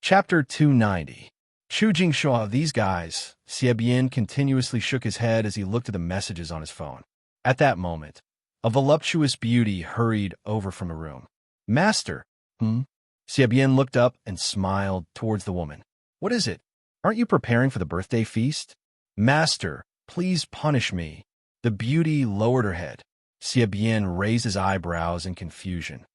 Chapter 290. Chu Jingshaw, these guys. Xie Bian continuously shook his head as he looked at the messages on his phone. At that moment, a voluptuous beauty hurried over from the room. Master. Xie Bian looked up and smiled towards the woman. What is it? Aren't you preparing for the birthday feast? Master, please punish me. The beauty lowered her head. Xie Bian raised his eyebrows in confusion.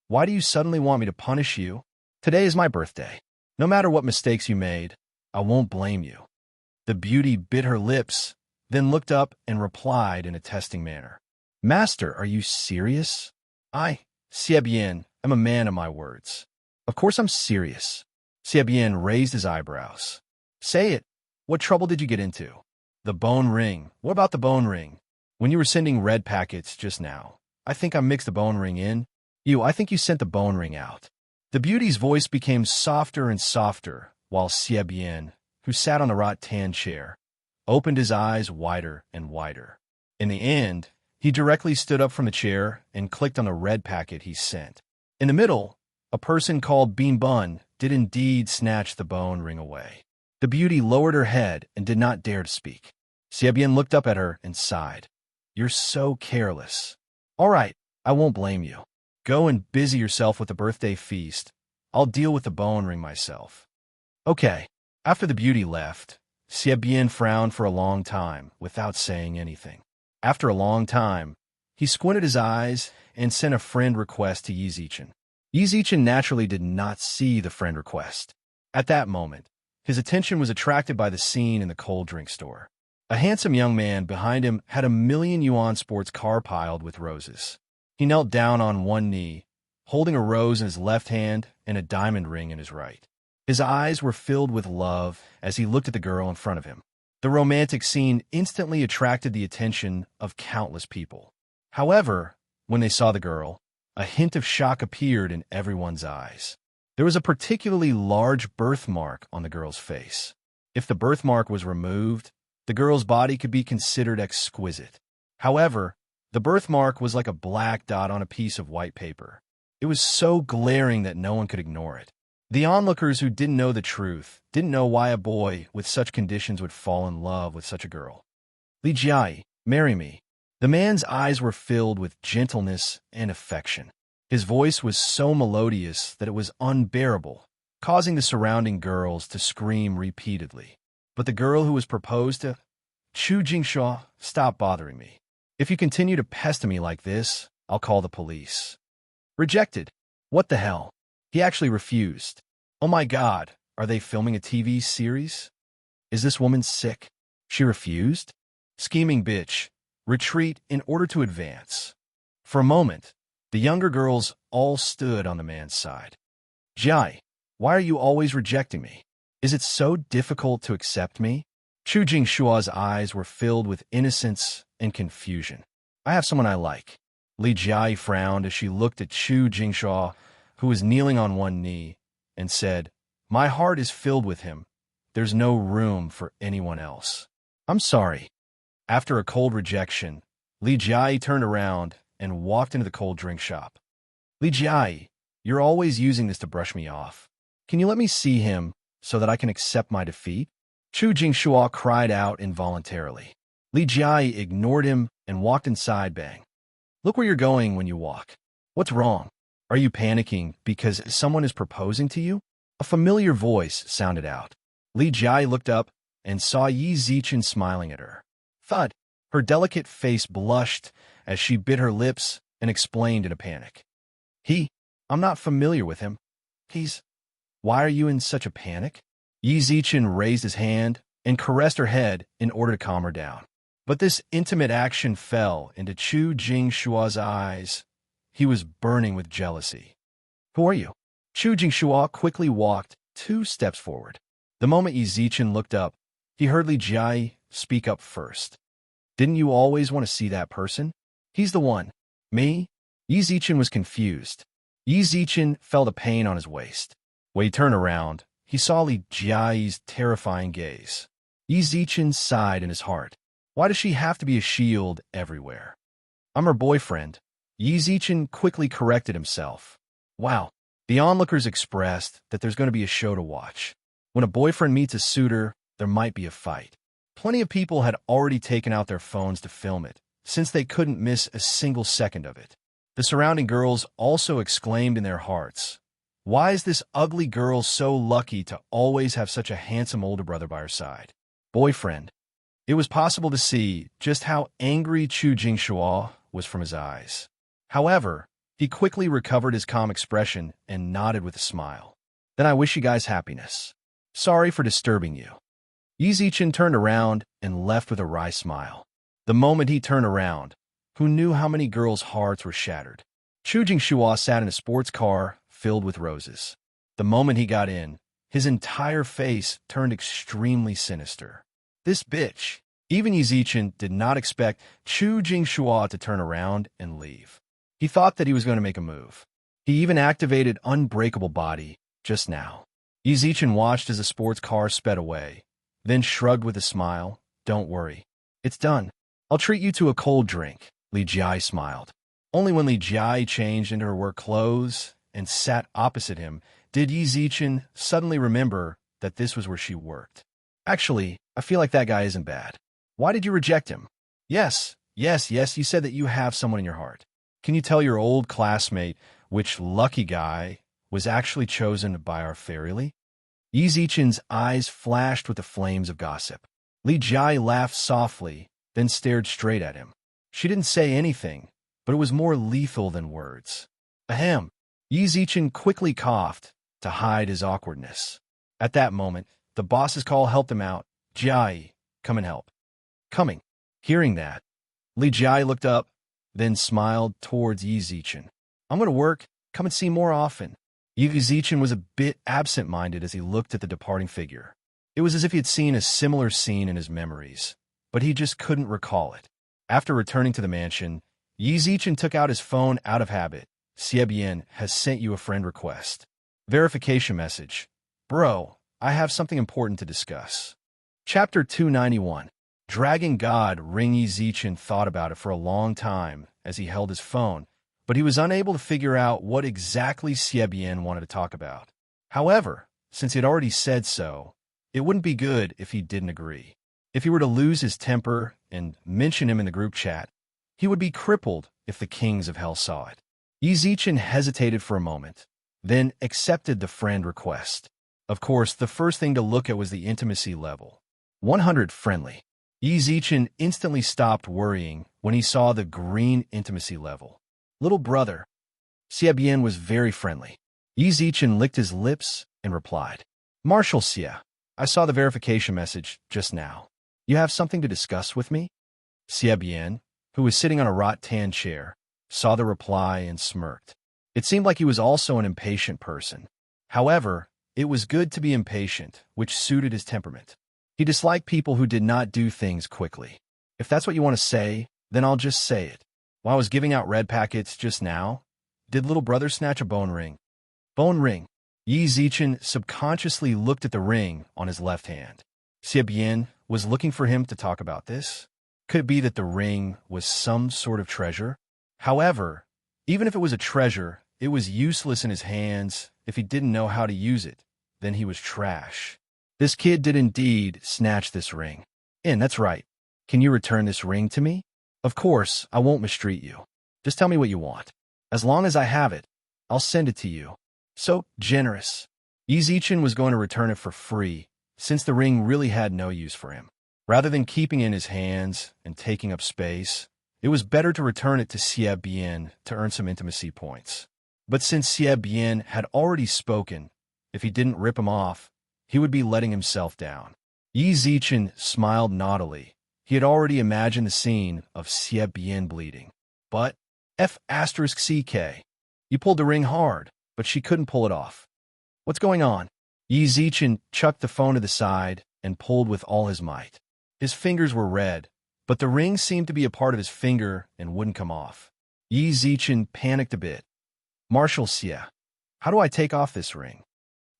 Why do you suddenly want me to punish you? Today is my birthday. No matter what mistakes you made, I won't blame you. The beauty bit her lips, then looked up and replied in a testing manner. Master, are you serious? I, Xie Bian, am a man of my words. Of course I'm serious. Xie Bian raised his eyebrows. Say it. What trouble did you get into? The bone ring. What about the bone ring? When you were sending red packets just now, I think I mixed the bone ring in. I think you sent the bone ring out. The beauty's voice became softer and softer, while Xie Bian, who sat on the rattan chair, opened his eyes wider and wider. In the end, he directly stood up from the chair and clicked on the red packet he sent. In the middle, a person called Bean Bun did indeed snatch the bone ring away. The beauty lowered her head and did not dare to speak. Xie Bian looked up at her and sighed. You're so careless. All right, I won't blame you. Go and busy yourself with the birthday feast. I'll deal with the bone ring myself. Okay. After the beauty left, Xie Bian frowned for a long time without saying anything. After a long time, he squinted his eyes and sent a friend request to Yi Zichen. Yi Zichen naturally did not see the friend request. At that moment, his attention was attracted by the scene in the cold drink store. A handsome young man behind him had a million-yuan sports car piled with roses. He knelt down on one knee, holding a rose in his left hand and a diamond ring in his right. His eyes were filled with love as he looked at the girl in front of him. The romantic scene instantly attracted the attention of countless people. However, when they saw the girl, a hint of shock appeared in everyone's eyes. There was a particularly large birthmark on the girl's face. If the birthmark was removed, the girl's body could be considered exquisite. However, the birthmark was like a black dot on a piece of white paper. It was so glaring that no one could ignore it. The onlookers who didn't know the truth didn't know why a boy with such conditions would fall in love with such a girl. Li Jiai, marry me. The man's eyes were filled with gentleness and affection. His voice was so melodious that it was unbearable, causing the surrounding girls to scream repeatedly. But the girl who was proposed to, Chu Jingshaw, stop bothering me. If you continue to pester me like this, I'll call the police. Rejected. What the hell? He actually refused. Oh my God, are they filming a TV series? Is this woman sick? She refused? Scheming bitch. Retreat in order to advance. For a moment, the younger girls all stood on the man's side. Jai, why are you always rejecting me? Is it so difficult to accept me? Chu Jingshua's eyes were filled with innocence and confusion. I have someone I like. Li Jiai frowned as she looked at Chu Jingshua, who was kneeling on one knee, and said, My heart is filled with him. There's no room for anyone else. I'm sorry. After a cold rejection, Li Jiai turned around and walked into the cold drink shop. Li Jiai, you're always using this to brush me off. Can you let me see him so that I can accept my defeat? Chu Jingshua cried out involuntarily. Li Jiai ignored him and walked inside bang. Look where you're going when you walk. What's wrong? Are you panicking because someone is proposing to you? A familiar voice sounded out. Li Jiai looked up and saw Yi Zichen smiling at her. Thud. Her delicate face blushed as she bit her lips and explained in a panic. I'm not familiar with him. Why are you in such a panic? Yi Zichen raised his hand and caressed her head in order to calm her down. But this intimate action fell into Chu Jingshua's eyes. He was burning with jealousy. Who are you? Chu Jingshua quickly walked 2 steps forward. The moment Yi Zichen looked up, he heard Li Jiai speak up first. Didn't you always want to see that person? He's the one. Me? Yi Zichen was confused. Yi Zichen felt a pain on his waist. When he turned around, he saw Li Jiai's terrifying gaze. Yi Zichen sighed in his heart. Why does she have to be a shield everywhere? I'm her boyfriend. Yi Zichen quickly corrected himself. Wow, The onlookers expressed that there's going to be a show to watch. When a boyfriend meets a suitor, there might be a fight. Plenty of people had already taken out their phones to film it, since they couldn't miss a single second of it. The surrounding girls also exclaimed in their hearts, "Why is this ugly girl so lucky to always have such a handsome older brother by her side?" Boyfriend. It was possible to see just how angry Chu Jingshua was from his eyes. However, he quickly recovered his calm expression and nodded with a smile. "Then I wish you guys happiness. Sorry for disturbing you." Yi Zichen turned around and left with a wry smile. The moment he turned around, who knew how many girls' hearts were shattered? Chu Jingshua sat in a sports car filled with roses. The moment he got in, his entire face turned extremely sinister. This bitch. Even Yi Zichen did not expect Chu Jingshua to turn around and leave. He thought that he was going to make a move. He even activated Unbreakable Body just now. Yi Zichen watched as the sports car sped away, then shrugged with a smile. "Don't worry. It's done. I'll treat you to a cold drink." Li Jiai smiled. Only when Li Jiai changed into her work clothes and sat opposite him did Yi Zichen suddenly remember that this was where she worked. "Actually, I feel like that guy isn't bad. Why did you reject him?" Yes, you said that you have someone in your heart. Can you tell your old classmate which lucky guy was actually chosen by our fairyly?" Yi Zichen's eyes flashed with the flames of gossip. Li Jiai laughed softly, then stared straight at him. She didn't say anything, but it was more lethal than words. Ahem. Yi Zichen quickly coughed to hide his awkwardness. At that moment, the boss's call helped him out. "Jiai, come and help." "Coming." Hearing that, Li Jiai looked up, then smiled towards Yi Zichen. "I'm going to work. Come and see more often." Yi Zichen was a bit absent-minded as he looked at the departing figure. It was as if he had seen a similar scene in his memories, but he just couldn't recall it. After returning to the mansion, Yi Zichen took out his phone out of habit. "Xie has sent you a friend request. Verification message. Bro, I have something important to discuss." Chapter 291. Dragon God Ring. Yi Zichen thought about it for a long time as he held his phone, but he was unable to figure out what exactly Xie wanted to talk about. However, since he had already said so, it wouldn't be good if he didn't agree. If he were to lose his temper and mention him in the group chat, he would be crippled if the kings of hell saw it. Yi Zichen hesitated for a moment, then accepted the friend request. Of course, the first thing to look at was the intimacy level. 100 friendly. Yi Zichen instantly stopped worrying when he saw the green intimacy level. Little brother. Xie was very friendly. Yi Zichen licked his lips and replied, "Marshal Xie, I saw the verification message just now. You have something to discuss with me?" Xie, who was sitting on a rattan chair, saw the reply and smirked. It seemed like he was also an impatient person. However, it was good to be impatient, which suited his temperament. He disliked people who did not do things quickly. "If that's what you want to say, then I'll just say it. While I was giving out red packets just now, did little brother snatch a bone ring?" Bone ring. Yi Zichen subconsciously looked at the ring on his left hand. Xie was looking for him to talk about this. Could it be that the ring was some sort of treasure? However, even if it was a treasure, it was useless in his hands. If he didn't know how to use it, then he was trash. This kid did indeed snatch this ring. "And that's right. Can you return this ring to me?" "Of course, I won't mistreat you. Just tell me what you want. As long as I have it, I'll send it to you." So generous. Yi Zichen was going to return it for free, since the ring really had no use for him. Rather than keeping it in his hands and taking up space, it was better to return it to Xie to earn some intimacy points. But since Xie had already spoken, if he didn't rip him off, he would be letting himself down. Yi Zichen smiled naughtily. He had already imagined the scene of Xie bleeding. But F*CK. You pulled the ring hard, but she couldn't pull it off. What's going on? Yi Zichen chucked the phone to the side and pulled with all his might. His fingers were red, but the ring seemed to be a part of his finger and wouldn't come off. Yi Zichen panicked a bit. "Marshal Xie, how do I take off this ring?"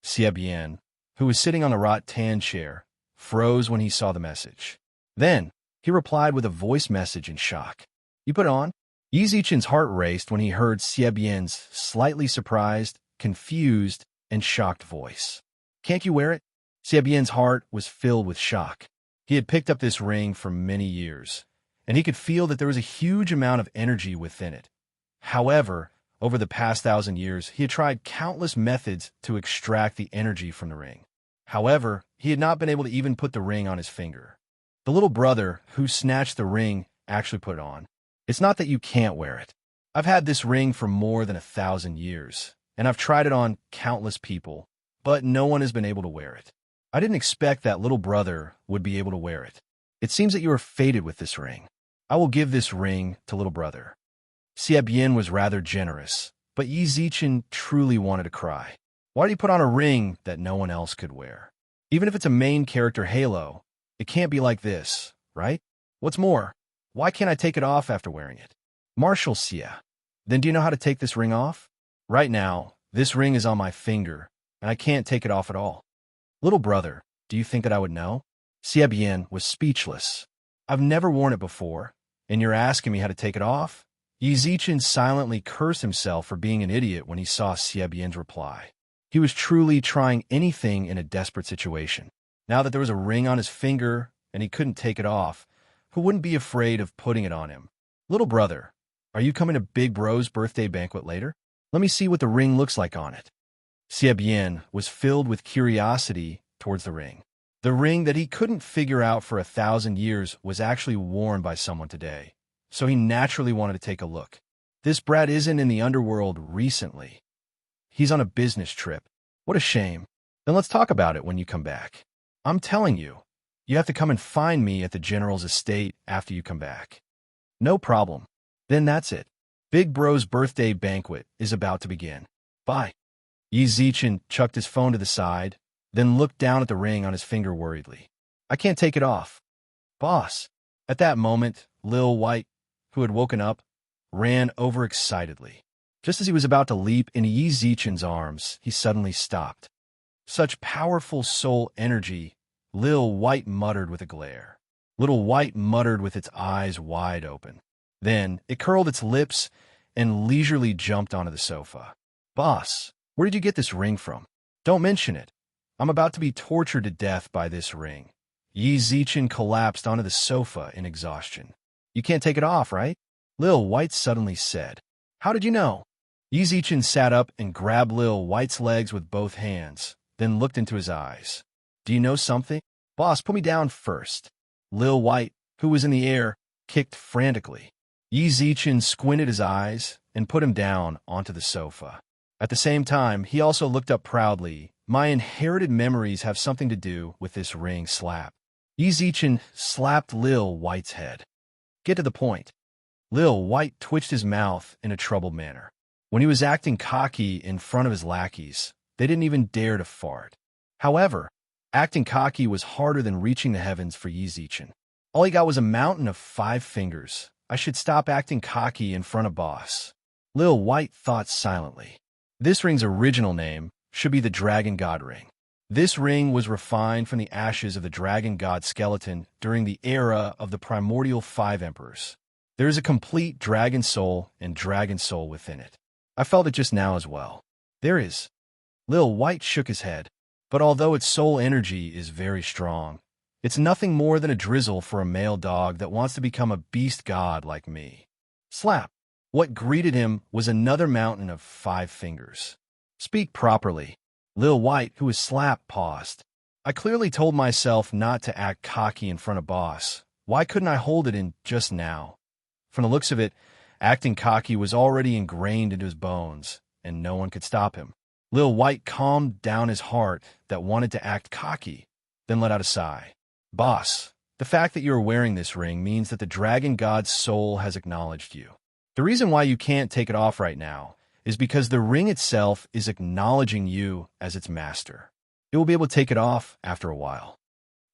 Xie, who was sitting on the rattan chair, froze when he saw the message. Then, he replied with a voice message in shock. "You put it on?" Yi Zichen's heart raced when he heard Xie slightly surprised confused, and shocked voice. Can't you wear it? Xiaobian's heart was filled with shock. He had picked up this ring for many years, and he could feel that there was a huge amount of energy within it. However, over the past 1,000 years, he had tried countless methods to extract the energy from the ring. However, he had not been able to even put the ring on his finger. The little brother who snatched the ring actually put it on. It's not that you can't wear it. I've had this ring for more than 1,000 years, and I've tried it on countless people, but no one has been able to wear it. I didn't expect that little brother would be able to wear it. It seems that you are fated with this ring. I will give this ring to little brother. Xiaobian was rather generous, but Yi Zichen truly wanted to cry. Why do you put on a ring that no one else could wear? Even if it's a main character halo, it can't be like this, right? What's more, why can't I take it off after wearing it? Marshal Xia. Then do you know how to take this ring off? Right now, this ring is on my finger, and I can't take it off at all. Little brother, do you think that I would know? Xiaobian was speechless. I've never worn it before, and you're asking me how to take it off? Yi Zichen silently cursed himself for being an idiot when he saw Xiaobian's reply. He was truly trying anything in a desperate situation. Now that there was a ring on his finger and he couldn't take it off, who wouldn't be afraid of putting it on him? Little brother, are you coming to Big Bro's birthday banquet later? Let me see what the ring looks like on it. Xiaobian was filled with curiosity towards the ring. The ring that he couldn't figure out for 1,000 years was actually worn by someone today, so he naturally wanted to take a look. This brat isn't in the underworld recently. He's on a business trip. What a shame. Then let's talk about it when you come back. I'm telling you, you have to come and find me at the general's estate after you come back. No problem. Then that's it. Big Bro's birthday banquet is about to begin. Bye. Yi Zichen chucked his phone to the side, then looked down at the ring on his finger worriedly. I can't take it off. Boss. At that moment, Lil White, who had woken up, ran overexcitedly. Just as he was about to leap into Yi Zichen's arms, he suddenly stopped. Such powerful soul energy, Lil White muttered with a glare. Little White muttered with its eyes wide open. Then it curled its lips and leisurely jumped onto the sofa. Boss, where did you get this ring from? Don't mention it. I'm about to be tortured to death by this ring. Yi Zichen collapsed onto the sofa in exhaustion. You can't take it off, right? Lil White suddenly said. How did you know? Yi Zichen sat up and grabbed Lil White's legs with both hands, then looked into his eyes. Do you know something? Boss, put me down first. Lil White, who was in the air, kicked frantically. Yi Zichen squinted his eyes and put him down onto the sofa. At the same time, he also looked up proudly. My inherited memories have something to do with this ring slap. Yi Zichen slapped Lil White's head. Get to the point. Lil White twitched his mouth in a troubled manner. When he was acting cocky in front of his lackeys, they didn't even dare to fart. However, acting cocky was harder than reaching the heavens for Yi Zichen. All he got was a mountain of 5 fingers. I should stop acting cocky in front of boss. Lil White thought silently. This ring's original name should be the Dragon God Ring. This ring was refined from the ashes of the Dragon God skeleton during the era of the primordial 5 emperors. There is a complete dragon soul and dragon soul within it. I felt it just now as well. There is. Lil White shook his head. But although its soul energy is very strong, it's nothing more than a drizzle for a male dog that wants to become a beast god like me. Slap. What greeted him was another mountain of 5 fingers. Speak properly. Lil White, who was slapped, paused. I clearly told myself not to act cocky in front of boss. Why couldn't I hold it in just now? From the looks of it, acting cocky was already ingrained into his bones, and no one could stop him. Lil White calmed down his heart that wanted to act cocky, then let out a sigh. Boss, the fact that you are wearing this ring means that the dragon god's soul has acknowledged you. The reason why you can't take it off right now is because the ring itself is acknowledging you as its master. It will be able to take it off after a while.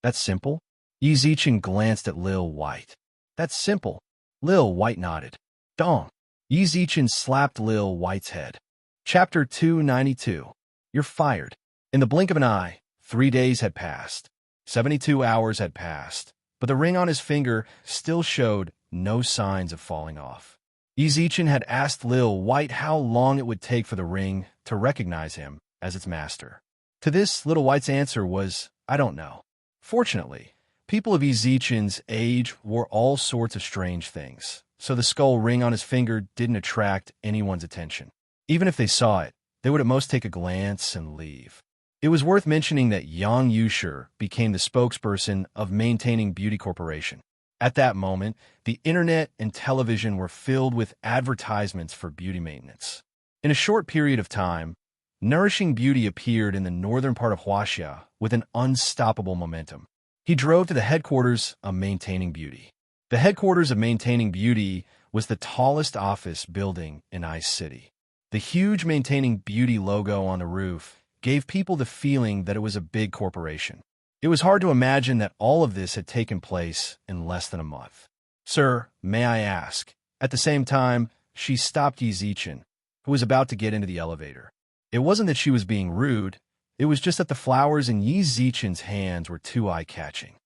That's simple? Yi Zichen glanced at Lil White. That's simple. Lil White nodded. Dong. Yi Zichen slapped Lil White's head. Chapter 292. You're fired. In the blink of an eye, 3 days had passed. 72 hours had passed, but the ring on his finger still showed no signs of falling off. Yi Zichen had asked Lil White how long it would take for the ring to recognize him as its master. To this, Little White's answer was, "I don't know." Fortunately, people of Yi Zichen's age wore all sorts of strange things, so the skull ring on his finger didn't attract anyone's attention. Even if they saw it, they would at most take a glance and leave. It was worth mentioning that Yang Yusher became the spokesperson of Maintaining Beauty Corporation. At that moment, the internet and television were filled with advertisements for beauty maintenance. In a short period of time, Nourishing Beauty appeared in the northern part of Huaxia with an unstoppable momentum. He drove to the headquarters of Maintaining Beauty. The headquarters of Maintaining Beauty was the tallest office building in Ice City. The huge Maintaining Beauty logo on the roof gave people the feeling that it was a big corporation. It was hard to imagine that all of this had taken place in less than a month. "Sir, may I ask?" At the same time, she stopped Yi Zichen, who was about to get into the elevator. It wasn't that she was being rude, it was just that the flowers in Yi Zichen's hands were too eye-catching.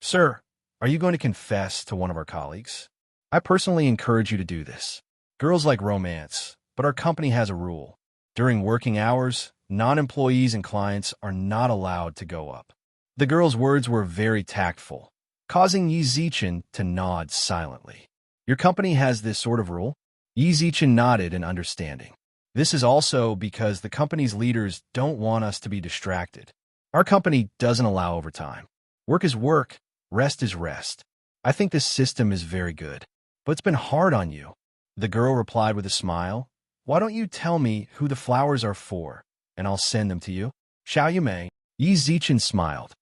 "Sir, are you going to confess to one of our colleagues? I personally encourage you to do this. Girls like romance, but our company has a rule. During working hours, non-employees and clients are not allowed to go up." The girl's words were very tactful, causing Yi Zichen to nod silently. "Your company has this sort of rule?" Yi Zichen nodded in understanding. "This is also because the company's leaders don't want us to be distracted. Our company doesn't allow overtime. Work is work, rest is rest. I think this system is very good, but it's been hard on you." The girl replied with a smile, "Why don't you tell me who the flowers are for, and I'll send them to you?" "Xiao Yumei." Yi Zichen smiled.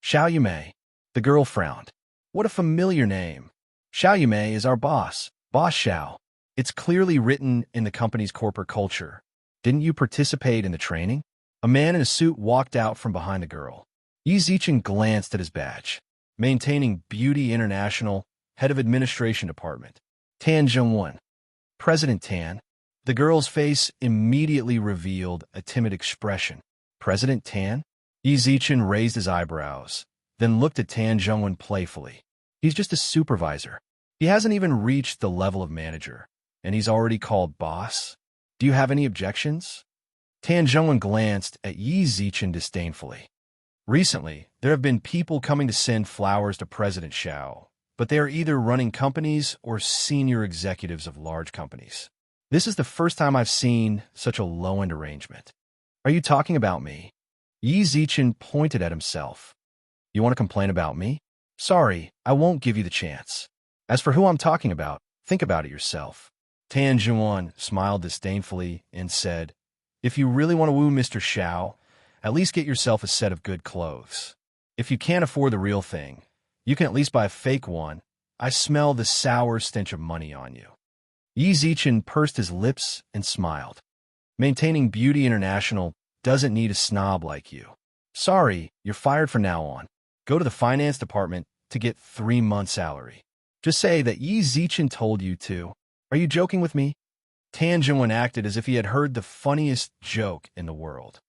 "Xiao Yumei." The girl frowned. "What a familiar name. Xiao Yumei is our boss, Boss Xiao. It's clearly written in the company's corporate culture. Didn't you participate in the training?" A man in a suit walked out from behind the girl. Yi Zichen glanced at his badge. Maintaining Beauty International, Head of Administration Department. Tan Zhengwen. "President Tan." The girl's face immediately revealed a timid expression. "President Tan?" Yi Zichen raised his eyebrows, then looked at Tan Zhengwen playfully. "He's just a supervisor. He hasn't even reached the level of manager, and he's already called boss. Do you have any objections?" Tan Zhengwen glanced at Yi Zichen disdainfully. "Recently, there have been people coming to send flowers to President Xiao, but they are either running companies or senior executives of large companies. This is the first time I've seen such a low-end arrangement." "Are you talking about me?" Yi Zichen pointed at himself. "You want to complain about me? Sorry, I won't give you the chance. As for who I'm talking about, think about it yourself." Tan Zhengwen smiled disdainfully and said, "If you really want to woo Mr. Xiao, at least get yourself a set of good clothes. If you can't afford the real thing, you can at least buy a fake one. I smell the sour stench of money on you." Yi Zichen pursed his lips and smiled. "Maintaining Beauty International doesn't need a snob like you. Sorry, you're fired from now on. Go to the finance department to get 3 months' salary. Just say that Yi Zichen told you to. Are you joking with me?" Tan Zhengwen acted as if he had heard the funniest joke in the world.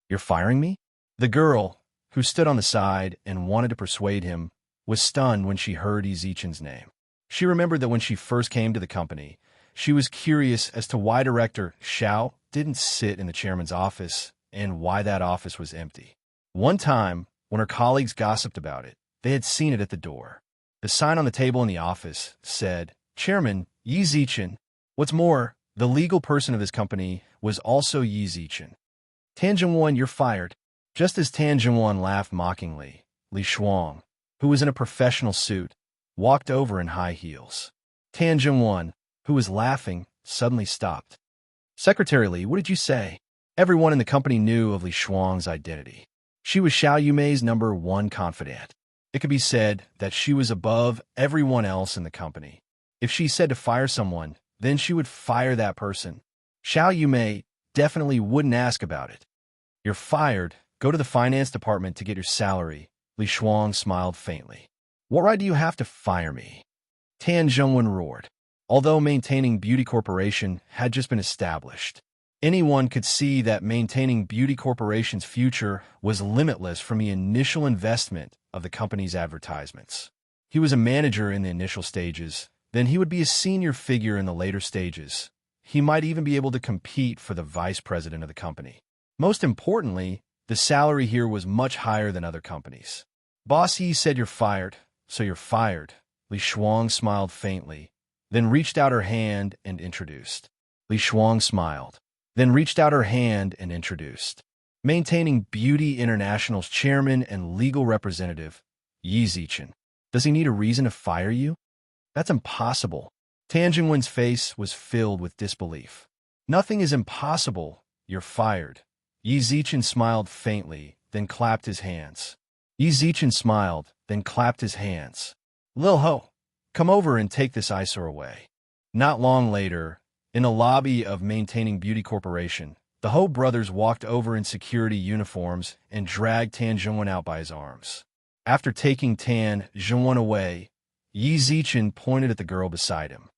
"You're firing me?" The girl, who stood on the side and wanted to persuade him, was stunned when she heard Yi Zichen's name. She remembered that when she first came to the company, she was curious as to why Director Xiao didn't sit in the chairman's office and why that office was empty. One time, when her colleagues gossiped about it, they had seen it at the door. The sign on the table in the office said, "Chairman Yi Zichen." What's more, the legal person of this company was also Yi Zichen. "Tan Zhengwen, you're fired." Just as Tan Zhengwen laughed mockingly, Li Shuang, who was in a professional suit, walked over in high heels. Tan Zhengwen, who was laughing, suddenly stopped. "Secretary Li, what did you say?" Everyone in the company knew of Li Shuang's identity. She was Xiao Yumei's #1 confidant. It could be said that she was above everyone else in the company. If she said to fire someone, then she would fire that person. Xiao Yumei definitely wouldn't ask about it. "You're fired. Go to the finance department to get your salary." Li Shuang smiled faintly. "What right do you have to fire me?" Tan Zhengwen roared. Although Maintaining Beauty Corporation had just been established, anyone could see that Maintaining Beauty Corporation's future was limitless from the initial investment of the company's advertisements. He was a manager in the initial stages, then he would be a senior figure in the later stages. He might even be able to compete for the vice president of the company. Most importantly, the salary here was much higher than other companies. Boss Yi said you're fired, so you're fired. Li Shuang smiled faintly, then reached out her hand and introduced. Li Shuang smiled, then reached out her hand and introduced. Maintaining Beauty International's chairman and legal representative, Yi Zichen. Does he need a reason to fire you? That's impossible. Tan Jingwen's face was filled with disbelief. Nothing is impossible. You're fired. Yi Zichen smiled faintly, then clapped his hands. Yi Zichen smiled, then clapped his hands. Lil Ho, come over and take this eyesore away. Not long later, in the lobby of Maintaining Beauty Corporation, the Ho brothers walked over in security uniforms and dragged Tan Jingwen out by his arms. After taking Tan Jingwen away, Yi Zichen pointed at the girl beside him.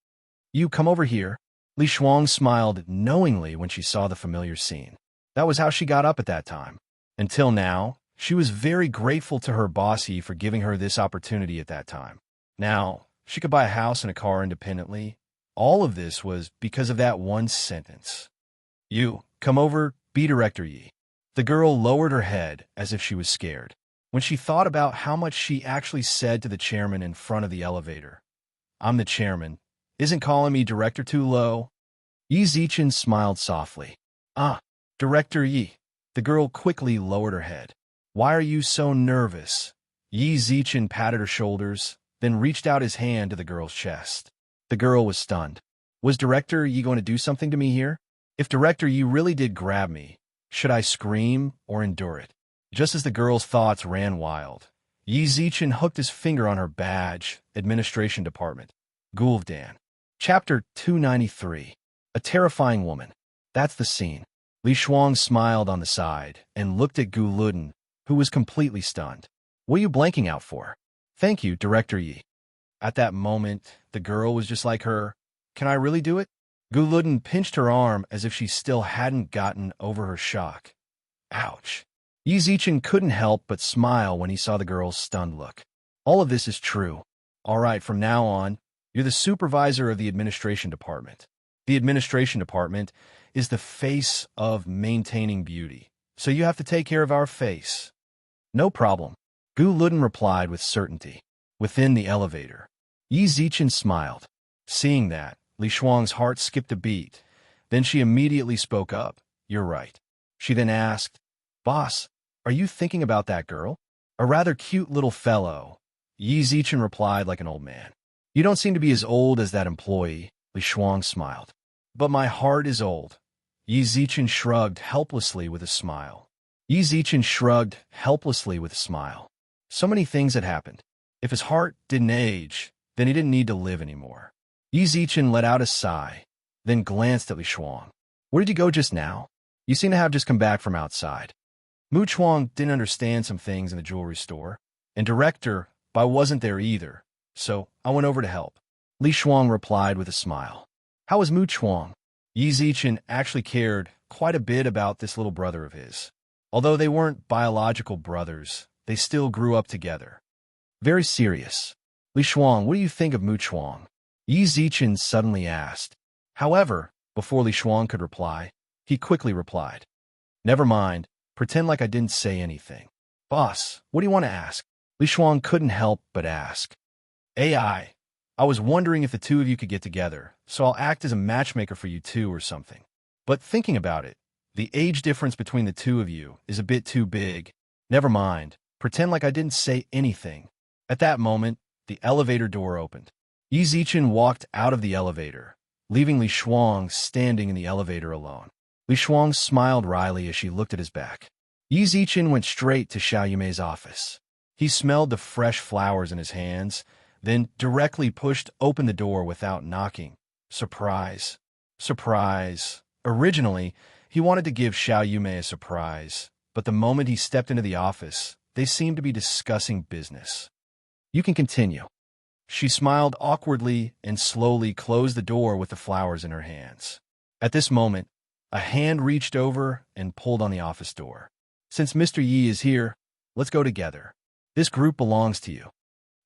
You come over here. Li Shuang smiled knowingly when she saw the familiar scene. That was how she got up at that time. Until now, she was very grateful to her bossy for giving her this opportunity at that time. Now, she could buy a house and a car independently. All of this was because of that one sentence. You, come over, be Director Yi. The girl lowered her head as if she was scared. When she thought about how much she actually said to the chairman in front of the elevator. I'm the chairman. Isn't calling me director too low? Yi Zichen smiled softly. Ah, Director Yi. The girl quickly lowered her head. Why are you so nervous? Yi Zichen patted her shoulders, then reached out his hand to the girl's chest. The girl was stunned. Was Director Yi going to do something to me here? If Director Yi really did grab me, should I scream or endure it? Just as the girl's thoughts ran wild, Yi Zichen hooked his finger on her badge, Administration Department. Gul'dan. Chapter 293. A Terrifying Woman. That's the scene. Li Shuang smiled on the side and looked at Gul'dan, who was completely stunned. What are you blanking out for? Thank you, Director Yi. At that moment, the girl was just like her. Can I really do it? Gul'dan pinched her arm as if she still hadn't gotten over her shock. Ouch. Yi Zichen couldn't help but smile when he saw the girl's stunned look. All of this is true. All right, from now on, you're the supervisor of the Administration Department. The Administration Department is the face of Maintaining Beauty, so you have to take care of our face. No problem. Gul'dan replied with certainty. Within the elevator, Yi Zichen smiled. Seeing that, Li Shuang's heart skipped a beat. Then she immediately spoke up. You're right. She then asked, Boss, are you thinking about that girl? A rather cute little fellow. Yi Zichen replied like an old man. You don't seem to be as old as that employee, Li Shuang smiled. But my heart is old. Yi Zichen shrugged helplessly with a smile. Yi Zichen shrugged helplessly with a smile. So many things had happened. If his heart didn't age, then he didn't need to live anymore. Yi Zichen let out a sigh, then glanced at Li Shuang. Where did you go just now? You seem to have just come back from outside. Mu Chuang didn't understand some things in the jewelry store, and Director Bai wasn't there either, so I went over to help. Li Shuang replied with a smile. How was Mu Chuang? Yi Zichen actually cared quite a bit about this little brother of his. Although they weren't biological brothers, they still grew up together. Very serious. Li Shuang, what do you think of Mu Chuang? Yi Zichen suddenly asked. However, before Li Shuang could reply, he quickly replied. Never mind, pretend like I didn't say anything. Boss, what do you want to ask? Li Shuang couldn't help but ask. AI, I was wondering if the two of you could get together, so I'll act as a matchmaker for you two or something. But thinking about it, the age difference between the two of you is a bit too big. Never mind, pretend like I didn't say anything. At that moment, the elevator door opened. Yi Zichen walked out of the elevator, leaving Li Shuang standing in the elevator alone. Li Shuang smiled wryly as she looked at his back. Yi Zichen went straight to Xiao Yumei's office. He smelled the fresh flowers in his hands, then directly pushed open the door without knocking. Surprise. Surprise. Originally, he wanted to give Xiao Yumei a surprise, but the moment he stepped into the office, they seemed to be discussing business. You can continue. She smiled awkwardly and slowly closed the door with the flowers in her hands. At this moment, a hand reached over and pulled on the office door. Since Mr. Yi is here, let's go together. This group belongs to you.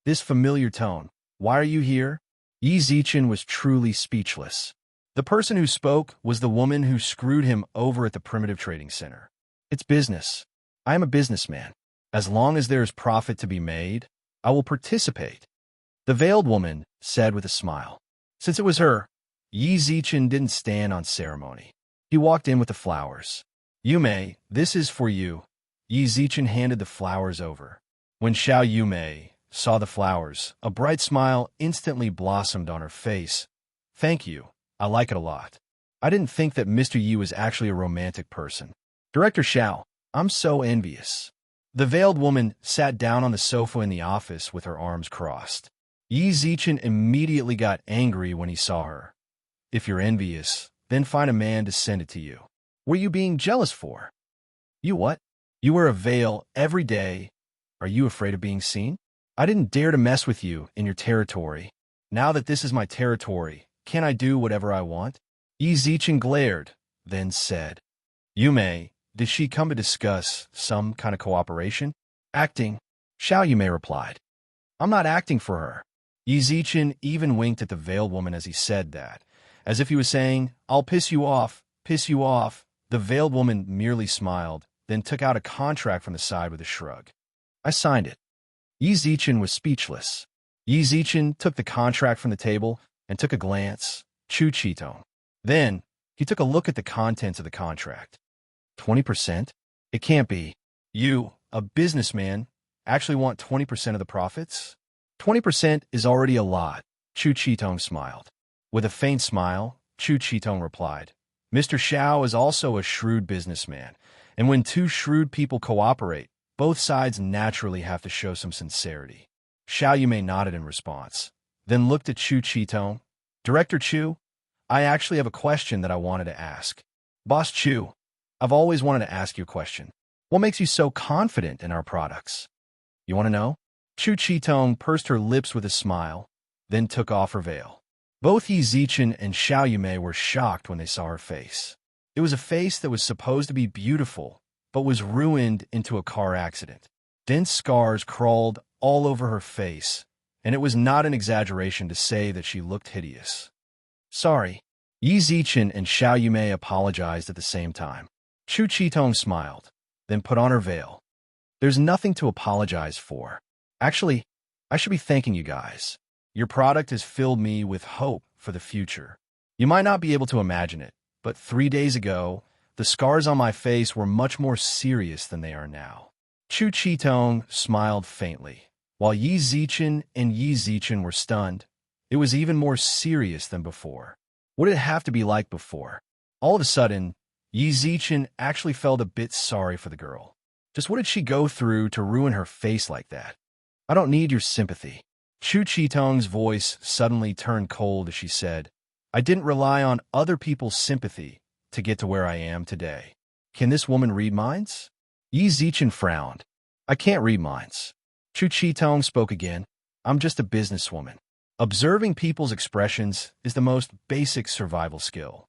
This familiar tone. Why are you here? Yi Zichen was truly speechless. The person who spoke was the woman who screwed him over at the primitive trading center. It's business. I am a businessman. As long as there is profit to be made, I will participate, the veiled woman said with a smile. Since it was her, Yi Zichen didn't stand on ceremony. He walked in with the flowers. Yume, this is for you. Yi Zichen handed the flowers over. When Xiao Yume saw the flowers, a bright smile instantly blossomed on her face. Thank you. I like it a lot. I didn't think that Mr. Yi was actually a romantic person. Director Xiao, I'm so envious. The veiled woman sat down on the sofa in the office with her arms crossed. Yi Zichen immediately got angry when he saw her. If you're envious, then find a man to send it to you. What are you being jealous for? You what? You wear a veil every day. Are you afraid of being seen? I didn't dare to mess with you in your territory. Now that this is my territory, can I do whatever I want? Yi Zichen glared, then said, Yume, did she come to discuss some kind of cooperation? Acting, Xiao Yume replied. I'm not acting for her. Yi Zichen even winked at the veiled woman as he said that, as if he was saying, I'll piss you off, piss you off. The veiled woman merely smiled, then took out a contract from the side with a shrug. I signed it. Yi Zichen was speechless. Yi Zichen took the contract from the table and took a glance, Chu Qitong. Then, he took a look at the contents of the contract. 20%? It can't be. You, a businessman, actually want 20% of the profits? 20% is already a lot, Chu Qitong smiled. With a faint smile, Chu Qitong replied, Mr. Xiao is also a shrewd businessman, and when two shrewd people cooperate, both sides naturally have to show some sincerity. Xiao Yume nodded in response, then looked at Chu Qitong. Director Chu, I actually have a question that I wanted to ask. Boss Chu, I've always wanted to ask you a question. What makes you so confident in our products? You want to know? Chu Qitong pursed her lips with a smile, then took off her veil. Both Yi Zichen and Xiao Yume were shocked when they saw her face. It was a face that was supposed to be beautiful, but was ruined into a car accident. Dense scars crawled all over her face, and it was not an exaggeration to say that she looked hideous. Sorry. Yi Zichen and Xiao Yume apologized at the same time. Chu Qitong smiled, then put on her veil. There's nothing to apologize for. Actually, I should be thanking you guys. Your product has filled me with hope for the future. You might not be able to imagine it, but 3 days ago, the scars on my face were much more serious than they are now. Chu Qitong smiled faintly. While Yi Zichen and Yi Zichen were stunned, it was even more serious than before. What did it have to be like before? All of a sudden, Yi Zichen actually felt a bit sorry for the girl. Just what did she go through to ruin her face like that? I don't need your sympathy. Chu Qitong's voice suddenly turned cold as she said, I didn't rely on other people's sympathy to get to where I am today. Can this woman read minds? Yi Zichen frowned. I can't read minds. Chu Qitong spoke again. I'm just a businesswoman. Observing people's expressions is the most basic survival skill.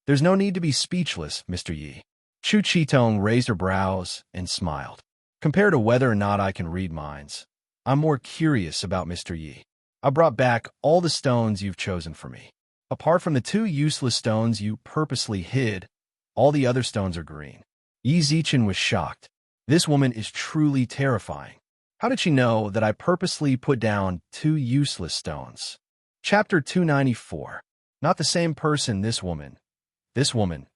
There's no need to be speechless, Mr. Yi. Chu Qitong raised her brows and smiled. Compared to whether or not I can read minds, I'm more curious about Mr. Yi. I brought back all the stones you've chosen for me. Apart from the 2 useless stones you purposely hid, all the other stones are green. Yi Zichen was shocked. This woman is truly terrifying. How did she know that I purposely put down 2 useless stones? Chapter 294. Not the same person, this woman. This woman.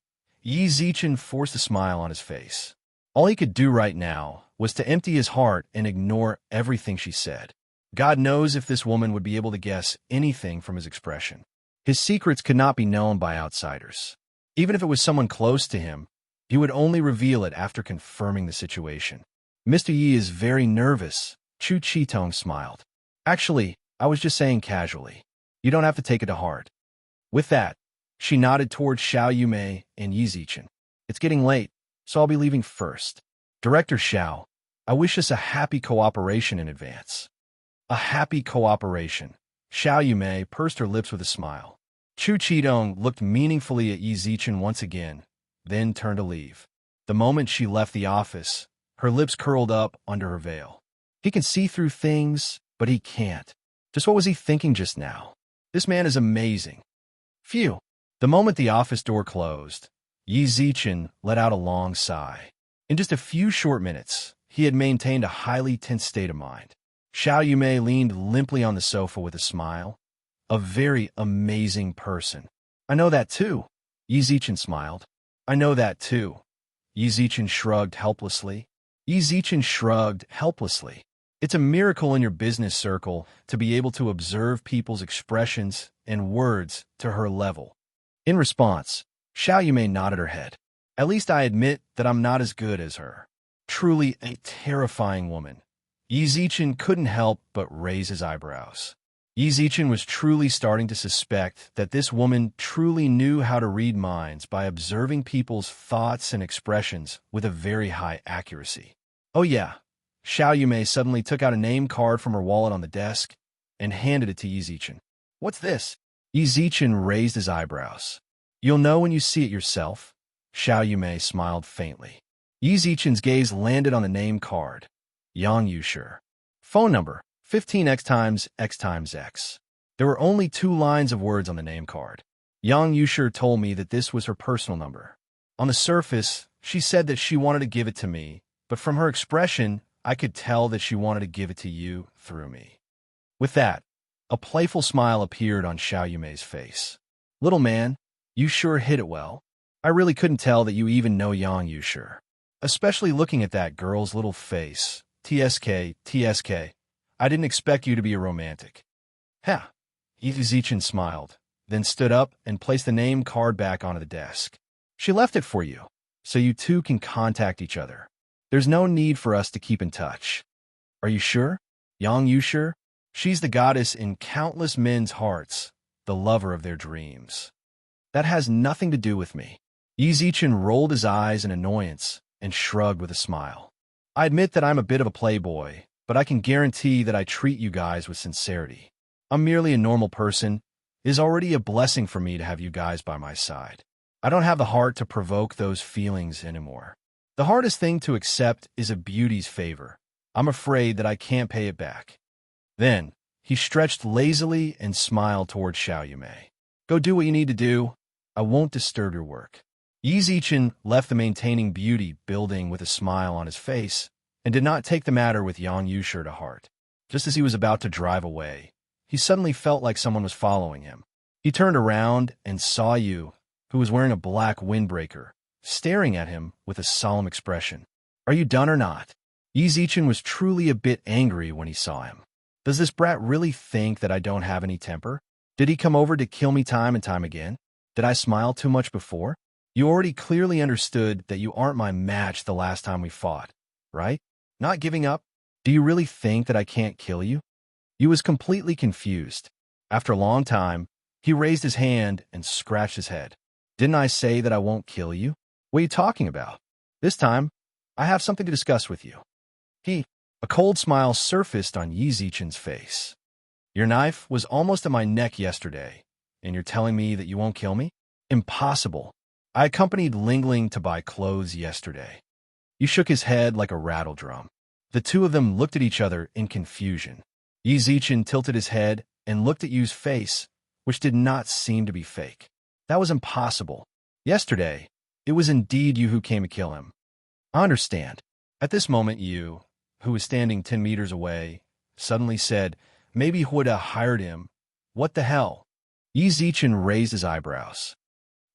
Yi Zichen forced a smile on his face. All he could do right now was to empty his heart and ignore everything she said. God knows if this woman would be able to guess anything from his expression. His secrets could not be known by outsiders. Even if it was someone close to him, he would only reveal it after confirming the situation. Mr. Yi is very nervous, Chu Qitong smiled. Actually, I was just saying casually. You don't have to take it to heart. With that, she nodded towards Xiao Yume and Yi Zichen. It's getting late, so I'll be leaving first. Director Xiao, I wish us a happy cooperation in advance. A happy cooperation. Xiao Yume pursed her lips with a smile. Chu Qitong looked meaningfully at Yi Zichen once again, then turned to leave. The moment she left the office, her lips curled up under her veil. He can see through things, but he can't. Just what was he thinking just now? This man is amazing. Phew. The moment the office door closed, Yi Zichen let out a long sigh. In just a few short minutes, he had maintained a highly tense state of mind. Xiao Yumei leaned limply on the sofa with a smile. A very amazing person. I know that too. Yi Zichen smiled. I know that too. Yi Zichen shrugged helplessly. It's a miracle in your business circle to be able to observe people's expressions and words to her level. In response, Xiao Yumei nodded her head. At least I admit that I'm not as good as her. Truly a terrifying woman. Yi Zichen couldn't help but raise his eyebrows. Yi Zichen was truly starting to suspect that this woman truly knew how to read minds by observing people's thoughts and expressions with a very high accuracy. Oh yeah. Xiao Yumei suddenly took out a name card from her wallet on the desk and handed it to Yi Zichen. What's this? Yi Zichen raised his eyebrows. You'll know when you see it yourself. Xiao Yumei smiled faintly. Yi Zichen's gaze landed on the name card. Yang Yushi. Phone number, 15x times x times x. There were only 2 lines of words on the name card. Yang Yushi told me that this was her personal number. On the surface, she said that she wanted to give it to me, but from her expression, I could tell that she wanted to give it to you through me. With that, a playful smile appeared on Xiao Yumei's face. Little man, you sure hit it well. I really couldn't tell that you even know Yang Yushi. Especially looking at that girl's little face. TSK. I didn't expect you to be a romantic. Ha! Yi Zichen smiled, then stood up and placed the name card back onto the desk. She left it for you, so you two can contact each other. There's no need for us to keep in touch. Are you sure? Yang Yushi? She's the goddess in countless men's hearts, the lover of their dreams. That has nothing to do with me. Yi Zichen rolled his eyes in annoyance and shrugged with a smile. I admit that I'm a bit of a playboy, but I can guarantee that I treat you guys with sincerity. I'm merely a normal person. It is already a blessing for me to have you guys by my side. I don't have the heart to provoke those feelings anymore. The hardest thing to accept is a beauty's favor. I'm afraid that I can't pay it back. Then, he stretched lazily and smiled toward Xiao Yumei. Go do what you need to do. I won't disturb your work. Yi Zichen left the maintaining beauty building with a smile on his face and did not take the matter with Yang Yushi to heart. Just as he was about to drive away, he suddenly felt like someone was following him. He turned around and saw Yu, who was wearing a black windbreaker, staring at him with a solemn expression. Are you done or not? Yi Zichen was truly a bit angry when he saw him. Does this brat really think that I don't have any temper? Did he come over to kill me time and time again? Did I smile too much before? You already clearly understood that you aren't my match the last time we fought, right? Not giving up? Do you really think that I can't kill you? Yu was completely confused. After a long time, he raised his hand and scratched his head. Didn't I say that I won't kill you? What are you talking about? This time, I have something to discuss with you. A cold smile surfaced on Yi Zichen's face. Your knife was almost at my neck yesterday, and you're telling me that you won't kill me? Impossible. I accompanied Lingling to buy clothes yesterday. He shook his head like a rattle drum. The two of them looked at each other in confusion. Yi Zichen tilted his head and looked at Yu's face, which did not seem to be fake. That was impossible. Yesterday, it was indeed you who came to kill him. I understand. At this moment, Yu, who was standing 10 meters away, suddenly said, maybe Huda hired him. What the hell? Yi Zichen raised his eyebrows.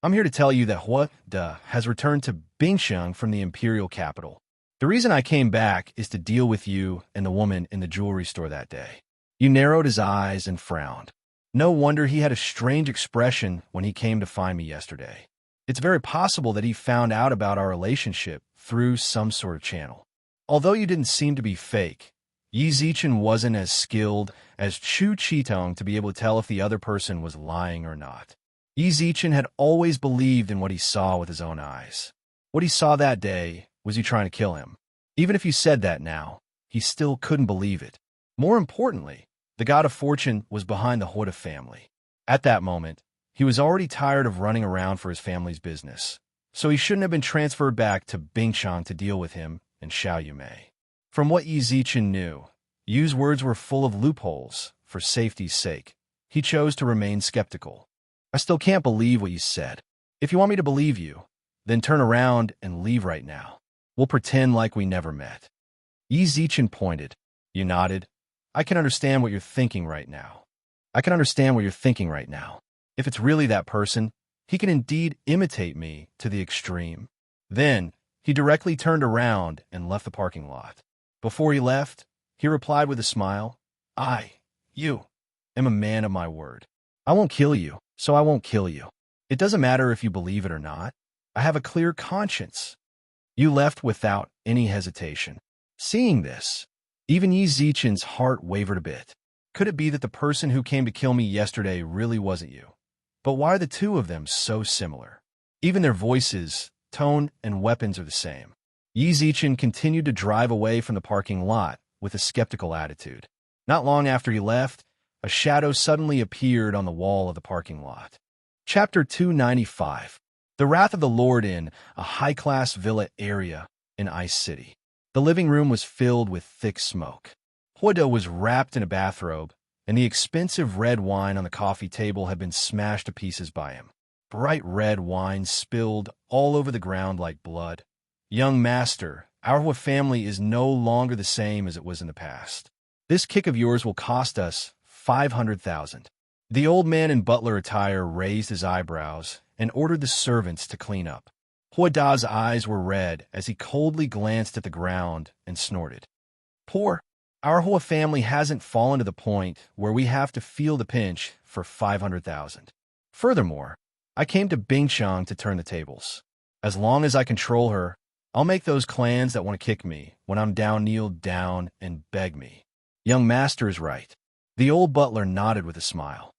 I'm here to tell you that Huda has returned to Bingxiang from the imperial capital. The reason I came back is to deal with you and the woman in the jewelry store that day. Yu narrowed his eyes and frowned. No wonder he had a strange expression when he came to find me yesterday. It's very possible that he found out about our relationship through some sort of channel. Although you didn't seem to be fake, Yi Zichen wasn't as skilled as Chu Qitong to be able to tell if the other person was lying or not. Yi Zichen had always believed in what he saw with his own eyes. What he saw that day was you trying to kill him. Even if you said that now, he still couldn't believe it. More importantly, the god of fortune was behind the Huda family. At that moment, he was already tired of running around for his family's business, so he shouldn't have been transferred back to Bingxiang to deal with him and Xiao Yumei. From what Yi Zichen knew, Yu's words were full of loopholes for safety's sake. he chose to remain skeptical. I still can't believe what you said. If you want me to believe you, then turn around and leave right now. We'll pretend like we never met. Yi Zichen pointed. You nodded. I can understand what you're thinking right now. I can understand what you're thinking right now. If it's really that person, he can indeed imitate me to the extreme. Then, he directly turned around and left the parking lot. Before he left, he replied with a smile, you, am a man of my word. I won't kill you, so I won't kill you. It doesn't matter if you believe it or not. I have a clear conscience. You left without any hesitation. Seeing this, even Yi Zichen's heart wavered a bit. Could it be that the person who came to kill me yesterday really wasn't you? But why are the two of them so similar? Even their voices, tone, and weapons are the same. Yi Zichen continued to drive away from the parking lot with a skeptical attitude. Not long after he left, a shadow suddenly appeared on the wall of the parking lot. Chapter 295. The Wrath of the Lord in a high-class villa area in Ice City. The living room was filled with thick smoke. Huodo was wrapped in a bathrobe, and the expensive red wine on the coffee table had been smashed to pieces by him. Bright red wine spilled all over the ground like blood. Young master, our Hua family is no longer the same as it was in the past. This kick of yours will cost us 500,000. The old man in butler attire raised his eyebrows and ordered the servants to clean up. Huoda's eyes were red as he coldly glanced at the ground and snorted. Our Hua family hasn't fallen to the point where we have to feel the pinch for 500,000. Furthermore, I came to Bingchang to turn the tables. As long as I control her, I'll make those clans that want to kick me when I'm down kneel down and beg me. Young master is right. The old butler nodded with a smile.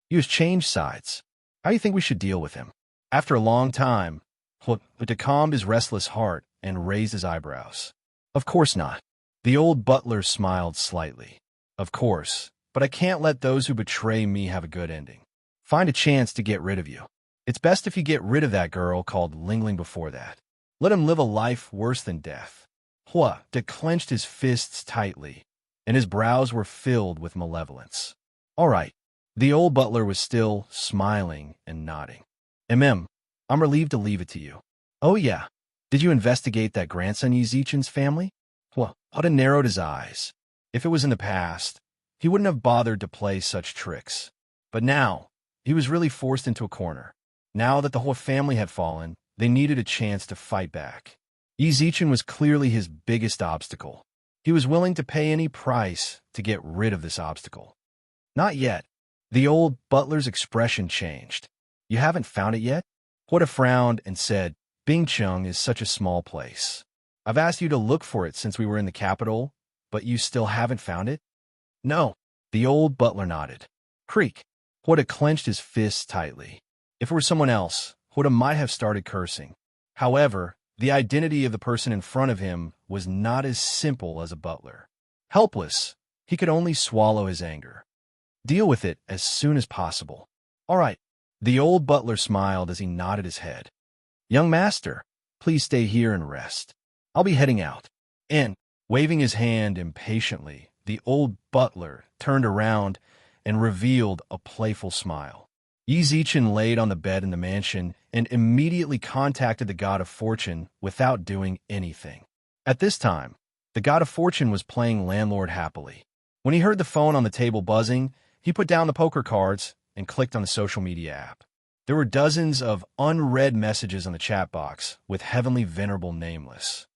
He has changed sides. How do you think we should deal with him? After a long time, Huoda calmed his restless heart and raised his eyebrows. Of course not. The old butler smiled slightly. Of course, but I can't let those who betray me have a good ending. Find a chance to get rid of you. It's best if you get rid of that girl called Lingling before that. Let him live a life worse than death. Huoda clenched his fists tightly, and his brows were filled with malevolence. All right. The old butler was still smiling and nodding. I'm relieved to leave it to you. Oh yeah. Did you investigate that grandson Yi Zichen's family? Huoda narrowed his eyes. If it was in the past, he wouldn't have bothered to play such tricks. But now, he was really forced into a corner. Now that the whole family had fallen, they needed a chance to fight back. Yi Zichen was clearly his biggest obstacle. He was willing to pay any price to get rid of this obstacle. Not yet. The old butler's expression changed. You haven't found it yet? Huoda frowned and said, Bingcheng is such a small place. I've asked you to look for it since we were in the capital, but you still haven't found it? No. The old butler nodded. Creak. Huoda clenched his fists tightly. If it were someone else, Huoda might have started cursing. However, the identity of the person in front of him was not as simple as a butler. Helpless, he could only swallow his anger. Deal with it as soon as possible. All right. The old butler smiled as he nodded his head. Young master, please stay here and rest. I'll be heading out. And, waving his hand impatiently, the old butler turned around and revealed a playful smile. Yi Zichen laid on the bed in the mansion and immediately contacted the god of fortune without doing anything. At this time, the god of fortune was playing landlord happily. When he heard the phone on the table buzzing, he put down the poker cards and clicked on the social media app. There were dozens of unread messages on the chat box with heavenly venerable nameless.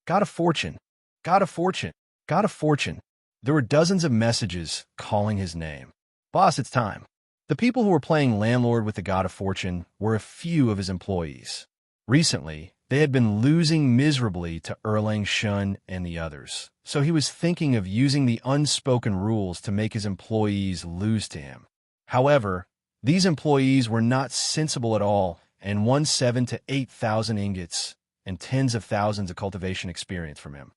God of fortune, god of fortune, god of fortune. There were dozens of messages calling his name. Boss, it's time. The people who were playing landlord with the god of fortune were a few of his employees. Recently, they had been losing miserably to Erlang Shun and the others, so he was thinking of using the unspoken rules to make his employees lose to him. However, these employees were not sensible at all and won 7,000 to 8,000 ingots and tens of thousands of cultivation experience from him.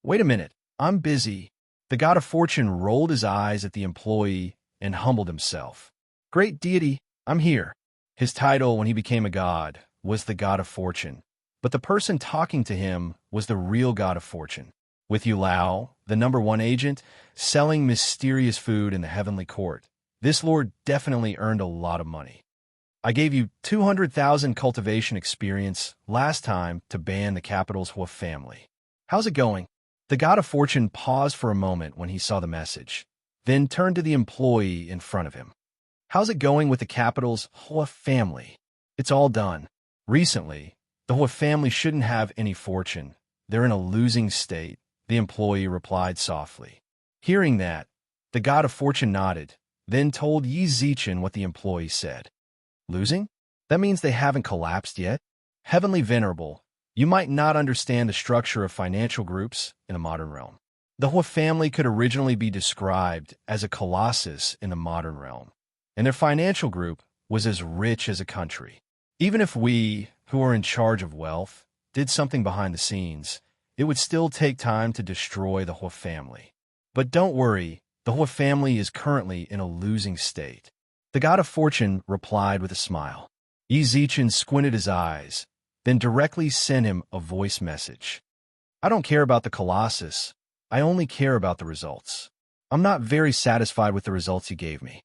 Wait a minute, I'm busy. The god of fortune rolled his eyes at the employee and humbled himself. Great deity, I'm here. His title when he became a god was the god of fortune, but the person talking to him was the real god of fortune. With Yu Lao, the #1 agent, selling mysterious food in the heavenly court, This lord definitely earned a lot of money. I gave you 200,000 cultivation experience last time to ban the capital's Hua family. How's it going? The god of fortune paused for a moment when he saw the message, then turned to the employee in front of him. How's it going with the capital's Hua family? It's all done. Recently, the Hua family shouldn't have any fortune. They're in a losing state, the employee replied softly. Hearing that, the god of fortune nodded, then told Yi Zichen what the employee said. Losing? That means they haven't collapsed yet? Heavenly Venerable, you might not understand the structure of financial groups in the modern realm. The Hua family could originally be described as a colossus in the modern realm, and their financial group was as rich as a country. Even if we, who are in charge of wealth, did something behind the scenes, it would still take time to destroy the Hua family. But don't worry, the Hua family is currently in a losing state. The god of fortune replied with a smile. Yi Zichen squinted his eyes, then directly sent him a voice message. I don't care about the colossus. I only care about the results. I'm not very satisfied with the results you gave me.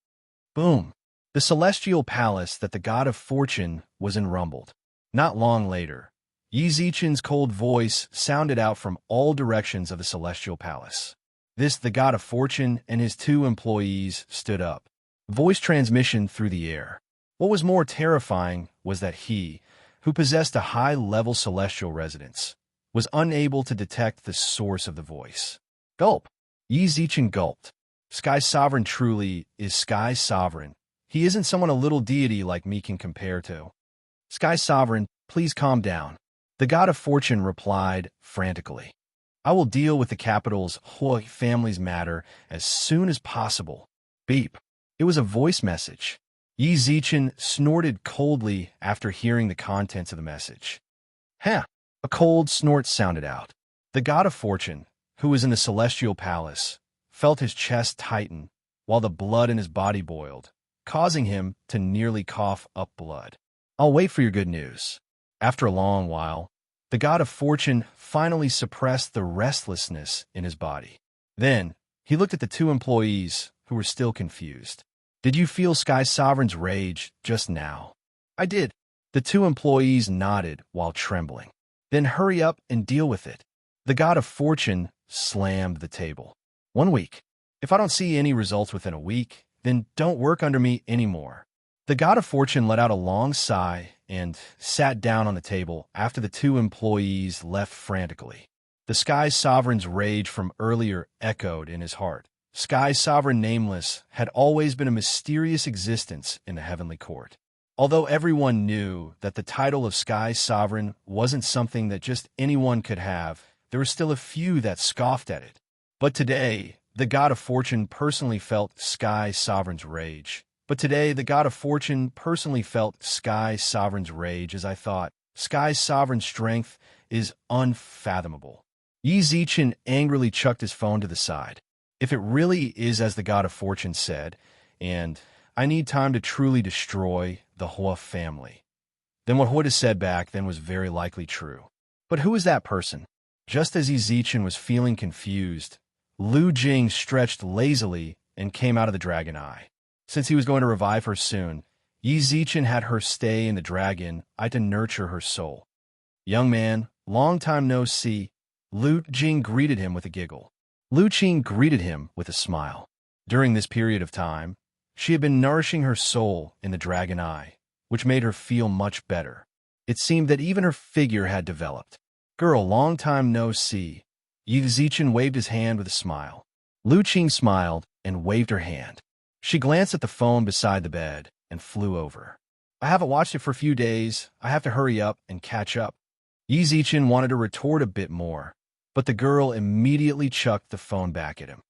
Boom. The celestial palace that the god of fortune was in rumbled. Not long later, Yi Zichen's cold voice sounded out from all directions of the celestial palace. The god of fortune and his two employees stood up. Voice transmission through the air. What was more terrifying was that he, who possessed a high-level celestial resonance, was unable to detect the source of the voice. Gulp. Yi Zichen gulped. Sky Sovereign truly is Sky Sovereign. He isn't someone a little deity like me can compare to. Sky Sovereign, please calm down. The god of fortune replied frantically. I will deal with the capital's Hua family's matter as soon as possible. Beep. It was a voice message. Yi Zichen snorted coldly after hearing the contents of the message. Huh. A cold snort sounded out. The god of fortune, who was in the celestial palace, felt his chest tighten while the blood in his body boiled, causing him to nearly cough up blood. I'll wait for your good news. After a long while, the god of fortune finally suppressed the restlessness in his body. Then, he looked at the two employees who were still confused. Did you feel Sky Sovereign's rage just now? I did. The two employees nodded while trembling. Then hurry up and deal with it. The god of fortune slammed the table. 1 week. If I don't see any results within a week, then don't work under me anymore. The god of fortune let out a long sigh and sat down on the table after the two employees left frantically. The Sky Sovereign's rage from earlier echoed in his heart. Sky Sovereign Nameless had always been a mysterious existence in the heavenly court. Although everyone knew that the title of Sky Sovereign wasn't something that just anyone could have, there were still a few that scoffed at it. But today, the god of fortune personally felt Sky Sovereign's rage. As I thought, Sky Sovereign's strength is unfathomable. Yi Zichen angrily chucked his phone to the side. If it really is as the god of fortune said, and I need time to truly destroy the Hua family, then what Hua said back then was very likely true. But who is that person? Just as Yi Zichen was feeling confused, Lu Jing stretched lazily and came out of the dragon eye. Since he was going to revive her soon, Yi Zichen had her stay in the dragon eye to nurture her soul. Young man, long time no see. Lu Jing greeted him with a giggle. Lu Qing greeted him with a smile. During this period of time, she had been nourishing her soul in the dragon eye, which made her feel much better. It seemed that even her figure had developed. Girl, long time no see. Yi Zichen waved his hand with a smile. Lu Qing smiled and waved her hand. She glanced at the phone beside the bed and flew over. I haven't watched it for a few days. I have to hurry up and catch up. Yi Zichen wanted to retort a bit more, but the girl immediately chucked the phone back at him.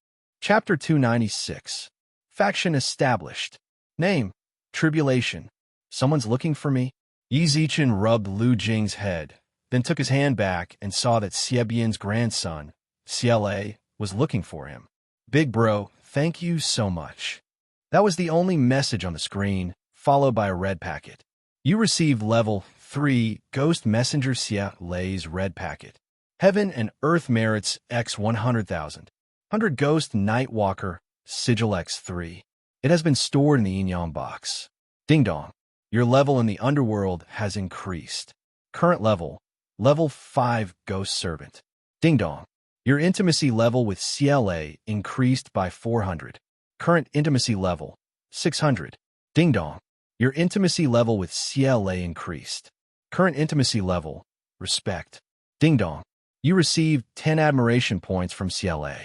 Chapter 296. Faction established. Name: Tribulation. Someone's looking for me? Yi Zichen rubbed Lu Jing's head, then took his hand back and saw that Xiebian's grandson, CLA, was looking for him. Big bro, thank you so much. That was the only message on the screen, followed by a red packet. You received level 3 Ghost Messenger CLA's red packet. Heaven and Earth merits X 100,000. 100 Ghost Nightwalker, Sigil X3. It has been stored in the Yin box. Ding dong. Your level in the underworld has increased. Current level, level 5 Ghost Servant. Ding dong. Your intimacy level with CLA increased by 400. Current intimacy level, 600. Ding dong. Your intimacy level with CLA increased. Current intimacy level, respect. Ding dong. You received 10 admiration points from CLA.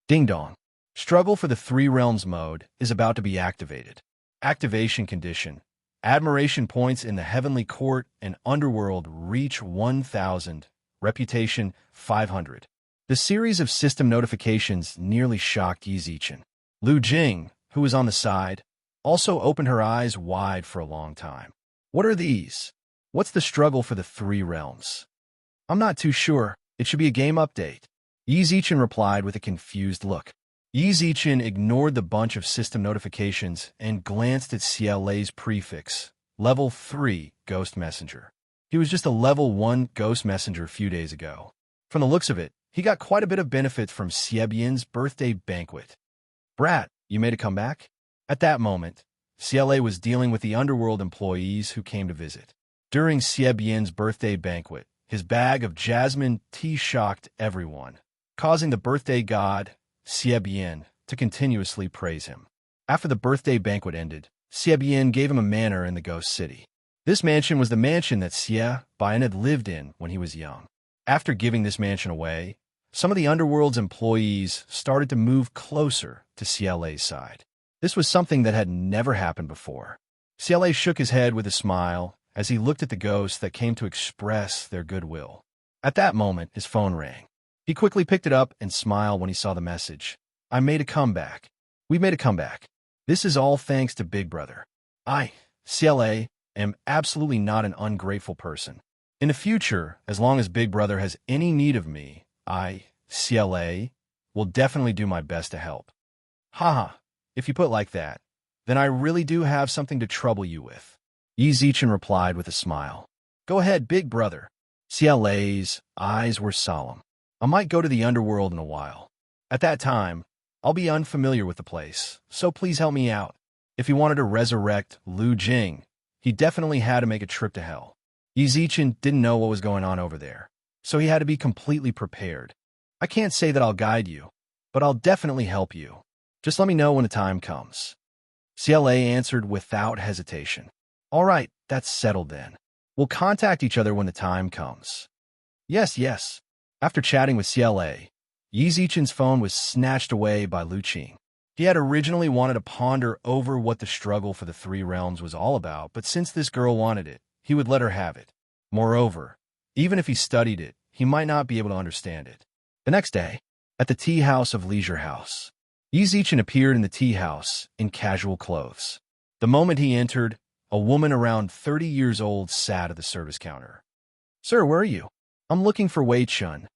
Ding dong. Struggle for the Three Realms mode is about to be activated. Activation condition. Admiration points in the Heavenly Court and Underworld reach 1,000. Reputation, 500. The series of system notifications nearly shocked Yi Zichen. Lu Jing, who was on the side, also opened her eyes wide for a long time. What are these? What's the struggle for the Three Realms? I'm not too sure. It should be a game update. Yi Zichen replied with a confused look. Yi Zichen ignored the bunch of system notifications and glanced at CLA's prefix, Level 3 Ghost Messenger. He was just a Level 1 Ghost Messenger a few days ago. From the looks of it, he got quite a bit of benefit from Xiebian's birthday banquet. Brat, you made a comeback? At that moment, CLA was dealing with the underworld employees who came to visit. During Xiebian's birthday banquet, his bag of jasmine tea shocked everyone, causing the birthday god, Xiebian, to continuously praise him. After the birthday banquet ended, Xiebian gave him a manor in the Ghost City. This mansion was the mansion that Xiebian had lived in when he was young. After giving this mansion away, some of the underworld's employees started to move closer to CLA's side. This was something that had never happened before. CLA shook his head with a smile as he looked at the ghosts that came to express their goodwill. At that moment, his phone rang. He quickly picked it up and smiled when he saw the message. I made a comeback. We made a comeback. This is all thanks to Big Brother. I, CLA, am absolutely not an ungrateful person. In the future, as long as Big Brother has any need of me, I, CLA, will definitely do my best to help. Haha, if you put it like that, then I really do have something to trouble you with. Yi Zichen replied with a smile. Go ahead, Big Brother. CLA's eyes were solemn. I might go to the underworld in a while. At that time, I'll be unfamiliar with the place, so please help me out. If he wanted to resurrect Lu Jing, he definitely had to make a trip to hell. Yi Zichen didn't know what was going on over there, so he had to be completely prepared. I can't say that I'll guide you, but I'll definitely help you. Just let me know when the time comes. CLA answered without hesitation. All right, that's settled then. We'll contact each other when the time comes. Yes. After chatting with CLA, Yi Zichen's phone was snatched away by Lu Qing. He had originally wanted to ponder over what the struggle for the Three Realms was all about, but since this girl wanted it, he would let her have it. Moreover, even if he studied it, he might not be able to understand it. The next day, at the tea house of Leisure House, Yi Zichen appeared in the tea house in casual clothes. The moment he entered, a woman around 30 years old sat at the service counter. Sir, where are you? I'm looking for Wei Chun,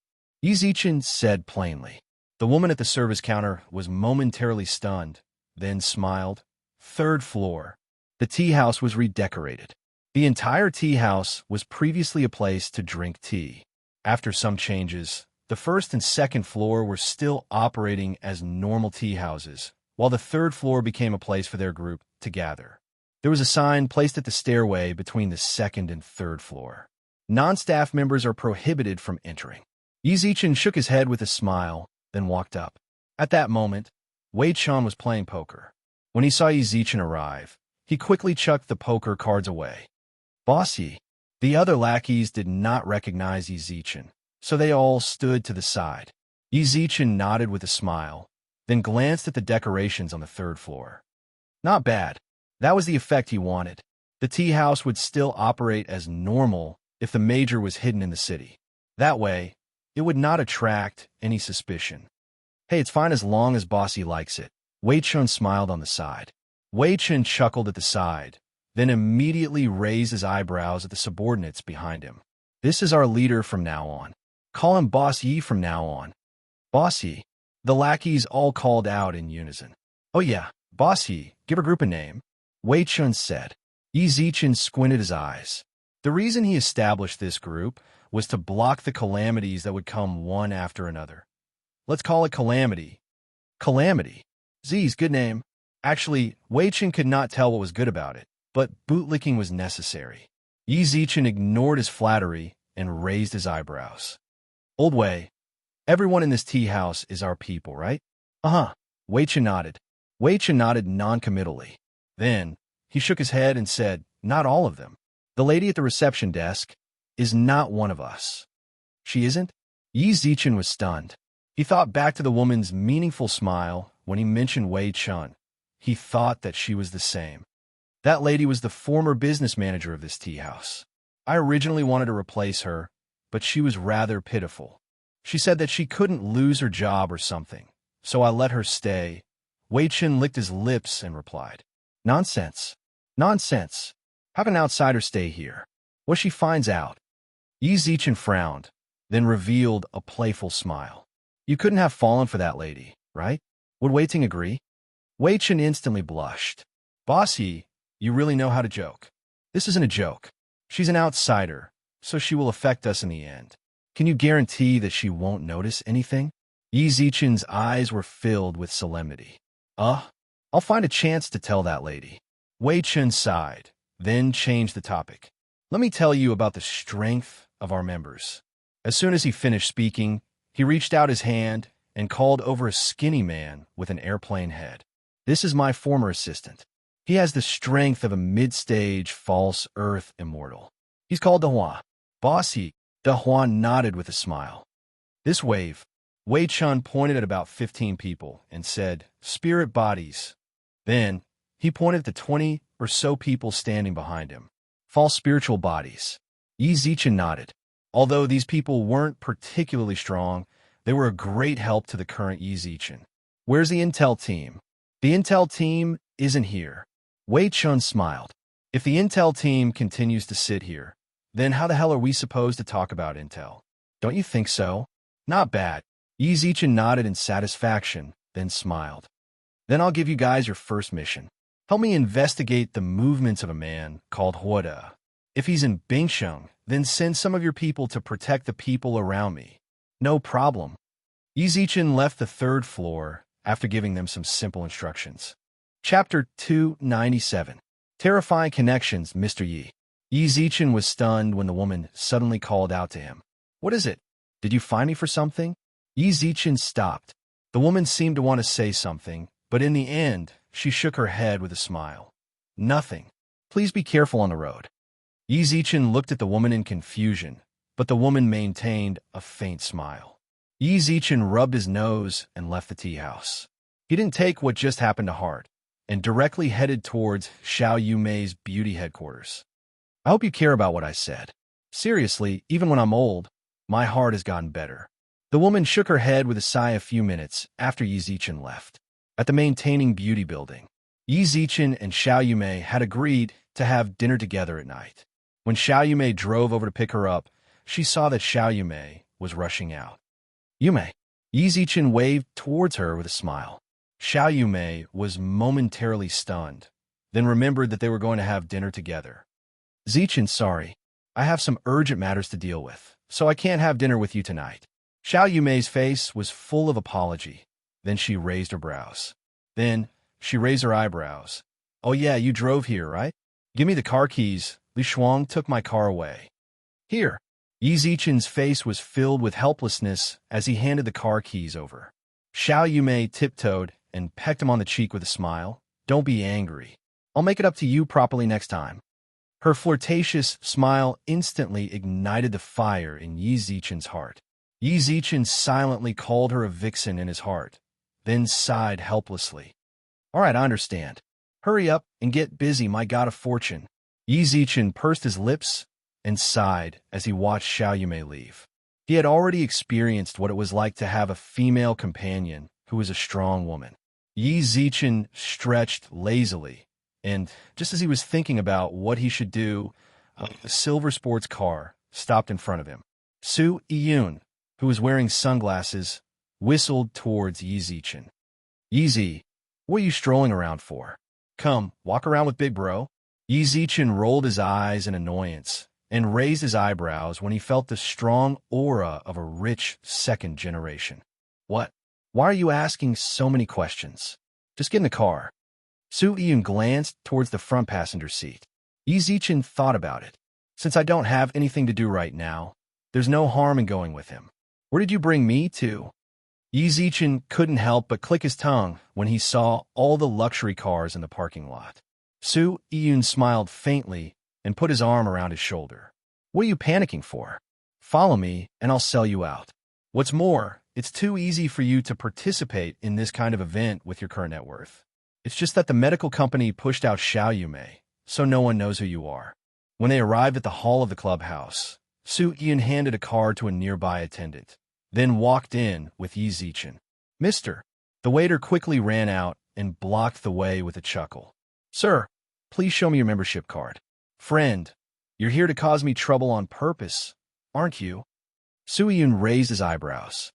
Yi Zichen said plainly. The woman at the service counter was momentarily stunned, then smiled. Third floor. The tea house was redecorated. The entire tea house was previously a place to drink tea. After some changes, the first and second floor were still operating as normal tea houses, while the third floor became a place for their group to gather. There was a sign placed at the stairway between the second and third floor. Non-staff members are prohibited from entering. Yi Zichen shook his head with a smile, then walked up. At that moment, Wei Chun was playing poker. When he saw Yi Zichen arrive, he quickly chucked the poker cards away. Boss Yi. The other lackeys did not recognize Yi Zichen, so they all stood to the side. Yi Zichen nodded with a smile, then glanced at the decorations on the third floor. Not bad. That was the effect he wanted. The tea house would still operate as normal if the major was hidden in the city. That way, it would not attract any suspicion. Hey, it's fine as long as Bossy likes it. Wei Chun smiled on the side. Wei Chun chuckled at the side, then immediately raised his eyebrows at the subordinates behind him. This is our leader from now on. Call him Boss Yi from now on. Boss Yi. The lackeys all called out in unison. Oh yeah, Boss Yi, give our group a name. Wei Chun said. Yi Zichen squinted his eyes. The reason he established this group was to block the calamities that would come one after another. Let's call it Calamity. Calamity. Z's good name. Actually, Wei Chen could not tell what was good about it, but bootlicking was necessary. Yi Zichen ignored his flattery and raised his eyebrows. Old Wei, everyone in this tea house is our people, right? Uh-huh. Wei Chen nodded. Wei Chen nodded non-committally. Then, he shook his head and said, not all of them. The lady at the reception desk is not one of us. She isn't? Yi Zichen was stunned. He thought back to the woman's meaningful smile when he mentioned Wei Chun. He thought that she was the same. That lady was the former business manager of this tea house. I originally wanted to replace her, but she was rather pitiful. She said that she couldn't lose her job or something, so I let her stay. Wei Chen licked his lips and replied, Nonsense. Nonsense. How can an outsider stay here? What she finds out? Yi Zichen frowned, then revealed a playful smile. You couldn't have fallen for that lady, right? Would Wei Ting agree? Wei Chen instantly blushed. Boss Yi, you really know how to joke. This isn't a joke. She's an outsider, so she will affect us in the end. Can you guarantee that she won't notice anything? Yi Zichen's eyes were filled with solemnity. I'll find a chance to tell that lady. Wei Chen sighed, then changed the topic. Let me tell you about the strength of our members. As soon as he finished speaking, he reached out his hand and called over a skinny man with an airplane head. This is my former assistant. He has the strength of a mid-stage false earth immortal. He's called De Hua. Boss He. De Hua nodded with a smile. This wave, Wei Chun pointed at about 15 people and said, spirit bodies. Then, he pointed at the 20 or so people standing behind him. False spiritual bodies. Yi Zichen nodded. Although these people weren't particularly strong, they were a great help to the current Yi Zichen. Where's the intel team? The intel team isn't here. Wei Chun smiled. If the intel team continues to sit here, then how the hell are we supposed to talk about intel? Don't you think so? Not bad. Yi Zichen nodded in satisfaction, then smiled. Then I'll give you guys your first mission. Help me investigate the movements of a man called Huoda. If he's in Bingsheng, then send some of your people to protect the people around me. No problem. Yi Zichen left the third floor after giving them some simple instructions. Chapter 297. Terrifying Connections, Mr. Yi. Yi Zichen was stunned when the woman suddenly called out to him. What is it? Did you find me for something? Yi Zichen stopped. The woman seemed to want to say something, but in the end, she shook her head with a smile. Nothing. Please be careful on the road. Yi Zichen looked at the woman in confusion, but the woman maintained a faint smile. Yi Zichen rubbed his nose and left the tea house. He didn't take what just happened to heart, and directly headed towards Xiao Yumei's beauty headquarters. I hope you care about what I said. Seriously, even when I'm old, my heart has gotten better. The woman shook her head with a sigh a few minutes after Yi Zichen left. At the Maintaining Beauty building, Yi Zichen and Xiao Yumei had agreed to have dinner together at night. When Xiao Yumei drove over to pick her up, she saw that Xiao Yumei was rushing out. Yumei. Yi Zichen waved towards her with a smile. Xiao Yumei was momentarily stunned, then remembered that they were going to have dinner together. Zichen, sorry. I have some urgent matters to deal with, so I can't have dinner with you tonight. Xiao Yumei's face was full of apology. Then she raised her brows. Then she raised her eyebrows. Oh yeah, you drove here, right? Give me the car keys. Li Shuang took my car away. Here. Yi Zichen's face was filled with helplessness as he handed the car keys over. Xiao Yumei tiptoed and pecked him on the cheek with a smile. Don't be angry. I'll make it up to you properly next time. Her flirtatious smile instantly ignited the fire in Yi Zichen's heart. Yi Zichen silently called her a vixen in his heart, then sighed helplessly. All right, I understand. Hurry up and get busy, my god of fortune. Yi Zichen pursed his lips and sighed as he watched Xiao Yumei leave. He had already experienced what it was like to have a female companion who was a strong woman. Yi Zichen stretched lazily, and just as he was thinking about what he should do, a silver sports car stopped in front of him. Su Yiyun, who was wearing sunglasses, whistled towards Yi Zichen. Yi Zi, what are you strolling around for? Come, walk around with big bro. Yi Zichen rolled his eyes in annoyance and raised his eyebrows when he felt the strong aura of a rich second generation. What? Why are you asking so many questions? Just get in the car. Su Yun glanced towards the front passenger seat. Yi Zichen thought about it. Since I don't have anything to do right now, there's no harm in going with him. Where did you bring me to? Yi Zichen couldn't help but click his tongue when he saw all the luxury cars in the parking lot. Su Yun smiled faintly and put his arm around his shoulder. What are you panicking for? Follow me and I'll sell you out. What's more, it's too easy for you to participate in this kind of event with your current net worth. It's just that the medical company pushed out Xiao Yumei, so no one knows who you are. When they arrived at the hall of the clubhouse, Su Yun handed a card to a nearby attendant, then walked in with Yi Zichen. Mister. The waiter quickly ran out and blocked the way with a chuckle. Sir, please show me your membership card. Friend, you're here to cause me trouble on purpose, aren't you? Su Yun raised his eyebrows.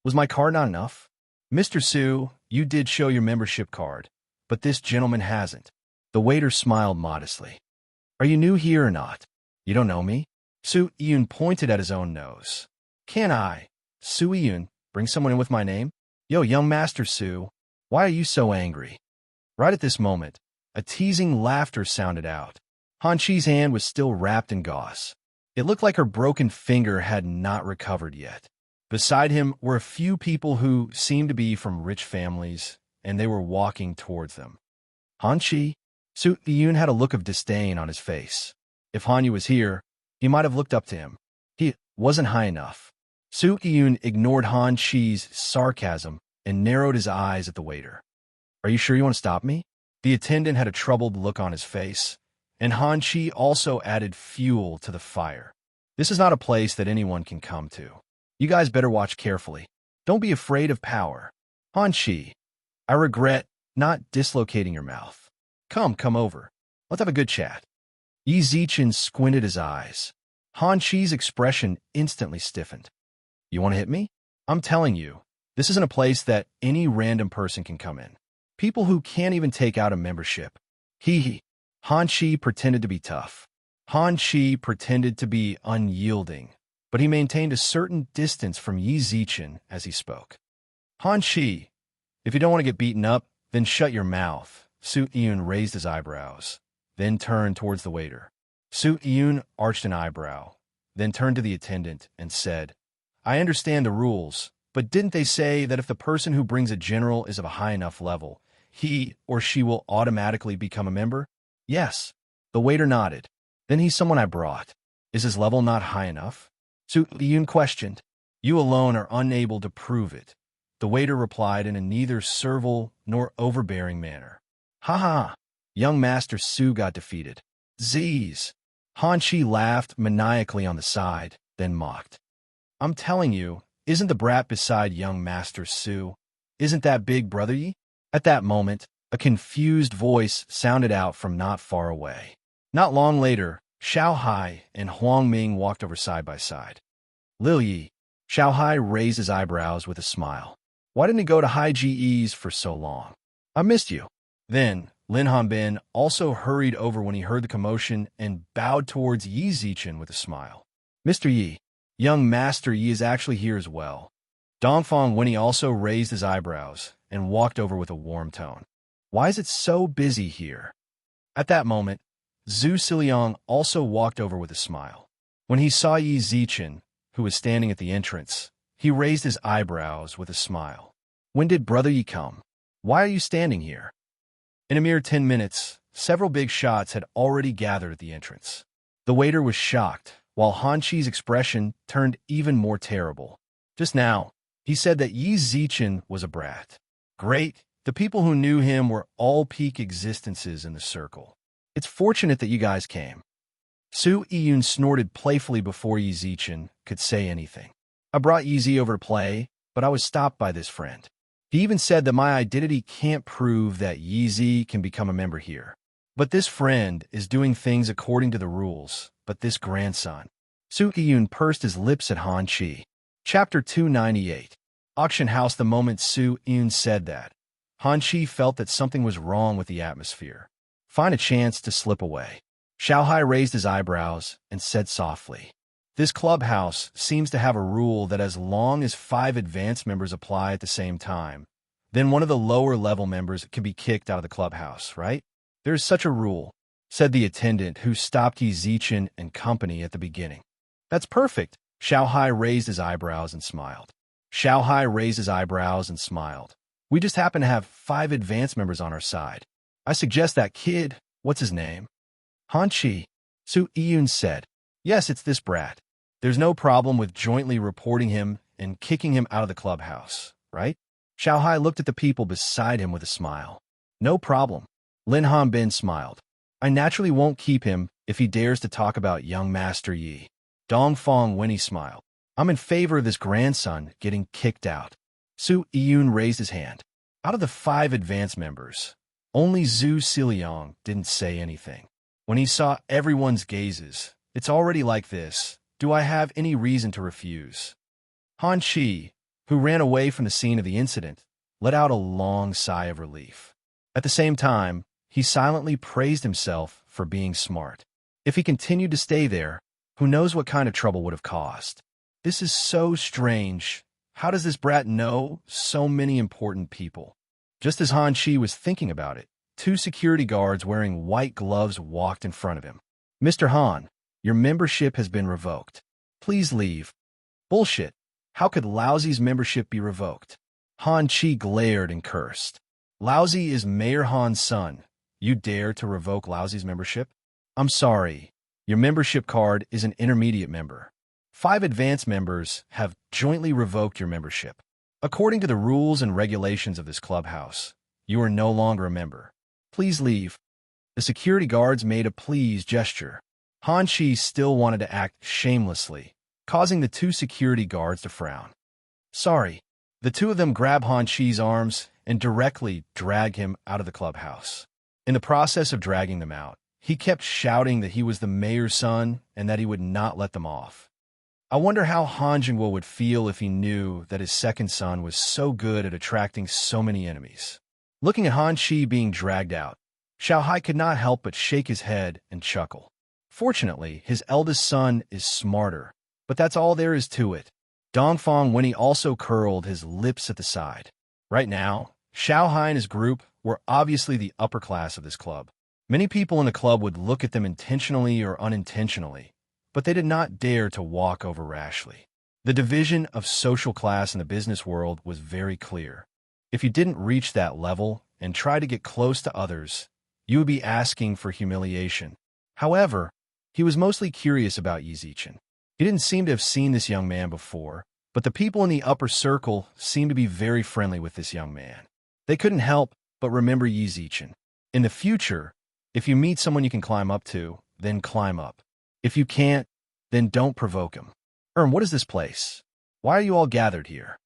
Was my card not enough? Mr. Su, you did show your membership card, but this gentleman hasn't. The waiter smiled modestly. Are you new here or not? You don't know me? Su Yun pointed at his own nose. Can I, Su Yun, bring someone in with my name? Yo, young Master Su, why are you so angry? Right at this moment, a teasing laughter sounded out. Han Chi's hand was still wrapped in gauze. It looked like her broken finger had not recovered yet. Beside him were a few people who seemed to be from rich families, and they were walking towards them. Han Chi? Su Yun had a look of disdain on his face. If Hanyu was here, he might have looked up to him. He wasn't high enough. Su Yun ignored Han Chi's sarcasm and narrowed his eyes at the waiter. Are you sure you want to stop me? The attendant had a troubled look on his face, and Han Chi also added fuel to the fire. This is not a place that anyone can come to. You guys better watch carefully. Don't be afraid of power. Han Chi, I regret not dislocating your mouth. Come over. Let's have a good chat. Yi Zichen squinted his eyes. Han Chi's expression instantly stiffened. You want to hit me? I'm telling you, this isn't a place that any random person can come in. People who can't even take out a membership. Han Chi pretended to be tough. Han Chi pretended to be unyielding, but he maintained a certain distance from Yi Zichen as he spoke. Han Chi, if you don't want to get beaten up, then shut your mouth. Su Yun raised his eyebrows, then turned towards the waiter. Su Yun arched an eyebrow, then turned to the attendant and said, I understand the rules, but didn't they say that if the person who brings a general is of a high enough level, he or she will automatically become a member? Yes. The waiter nodded. Then he's someone I brought. Is his level not high enough? Su Yun questioned. You alone are unable to prove it. The waiter replied in a neither servile nor overbearing manner. Ha! Young Master Su got defeated. Z's. Han Chi laughed maniacally on the side, then mocked. I'm telling you, isn't the brat beside young Master Su? Isn't that big brother Yi? At that moment, a confused voice sounded out from not far away. Not long later, Xiao Hai and Huang Ming walked over side by side. Lil Yi. Xiao Hai raised his eyebrows with a smile. Why didn't he go to High GEs for so long? I missed you. Then, Lin Hanbin also hurried over when he heard the commotion and bowed towards Yi Zichen with a smile. Mr. Yi, young Master Yi is actually here as well. Dongfang Winnie also raised his eyebrows and walked over with a warm tone. Why is it so busy here? At that moment, Zhu Siliang also walked over with a smile. When he saw Yi Zichen, who was standing at the entrance, he raised his eyebrows with a smile. When did Brother Yi come? Why are you standing here? In a mere 10 minutes, several big shots had already gathered at the entrance. The waiter was shocked, while Han Chi's expression turned even more terrible. Just now, he said that Yi Zichen was a brat. Great, the people who knew him were all peak existences in the circle. It's fortunate that you guys came. Su Yun snorted playfully before Yi Zichen could say anything. I brought Yi Zi over to play, but I was stopped by this friend. He even said that my identity can't prove that Yi Zi can become a member here. But this friend is doing things according to the rules, but this grandson. Su Yun pursed his lips at Han Chi. Chapter 298. Auction House. The moment Su Yun said that, Han Chi felt that something was wrong with the atmosphere. Find a chance to slip away. Xiao Hai raised his eyebrows and said softly, This clubhouse seems to have a rule that as long as 5 advanced members apply at the same time, then one of the lower-level members can be kicked out of the clubhouse, right? There's such a rule, said the attendant who stopped Yi Zichen and company at the beginning. That's perfect. Xiao Hai raised his eyebrows and smiled. We just happen to have 5 advanced members on our side. I suggest that kid, what's his name? Han Chi, Su Yun said. Yes, it's this brat. There's no problem with jointly reporting him and kicking him out of the clubhouse, right? Xiao Hai looked at the people beside him with a smile. No problem. Lin Hanbin smiled. I naturally won't keep him if he dares to talk about young Master Yi. Dongfang Winnie smiled. I'm in favor of this grandson getting kicked out. Su Yun raised his hand. Out of the 5 advanced members, only Zhu Siliang didn't say anything. When he saw everyone's gazes, it's already like this. Do I have any reason to refuse? Han Chi, who ran away from the scene of the incident, let out a long sigh of relief. At the same time, he silently praised himself for being smart. If he continued to stay there, who knows what kind of trouble would have caused. This is so strange. How does this brat know so many important people? Just as Han Chi was thinking about it, 2 security guards wearing white gloves walked in front of him. Mr. Han, your membership has been revoked. Please leave. Bullshit. How could Laozi's membership be revoked? Han Chi glared and cursed. Laozi is Mayor Han's son. You dare to revoke Laozi's membership? I'm sorry. Your membership card is an intermediate member. 5 advanced members have jointly revoked your membership. According to the rules and regulations of this clubhouse, you are no longer a member. Please leave. The security guards made a please gesture. Han Chi still wanted to act shamelessly, causing the 2 security guards to frown. Sorry. The 2 of them grab Han Chi's arms and directly drag him out of the clubhouse. In the process of dragging them out, he kept shouting that he was the mayor's son and that he would not let them off. I wonder how Han Jingwo would feel if he knew that his second son was so good at attracting so many enemies. Looking at Han Chi being dragged out, Xiao Hai could not help but shake his head and chuckle. Fortunately, his eldest son is smarter, but that's all there is to it. Dongfang Winnie also curled his lips at the side. Right now, Xiao Hai and his group were obviously the upper class of this club. Many people in the club would look at them intentionally or unintentionally, but they did not dare to walk over rashly. The division of social class in the business world was very clear. If you didn't reach that level and try to get close to others, you would be asking for humiliation. However, he was mostly curious about Yi Zichen. He didn't seem to have seen this young man before, but the people in the upper circle seemed to be very friendly with this young man. They couldn't help but remember Yi Zichen. In the future, if you meet someone you can climb up to, then climb up. If you can't, then don't provoke him. What is this place? Why are you all gathered here?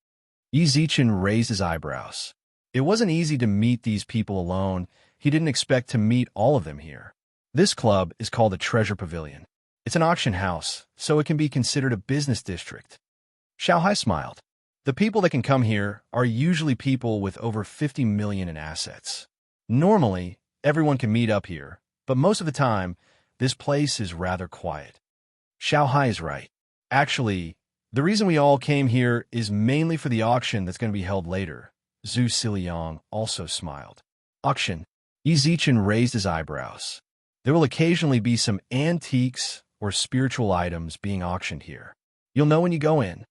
Yi Zichen raised his eyebrows. It wasn't easy to meet these people alone. He didn't expect to meet all of them here. This club is called the Treasure Pavilion. It's an auction house, so it can be considered a business district. Xiao Hai smiled. The people that can come here are usually people with over 50 million in assets. Normally, everyone can meet up here, but most of the time, this place is rather quiet. Xiao Hai is right. Actually, the reason we all came here is mainly for the auction that's going to be held later. Zhu Siliang also smiled. Auction. Yi Zichen raised his eyebrows. There will occasionally be some antiques or spiritual items being auctioned here. You'll know when you go in.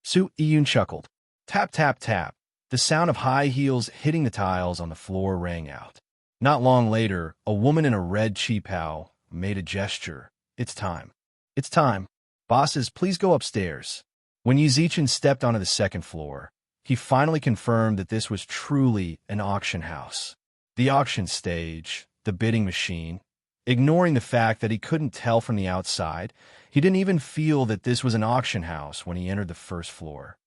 Su Yun chuckled. Tap, tap, tap. The sound of high heels hitting the tiles on the floor rang out. Not long later, a woman in a red qipao made a gesture. It's time. It's time. Bosses, please go upstairs. When Yi Zichen stepped onto the second floor, he finally confirmed that this was truly an auction house. The auction stage, the bidding machine. Ignoring the fact that he couldn't tell from the outside, he didn't even feel that this was an auction house when he entered the first floor.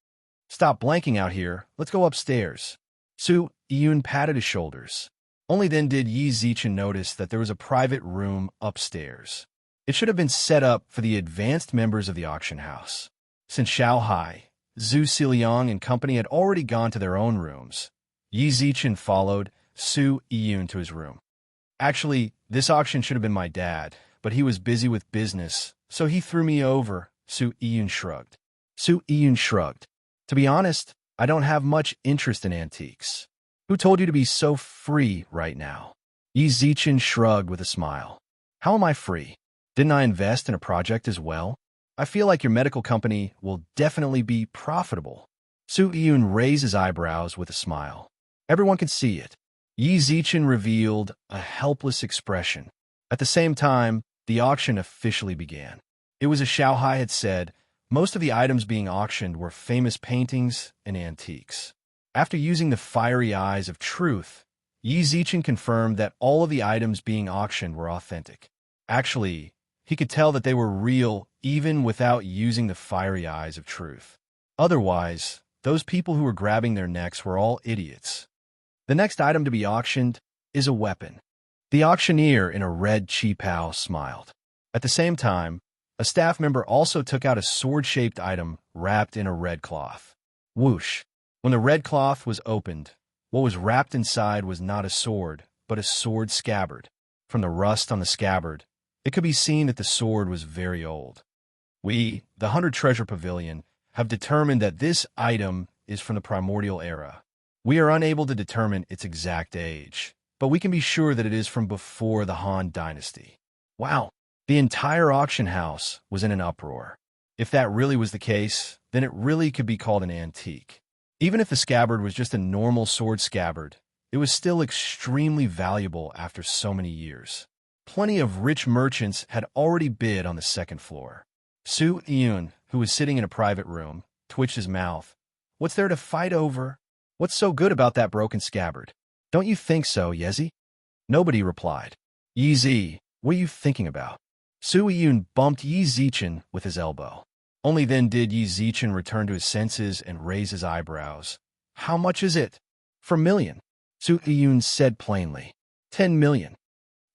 Stop blanking out here. Let's go upstairs. Su Yun patted his shoulders. Only then did Yi Zichen notice that there was a private room upstairs. It should have been set up for the advanced members of the auction house. Since Xiao Hai, Zhu Siliang and company had already gone to their own rooms, Yi Zichen followed Su Yun to his room. Actually, this auction should have been my dad, but he was busy with business, so he threw me over, Su Yun shrugged. Su Yun shrugged. To be honest, I don't have much interest in antiques. Who told you to be so free right now? Yi Zichen shrugged with a smile. How am I free? Didn't I invest in a project as well? I feel like your medical company will definitely be profitable. Su Yun raised his eyebrows with a smile. Everyone can see it. Yi Zichen revealed a helpless expression. At the same time, the auction officially began. It was as Xiaohai had said, most of the items being auctioned were famous paintings and antiques. After using the fiery eyes of truth, Yi Zichen confirmed that all of the items being auctioned were authentic. Actually, he could tell that they were real even without using the fiery eyes of truth. Otherwise, those people who were grabbing their necks were all idiots. The next item to be auctioned is a weapon. The auctioneer in a red qipao smiled. At the same time, a staff member also took out a sword-shaped item wrapped in a red cloth. Whoosh! When the red cloth was opened, what was wrapped inside was not a sword, but a sword scabbard. From the rust on the scabbard, it could be seen that the sword was very old. We, the 100 Treasure Pavilion, have determined that this item is from the primordial era. We are unable to determine its exact age, but we can be sure that it is from before the Han Dynasty. Wow! The entire auction house was in an uproar. If that really was the case, then it really could be called an antique. Even if the scabbard was just a normal sword scabbard, it was still extremely valuable after so many years. Plenty of rich merchants had already bid on the second floor. Su Yun, who was sitting in a private room, twitched his mouth. What's there to fight over? What's so good about that broken scabbard? Don't you think so, Yezi? Nobody replied. Yi Zi, what are you thinking about? Su Yun bumped Yi Zichen with his elbow. Only then did Yi Zichen return to his senses and raise his eyebrows. How much is it? For million. Su Yun said plainly. 10 million.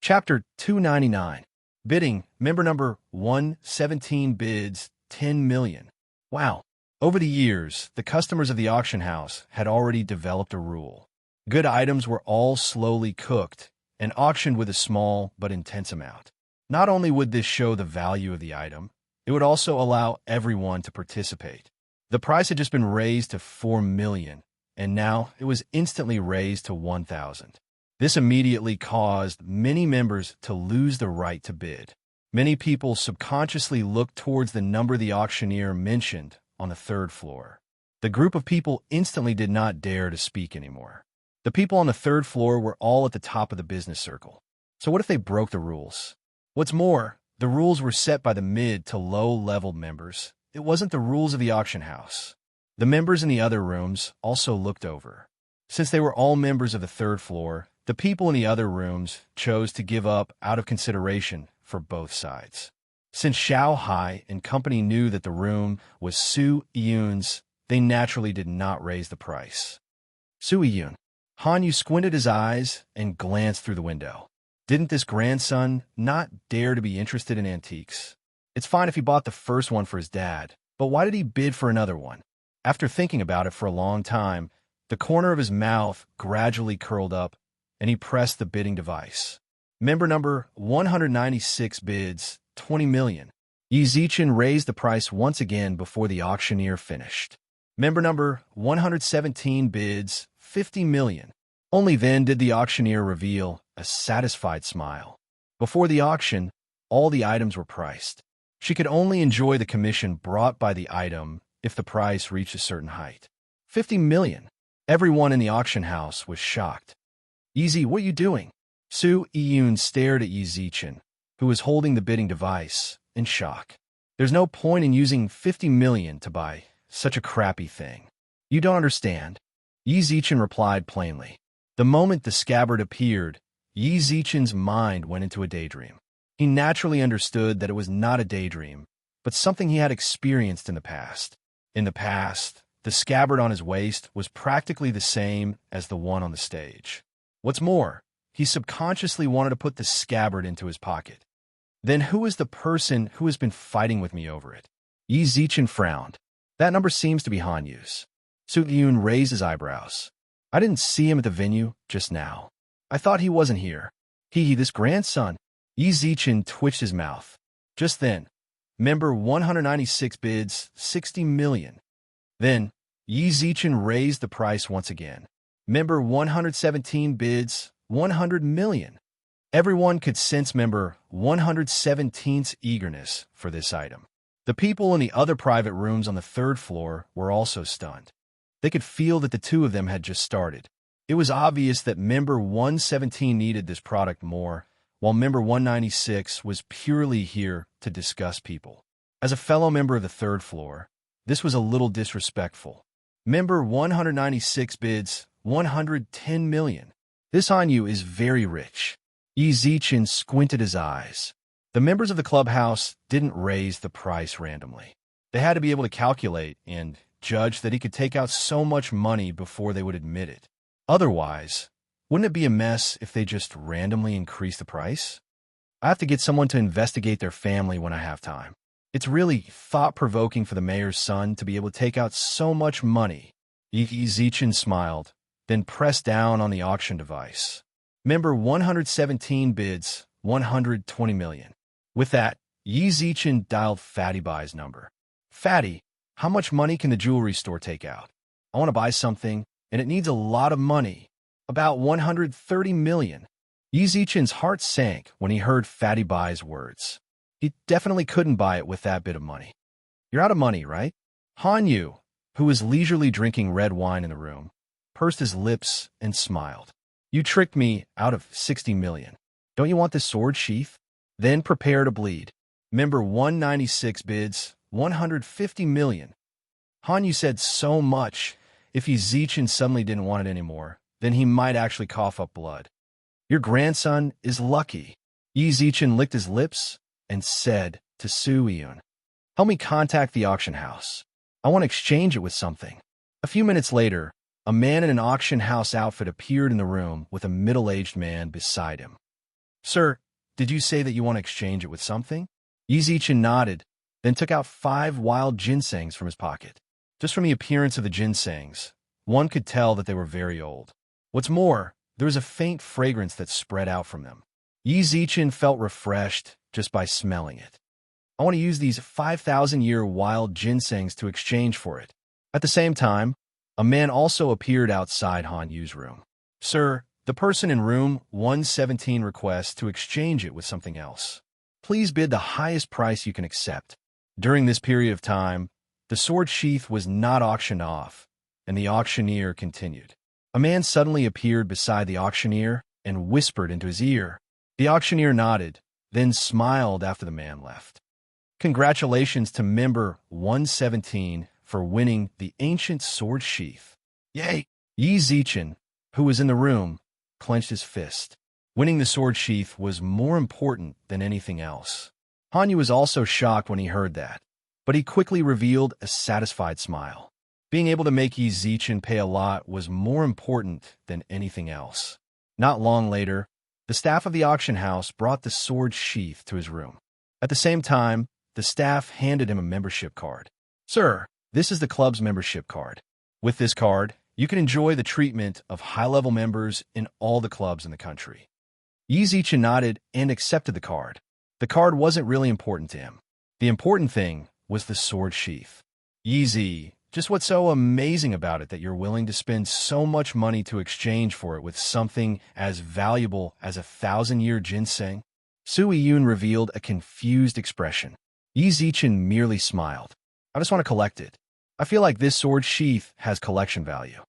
Chapter 299. Bidding, member number 117 bids 10 million. Wow. Over the years, the customers of the auction house had already developed a rule. Good items were all slowly cooked and auctioned with a small but intense amount. Not only would this show the value of the item, it would also allow everyone to participate. The price had just been raised to 4 million, and now it was instantly raised to 1,000. This immediately caused many members to lose the right to bid. Many people subconsciously looked towards the number the auctioneer mentioned on the third floor. The group of people instantly did not dare to speak anymore. The people on the third floor were all at the top of the business circle. So what if they broke the rules? What's more, the rules were set by the mid to low-level members. It wasn't the rules of the auction house. The members in the other rooms also looked over. Since they were all members of the third floor, the people in the other rooms chose to give up out of consideration for both sides. Since Xiaohai and company knew that the room was Su Yun's, they naturally did not raise the price. Su Yun. Han Yu squinted his eyes and glanced through the window. Didn't this grandson not dare to be interested in antiques? It's fine if he bought the first one for his dad, but why did he bid for another one? After thinking about it for a long time, the corner of his mouth gradually curled up, and he pressed the bidding device. Member number 196 bids 20 million. Yi Zichen raised the price once again before the auctioneer finished. Member number 117 bids 50 million. Only then did the auctioneer reveal a satisfied smile. Before the auction, all the items were priced. She could only enjoy the commission brought by the item if the price reached a certain height. 50 million. Everyone in the auction house was shocked. Yi, what are you doing? Su Yun stared at Yi Zichen, who was holding the bidding device, in shock. There's no point in using 50 million to buy such a crappy thing. You don't understand. Yi Zichen replied plainly. The moment the scabbard appeared, Yi Zichen's mind went into a daydream. He naturally understood that it was not a daydream, but something he had experienced in the past. In the past, the scabbard on his waist was practically the same as the one on the stage. What's more, he subconsciously wanted to put the scabbard into his pocket. Then who is the person who has been fighting with me over it? Yi Zichen frowned. That number seems to be Han Yu's. Su Yun raised his eyebrows. I didn't see him at the venue just now. I thought he wasn't here. This grandson. Yi Zichen twitched his mouth. Just then, member 196 bids 60 million. Then, Yi Zichen raised the price once again. Member 117 bids 100 million. Everyone could sense member 117's eagerness for this item. The people in the other private rooms on the third floor were also stunned. They could feel that the two of them had just started. It was obvious that member 117 needed this product more, while member 196 was purely here to discuss people. As a fellow member of the third floor, this was a little disrespectful. Member 196 bids 110 million. This Hanyu is very rich. Yi Zichen squinted his eyes. The members of the clubhouse didn't raise the price randomly. They had to be able to calculate and judge that he could take out so much money before they would admit it. Otherwise, wouldn't it be a mess if they just randomly increased the price? I have to get someone to investigate their family when I have time. It's really thought-provoking for the mayor's son to be able to take out so much money. Yi Zichen smiled, then pressed down on the auction device. Member 117 bids 120 million. With that, Yi Zichen dialed Fatty Bai's number. Fatty, how much money can the jewelry store take out? I want to buy something, and it needs a lot of money. About 130 million. Yi Zichen's heart sank when he heard Fatty Bai's words. He definitely couldn't buy it with that bit of money. You're out of money, right? Hanyu, who was leisurely drinking red wine in the room, pursed his lips and smiled. You tricked me out of 60 million. Don't you want this sword sheath? Then prepare to bleed. Member 196 bids 150 million. Hanyu said so much. If Yi Zichen suddenly didn't want it anymore, then he might actually cough up blood. Your grandson is lucky. Yi Zichen licked his lips and said to Su Yun, help me contact the auction house. I want to exchange it with something. A few minutes later, a man in an auction house outfit appeared in the room with a middle-aged man beside him. Sir, did you say that you want to exchange it with something? Yi Zichen nodded, then took out 5 wild ginsengs from his pocket. Just from the appearance of the ginsengs, one could tell that they were very old. What's more, there was a faint fragrance that spread out from them. Yi Zichen felt refreshed just by smelling it. I want to use these 5,000-year wild ginsengs to exchange for it. At the same time, a man also appeared outside Han Yu's room. Sir, the person in room 117 requests to exchange it with something else. Please bid the highest price you can accept. During this period of time, the sword sheath was not auctioned off, and the auctioneer continued. A man suddenly appeared beside the auctioneer and whispered into his ear. The auctioneer nodded, then smiled after the man left. Congratulations to member 117 for winning the ancient sword sheath. Yay! Yi Zichen, who was in the room, clenched his fist. Winning the sword sheath was more important than anything else. Hanyu was also shocked when he heard that, but he quickly revealed a satisfied smile. Being able to make Yi Zichen pay a lot was more important than anything else. Not long later, the staff of the auction house brought the sword sheath to his room. At the same time, the staff handed him a membership card. Sir, this is the club's membership card. With this card, you can enjoy the treatment of high-level members in all the clubs in the country. Yi Zichen nodded and accepted the card. The card wasn't really important to him. The important thing was the sword sheath. Yi Zi, just what's so amazing about it that you're willing to spend so much money to exchange for it with something as valuable as 1,000-year ginseng? Su Yun revealed a confused expression. Yi Zichen merely smiled. I just want to collect it. I feel like this sword sheath has collection value.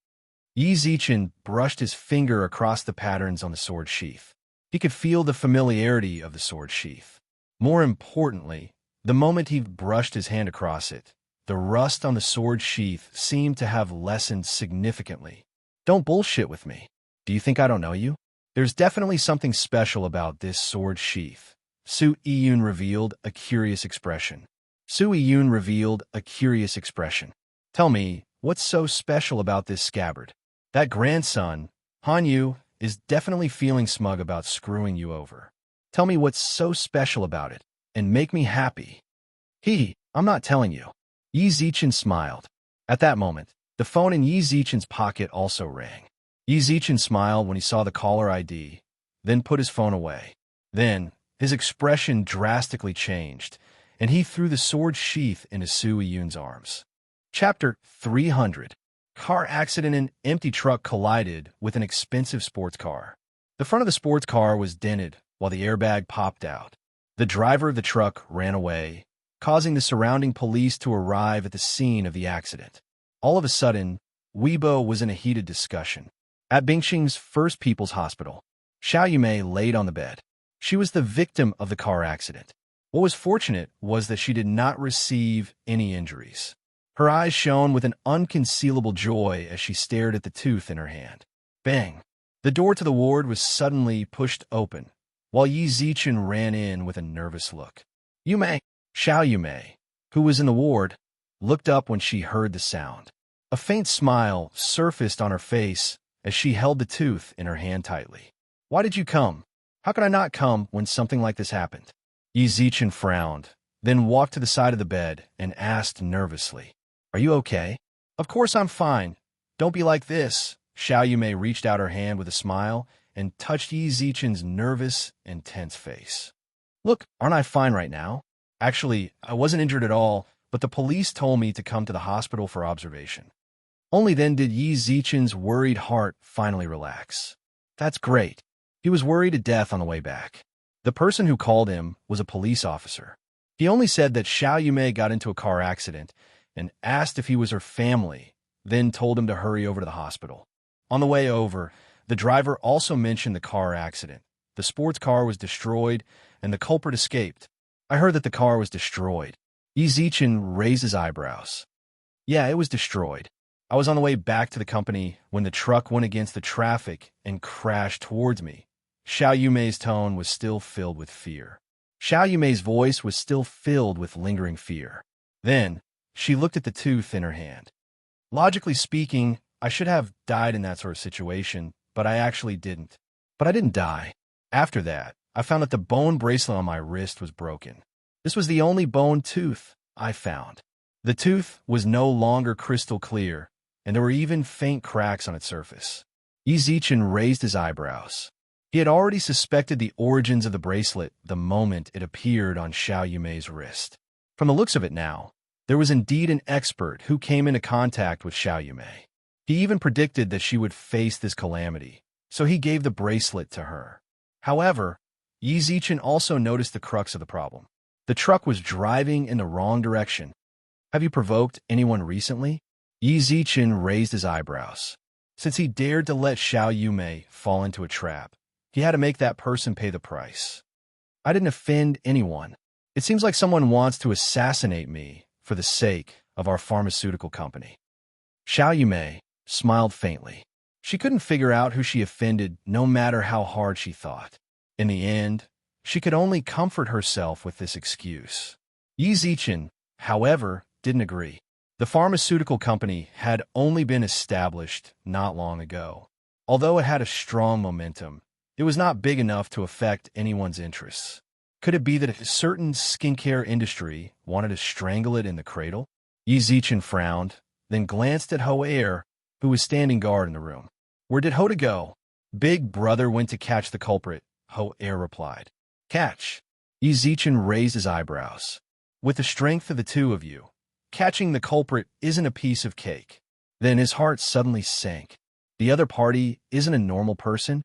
Yi Zichen brushed his finger across the patterns on the sword sheath. He could feel the familiarity of the sword sheath. More importantly, the moment he brushed his hand across it, the rust on the sword sheath seemed to have lessened significantly. Don't bullshit with me. Do you think I don't know you? There's definitely something special about this sword sheath. Su Yun revealed a curious expression. Su Yun revealed a curious expression. Tell me, what's so special about this scabbard? That grandson, Hanyu, is definitely feeling smug about screwing you over. Tell me what's so special about it, and make me happy. I'm not telling you. Yi Zichen smiled. At that moment, the phone in Yi Zichen's pocket also rang. Yi Zichen smiled when he saw the caller ID, then put his phone away. Then, his expression drastically changed, and he threw the sword sheath into Su Yun's arms. Chapter 300. Car accident. An empty truck collided with an expensive sports car. The front of the sports car was dented while the airbag popped out. The driver of the truck ran away, causing the surrounding police to arrive at the scene of the accident. All of a sudden, Weibo was in a heated discussion. At Bingxing's First People's Hospital, Xiao Yumei laid on the bed. She was the victim of the car accident. What was fortunate was that she did not receive any injuries. Her eyes shone with an unconcealable joy as she stared at the tooth in her hand. Bang! The door to the ward was suddenly pushed open, while Yi Zichen ran in with a nervous look. Yumei, Xiao Yumei, who was in the ward, looked up when she heard the sound. A faint smile surfaced on her face as she held the tooth in her hand tightly. Why did you come? How could I not come when something like this happened? Yi Zichen frowned, then walked to the side of the bed and asked nervously, Are you okay? Of course I'm fine. Don't be like this. Xiao Yumei reached out her hand with a smile and touched Yi Zichen's nervous and tense face. Look, aren't I fine right now? Actually, I wasn't injured at all, but the police told me to come to the hospital for observation. Only then did Yi Zichen's worried heart finally relax. That's great. He was worried to death on the way back. The person who called him was a police officer. He only said that Xiao Yumei got into a car accident and asked if he was her family, then told him to hurry over to the hospital. On the way over, the driver also mentioned the car accident. The sports car was destroyed, and the culprit escaped. I heard that the car was destroyed. Yi Zichen raised his eyebrows. Yeah, it was destroyed. I was on the way back to the company when the truck went against the traffic and crashed towards me. Xiao Yumei's tone was still filled with fear. Xiao Yumei's voice was still filled with lingering fear. Then, she looked at the tooth in her hand. Logically speaking, I should have died in that sort of situation, but I actually didn't. But I didn't die. After that, I found that the bone bracelet on my wrist was broken. This was the only bone tooth I found. The tooth was no longer crystal clear, and there were even faint cracks on its surface. Yi Zichen raised his eyebrows. He had already suspected the origins of the bracelet the moment it appeared on Xiao Yumei's wrist. From the looks of it now, there was indeed an expert who came into contact with Xiao Yumei. He even predicted that she would face this calamity, so he gave the bracelet to her. However, Yi Zichen also noticed the crux of the problem. The truck was driving in the wrong direction. Have you provoked anyone recently? Yi Zichen raised his eyebrows. Since he dared to let Xiao Yumei fall into a trap, he had to make that person pay the price. I didn't offend anyone. It seems like someone wants to assassinate me for the sake of our pharmaceutical company. Xiao Yumei smiled faintly. She couldn't figure out who she offended no matter how hard she thought. In the end, she could only comfort herself with this excuse. Yi Zichen, however, didn't agree. The pharmaceutical company had only been established not long ago. Although it had a strong momentum, it was not big enough to affect anyone's interests. Could it be that a certain skincare industry wanted to strangle it in the cradle? Yi Zichen frowned, then glanced at Ho Er, who was standing guard in the room. Where did Hoda go? Big brother went to catch the culprit, Ho Er replied. Catch? Yi Zichen raised his eyebrows. With the strength of the two of you, catching the culprit isn't a piece of cake. Then his heart suddenly sank. The other party isn't a normal person?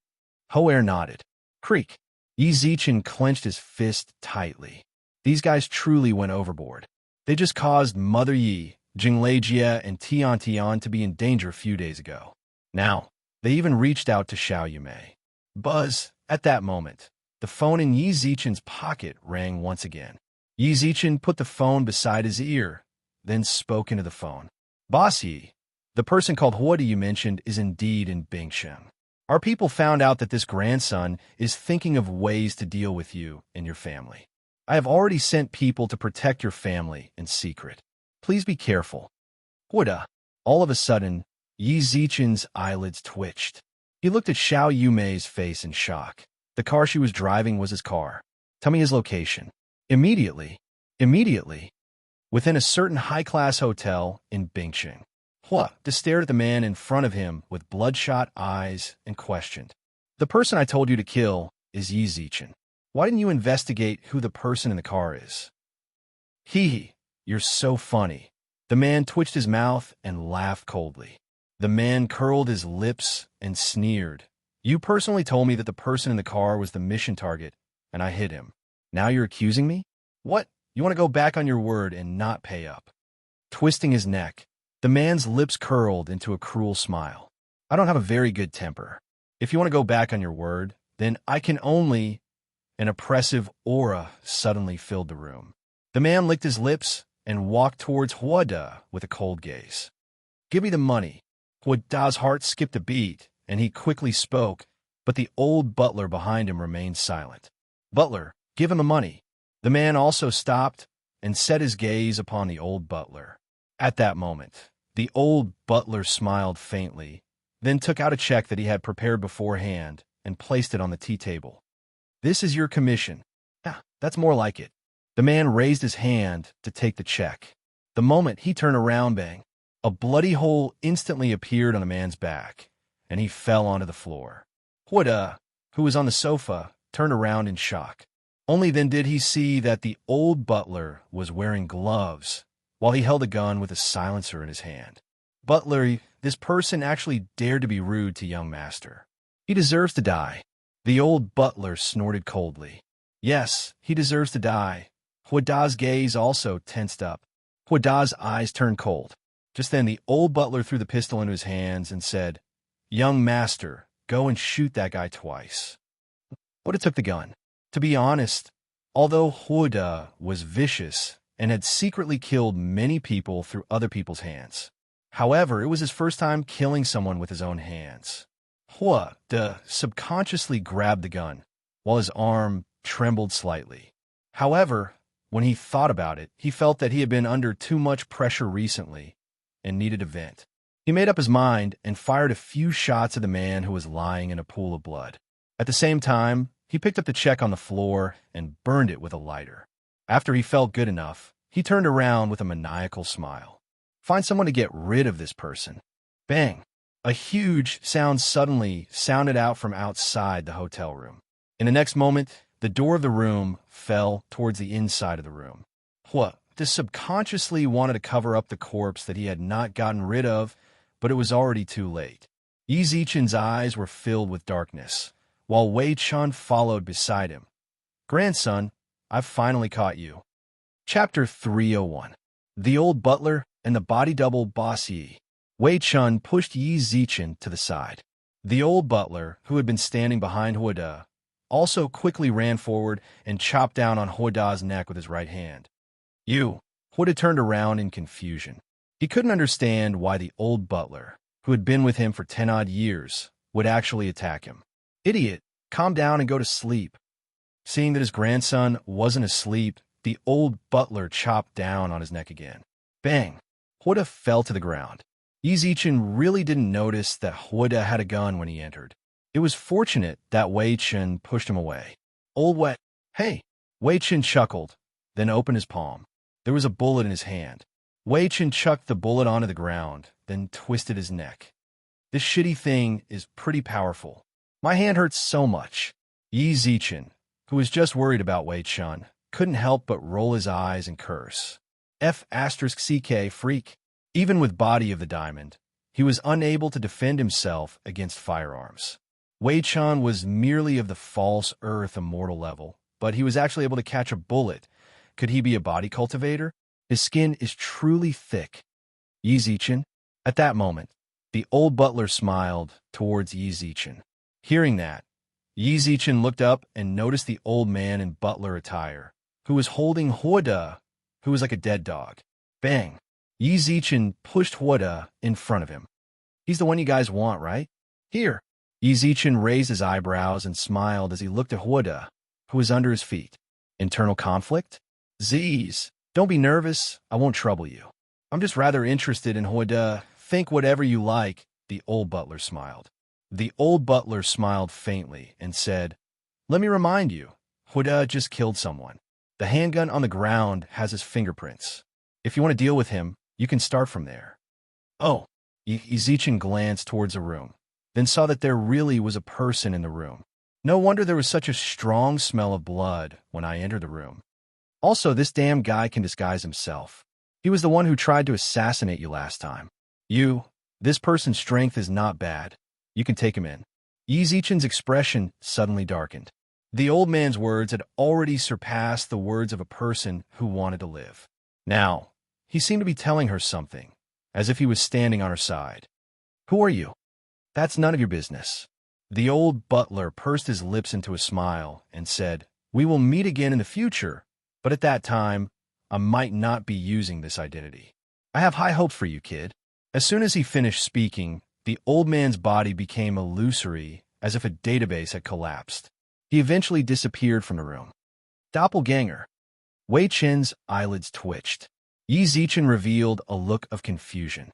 Ho Er nodded. Creak. Yi Zichen clenched his fist tightly. These guys truly went overboard. They just caused Mother Yi, Jinglei Jie, and Tian Tian to be in danger a few days ago. Now, they even reached out to Xiao Yumei. Buzz, at that moment, the phone in Yi Zichen's pocket rang once again. Yi Zichen put the phone beside his ear, then spoke into the phone. Boss Yi, the person called Huodi you mentioned is indeed in Bingxing. Our people found out that this grandson is thinking of ways to deal with you and your family. I have already sent people to protect your family in secret. Please be careful. Huoda. All of a sudden, Yi Zichen's eyelids twitched. He looked at Xiao Yumei's face in shock. The car she was driving was his car. Tell me his location. Immediately. Within a certain high-class hotel in Bingxing. Hua stared at the man in front of him with bloodshot eyes and questioned. The person I told you to kill is Yi Zichen. Why didn't you investigate who the person in the car is? Hee hee, you're so funny. The man twitched his mouth and laughed coldly. The man curled his lips and sneered. You personally told me that the person in the car was the mission target, and I hit him. Now you're accusing me? What? You want to go back on your word and not pay up? Twisting his neck, the man's lips curled into a cruel smile. I don't have a very good temper. If you want to go back on your word, then I can only... An oppressive aura suddenly filled the room. The man licked his lips and walked towards Huada with a cold gaze. Give me the money. Huada's heart skipped a beat, and he quickly spoke, but the old butler behind him remained silent. Butler, give him the money. The man also stopped and set his gaze upon the old butler. At that moment, the old butler smiled faintly, then took out a check that he had prepared beforehand and placed it on the tea table. This is your commission. Yeah, that's more like it. The man raised his hand to take the check. The moment he turned around, bang, a bloody hole instantly appeared on the man's back, and he fell onto the floor. Huada, who was on the sofa, turned around in shock. Only then did he see that the old butler was wearing gloves, while he held a gun with a silencer in his hand. Butler, this person actually dared to be rude to young master. He deserves to die. The old butler snorted coldly. Yes, he deserves to die. Huada's gaze also tensed up. Huada's eyes turned cold. Just then the old butler threw the pistol into his hands and said, Young master, go and shoot that guy twice. Huada took the gun. To be honest, although Huada was vicious and had secretly killed many people through other people's hands, however, it was his first time killing someone with his own hands. Huada subconsciously grabbed the gun, while his arm trembled slightly. However, when he thought about it, he felt that he had been under too much pressure recently and needed a vent. He made up his mind and fired a few shots at the man who was lying in a pool of blood. At the same time, he picked up the check on the floor and burned it with a lighter. After he felt good enough, he turned around with a maniacal smile. Find someone to get rid of this person. Bang! A huge sound suddenly sounded out from outside the hotel room. In the next moment, the door of the room fell towards the inside of the room. Huada subconsciously wanted to cover up the corpse that he had not gotten rid of, but it was already too late. Yi Zichen's eyes were filled with darkness, while Wei Chun followed beside him. Grandson, I've finally caught you. Chapter 301. The Old Butler and the Body Double Boss Yi. Wei Chun pushed Yi Zichen to the side. The old butler, who had been standing behind Huada, also quickly ran forward and chopped down on Huada's neck with his right hand. You! Huada turned around in confusion. He couldn't understand why the old butler, who had been with him for 10-odd years, would actually attack him. Idiot! Calm down and go to sleep. Seeing that his grandson wasn't asleep, the old butler chopped down on his neck again. Bang! Huada fell to the ground. Yi Zichen really didn't notice that Huada had a gun when he entered. It was fortunate that Wei Chun pushed him away. Old Wet, hey! Wei Chun chuckled, then opened his palm. There was a bullet in his hand. Wei Chun chucked the bullet onto the ground, then twisted his neck. This shitty thing is pretty powerful. My hand hurts so much. Yi Zichen, who was just worried about Wei Chun, couldn't help but roll his eyes and curse. F***CK freak. Even with Body of the Diamond, he was unable to defend himself against firearms. Wei Chun was merely of the false earth immortal level, but he was actually able to catch a bullet. Could he be a body cultivator? His skin is truly thick. Yi Zichen? At that moment, the old butler smiled towards Yi Zichen. Hearing that, Yi Zichen looked up and noticed the old man in butler attire, who was holding Huada, who was like a dead dog. Bang! Yi Zichen pushed Huada in front of him. He's the one you guys want, right? Here. Yi Zichen raised his eyebrows and smiled as he looked at Huada, who was under his feet. Internal conflict? Z's. Don't be nervous. I won't trouble you. I'm just rather interested in Huada. Think whatever you like, the old butler smiled. The old butler smiled faintly and said, Let me remind you, Huada just killed someone. The handgun on the ground has his fingerprints. If you want to deal with him, you can start from there. Oh, Yi Zichen glanced towards the room, then saw that there really was a person in the room. No wonder there was such a strong smell of blood when I entered the room. Also, this damn guy can disguise himself. He was the one who tried to assassinate you last time. You, This person's strength is not bad. You can take him in. Yi Zichen's expression suddenly darkened. The old man's words had already surpassed the words of a person who wanted to live. Now, he seemed to be telling her something, as if he was standing on her side. Who are you? That's none of your business. The old butler pursed his lips into a smile and said, We will meet again in the future, but at that time, I might not be using this identity. I have high hopes for you, kid. As soon as he finished speaking, the old man's body became illusory, as if a database had collapsed. He eventually disappeared from the room. Doppelganger. Wei Chen's eyelids twitched. Yi Zichen revealed a look of confusion.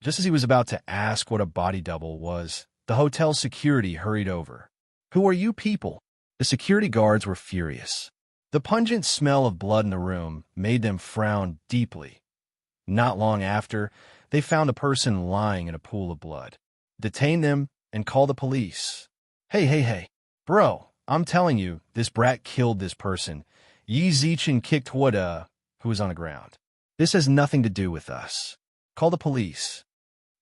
Just as he was about to ask what a body double was, the hotel's security hurried over. Who are you people? The security guards were furious. The pungent smell of blood in the room made them frown deeply. Not long after, they found a person lying in a pool of blood. Detain them and call the police. Hey. Bro, I'm telling you, this brat killed this person. Yi Zichen kicked who was on the ground. This has nothing to do with us. Call the police.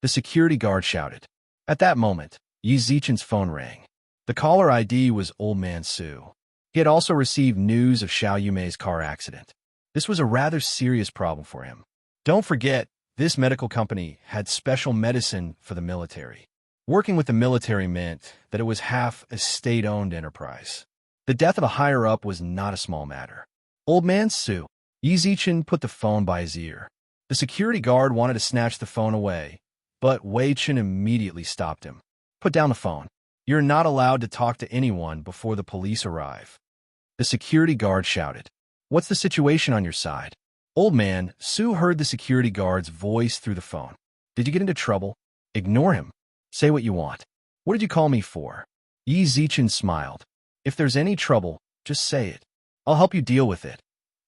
The security guard shouted. At that moment, Yi Zichen's phone rang. The caller ID was Old Man Su. He had also received news of Xiao Yumei's car accident. This was a rather serious problem for him. Don't forget, this medical company had special medicine for the military. Working with the military meant that it was half a state-owned enterprise. The death of a higher-up was not a small matter. Old Man Su. Yi Zichen put the phone by his ear. The security guard wanted to snatch the phone away, but Wei Chen immediately stopped him. Put down the phone. You're not allowed to talk to anyone before the police arrive. The security guard shouted. What's the situation on your side? Old Man Su heard the security guard's voice through the phone. Did you get into trouble? Ignore him. Say what you want. What did you call me for? Yi Zichen smiled. If there's any trouble, just say it. I'll help you deal with it.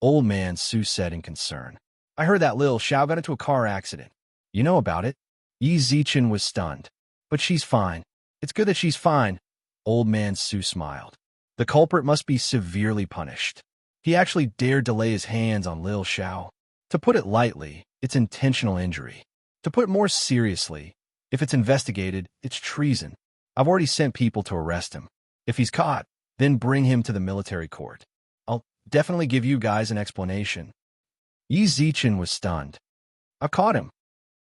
Old Man Su said in concern. I heard that Lil Xiao got into a car accident. You know about it? Yi Zichen was stunned. But she's fine. It's good that she's fine. Old Man Su smiled. The culprit must be severely punished. He actually dared to lay his hands on Lil Xiao. To put it lightly, it's intentional injury. To put it more seriously, if it's investigated, it's treason. I've already sent people to arrest him. If he's caught, then bring him to the military court. I'll definitely give you guys an explanation. Yi Zichen was stunned. I caught him.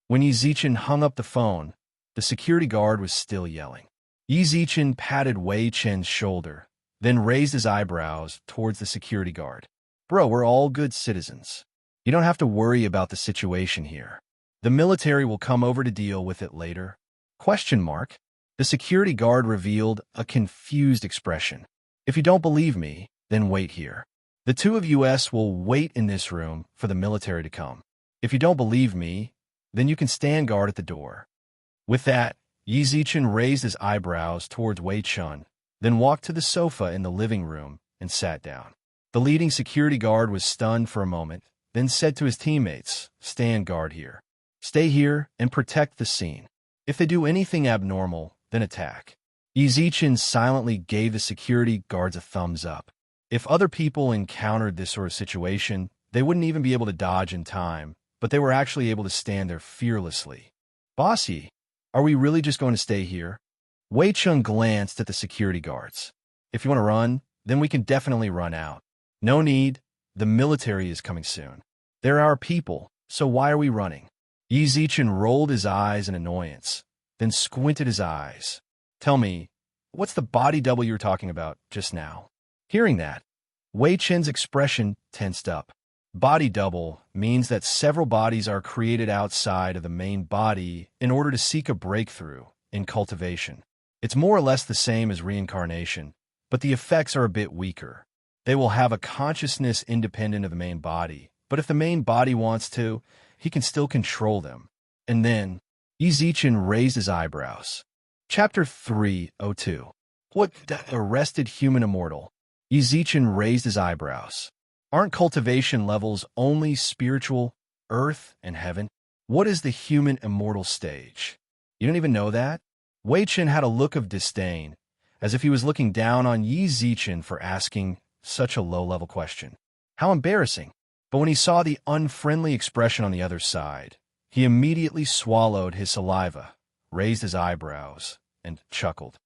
When Yi Zichen hung up the phone, the security guard was still yelling. Yi Zichen patted Wei Chen's shoulder, then raised his eyebrows towards the security guard. Bro, we're all good citizens. You don't have to worry about the situation here. The military will come over to deal with it later. Question mark. The security guard revealed a confused expression. If you don't believe me, then wait here. The two of us will wait in this room for the military to come. If you don't believe me, then you can stand guard at the door. With that, Yi Zichen raised his eyebrows towards Wei Chen, then walked to the sofa in the living room and sat down. The leading security guard was stunned for a moment, then said to his teammates, Stand guard here. Stay here and protect the scene. If they do anything abnormal, then attack. Yi Zichen silently gave the security guards a thumbs up. If other people encountered this sort of situation, they wouldn't even be able to dodge in time, but they were actually able to stand there fearlessly. Bossy, are we really just going to stay here? Wei Chen glanced at the security guards. If you want to run, then we can definitely run out. No need, the military is coming soon. They're our people, so why are we running? Yi Zichen rolled his eyes in annoyance, then squinted his eyes. Tell me, what's the body double you were talking about just now? Hearing that, Wei Chen's expression tensed up. Body double means that several bodies are created outside of the main body in order to seek a breakthrough in cultivation. It's more or less the same as reincarnation, but the effects are a bit weaker. They will have a consciousness independent of the main body, but if the main body wants to, he can still control them. And then, Yi Zichen raised his eyebrows. Chapter 302. What arrested human immortal? Yi Zichen raised his eyebrows. Aren't cultivation levels only spiritual, earth, and heaven? What is the human immortal stage? You don't even know that? Wei Chen had a look of disdain, as if he was looking down on Yi Zichen for asking such a low-level question. How embarrassing. But when he saw the unfriendly expression on the other side, He immediately swallowed his saliva, raised his eyebrows, and chuckled.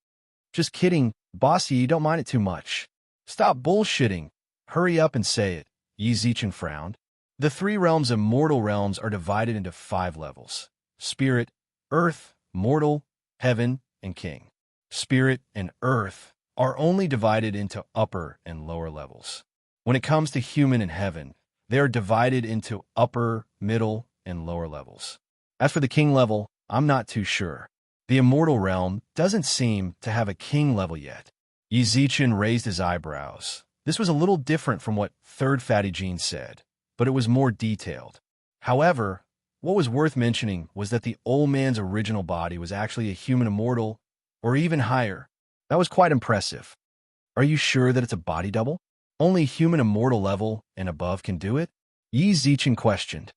Just kidding, bossy, you don't mind it too much. Stop bullshitting. Hurry up and say it. Yi Zichen frowned. The three realms of mortal realms are divided into 5 levels: spirit, earth, mortal, heaven, and king. Spirit and earth are only divided into upper and lower levels. When it comes to human and heaven, they are divided into upper, middle, and lower levels. As for the king level, I'm not too sure. The immortal realm doesn't seem to have a king level yet. Yi Zichen raised his eyebrows. This was a little different from what Third Fatty Jean said, but it was more detailed. However, what was worth mentioning was that the old man's original body was actually a human immortal, or even higher. That was quite impressive. Are you sure that it's a body double? Only human immortal level and above can do it? Yi Zichen questioned.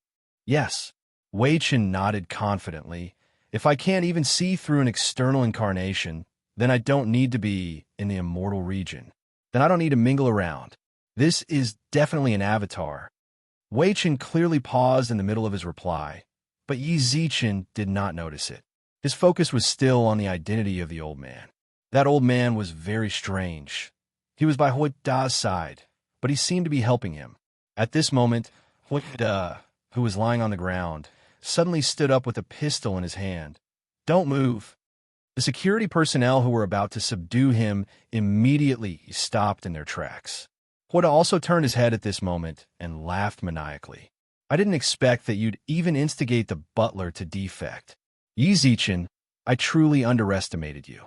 Yes. Wei Chen nodded confidently. If I can't even see through an external incarnation, then I don't need to be in the immortal region. Then I don't need to mingle around. This is definitely an avatar. Wei Chen clearly paused in the middle of his reply, but Yi Zichen did not notice it. His focus was still on the identity of the old man. That old man was very strange. He was by Hui Da's side, but he seemed to be helping him. At this moment, Hui Da, who was lying on the ground, suddenly stood up with a pistol in his hand. Don't move. The security personnel who were about to subdue him immediately stopped in their tracks. Hui Da also turned his head at this moment and laughed maniacally. I didn't expect that you'd even instigate the butler to defect. Yi Zichen, I truly underestimated you.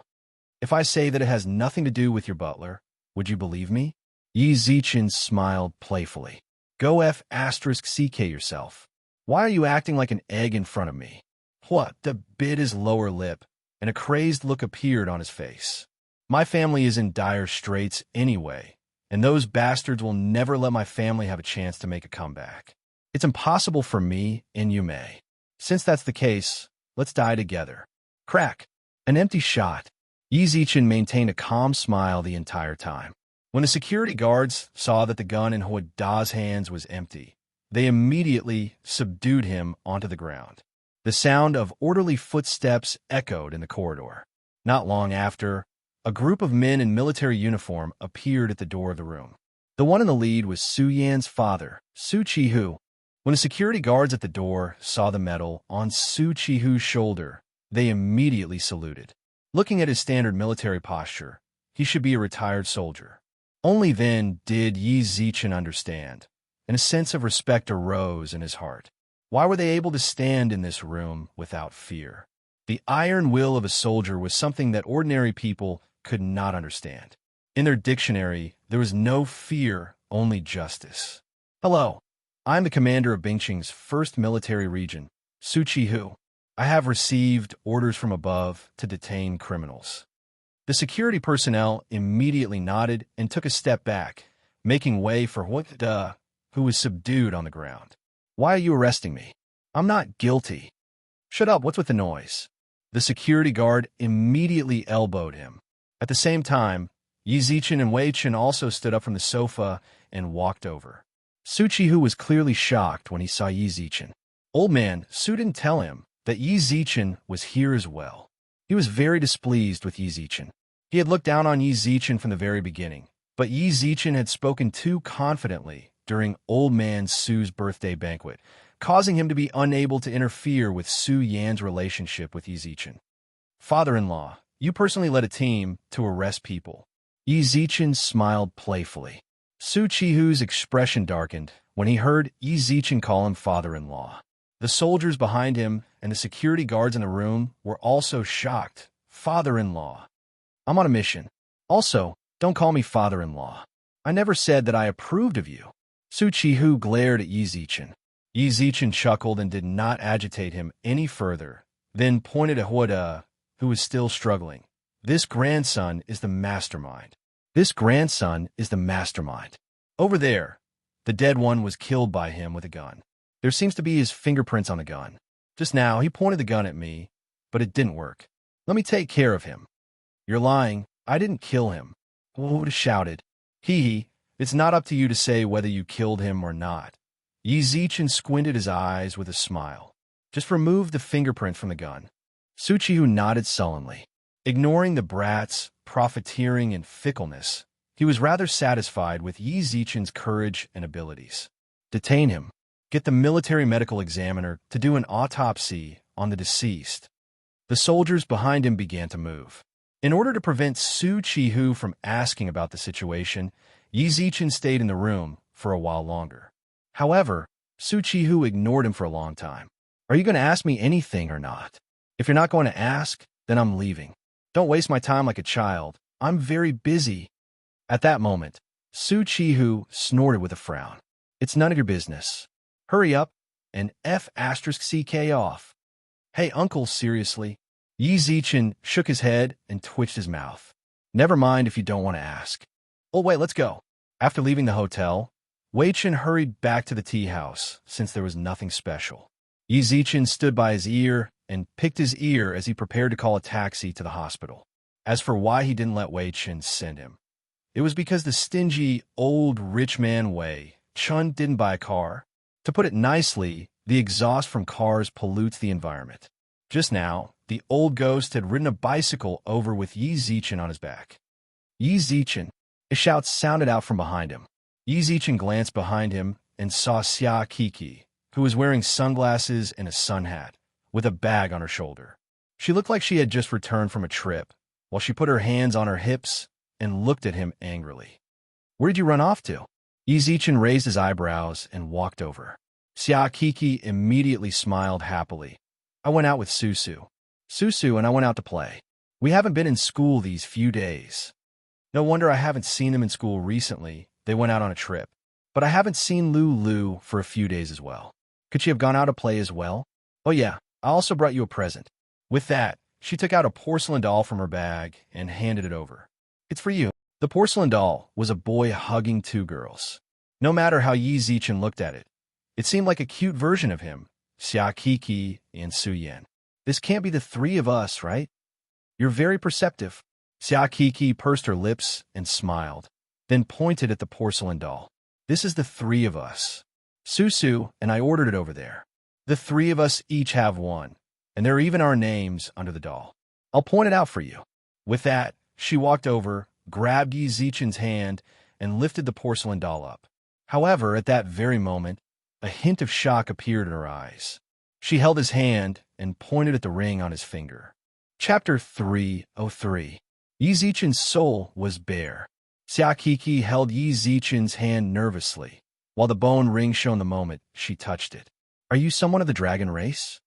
If I say that it has nothing to do with your butler, would you believe me? Yi Zichen smiled playfully. Go *CK yourself. Why are you acting like an egg in front of me? Hui Da bit his lower lip, and a crazed look appeared on his face. My family is in dire straits anyway, and those bastards will never let my family have a chance to make a comeback. It's impossible for me and you may. Since that's the case, let's die together. Crack. An empty shot. Yi Zichen maintained a calm smile the entire time. When the security guards saw that the gun in Hui Da's hands was empty, they immediately subdued him onto the ground. The sound of orderly footsteps echoed in the corridor. Not long after, a group of men in military uniform appeared at the door of the room. The one in the lead was Su Yan's father, Su Qihu. When the security guards at the door saw the medal on Su Qihu's shoulder, they immediately saluted. Looking at his standard military posture, he should be a retired soldier. Only then did Yi Zichen understand, and a sense of respect arose in his heart. Why were they able to stand in this room without fear? The iron will of a soldier was something that ordinary people could not understand. In their dictionary, there was no fear, only justice. Hello, I'm the commander of Bingqing's 1st Military Region, Su Qihu. I have received orders from above to detain criminals. The security personnel immediately nodded and took a step back, making way for Hui Da, who was subdued on the ground. Why are you arresting me? I'm not guilty. Shut up, what's with the noise? The security guard immediately elbowed him. At the same time, Yi Zichen and Wei Chen also stood up from the sofa and walked over. Su Qihu was clearly shocked when he saw Yi Zichen. Old man, Su didn't tell him that Yi Zichen was here as well. He was very displeased with Yi Zichen. He had looked down on Yi Zichen from the very beginning, but Yi Zichen had spoken too confidently during old man Su's birthday banquet, causing him to be unable to interfere with Su Yan's relationship with Yi Zichen. Father-in-law, you personally led a team to arrest people. Yi Zichen smiled playfully. Su Qihu's expression darkened when he heard Yi Zichen call him father-in-law. The soldiers behind him and the security guards in the room were also shocked. Father-in-law. I'm on a mission. Also, don't call me father-in-law. I never said that I approved of you. Su Qihu glared at Yi Zichen. Yi Zichen chuckled and did not agitate him any further, then pointed at Hui Da, who was still struggling. This grandson is the mastermind. This grandson is the mastermind. Over there, the dead one was killed by him with a gun. There seems to be his fingerprints on the gun. Just now, he pointed the gun at me, but it didn't work. Let me take care of him. You're lying. I didn't kill him. Hui Da shouted. Hee, it's not up to you to say whether you killed him or not. Yi Zichen squinted his eyes with a smile. Just remove the fingerprint from the gun. Su Chihu nodded sullenly. Ignoring the brat's profiteering and fickleness, he was rather satisfied with Yi Zichen's courage and abilities. Detain him. Get the military medical examiner to do an autopsy on the deceased. The soldiers behind him began to move. In order to prevent Su Chihu from asking about the situation, Yi Zichen stayed in the room for a while longer. However, Su Chihu ignored him for a long time. Are you going to ask me anything or not? If you're not going to ask, then I'm leaving. Don't waste my time like a child. I'm very busy. At that moment, Su Chihu snorted with a frown. It's none of your business. Hurry up and F***ck off. Hey, uncle, seriously? Yi Zichen shook his head and twitched his mouth. Never mind if you don't want to ask. Oh, wait, let's go. After leaving the hotel, Wei Chen hurried back to the tea house since there was nothing special. Yi Zichen stood by his ear and picked his ear as he prepared to call a taxi to the hospital. As for why he didn't let Wei Chen send him, it was because the stingy, old rich man Wei Chen didn't buy a car. To put it nicely, the exhaust from cars pollutes the environment. Just now, the old ghost had ridden a bicycle over with Yi Zichen on his back. Yi Zichen! A shout sounded out from behind him. Yi Zichen glanced behind him and saw Xia Kiki, who was wearing sunglasses and a sun hat, with a bag on her shoulder. She looked like she had just returned from a trip, while she put her hands on her hips and looked at him angrily. Where did you run off to? Yi Zichen raised his eyebrows and walked over. Xia Kiki immediately smiled happily. I went out with Susu. Susu and I went out to play. We haven't been in school these few days. No wonder I haven't seen them in school recently. They went out on a trip. But I haven't seen Lulu for a few days as well. Could she have gone out to play as well? Oh yeah, I also brought you a present. With that, she took out a porcelain doll from her bag and handed it over. It's for you. The porcelain doll was a boy hugging two girls. No matter how Yi Zichen looked at it, it seemed like a cute version of him, Xia Kiki and Su Yan. This can't be the three of us, right? You're very perceptive. Xia Kiki pursed her lips and smiled, then pointed at the porcelain doll. This is the three of us. Susu and I ordered it over there. The three of us each have one, and there are even our names under the doll. I'll point it out for you. With that, she walked over, grabbed Yi Zichen's hand, and lifted the porcelain doll up. However, at that very moment, a hint of shock appeared in her eyes. She held his hand and pointed at the ring on his finger. Chapter 303. Yi Zichen's soul was bare. Xia Kiki held Yi Zichen's hand nervously, while the bone ring shone the moment she touched it. Are you someone of the dragon race?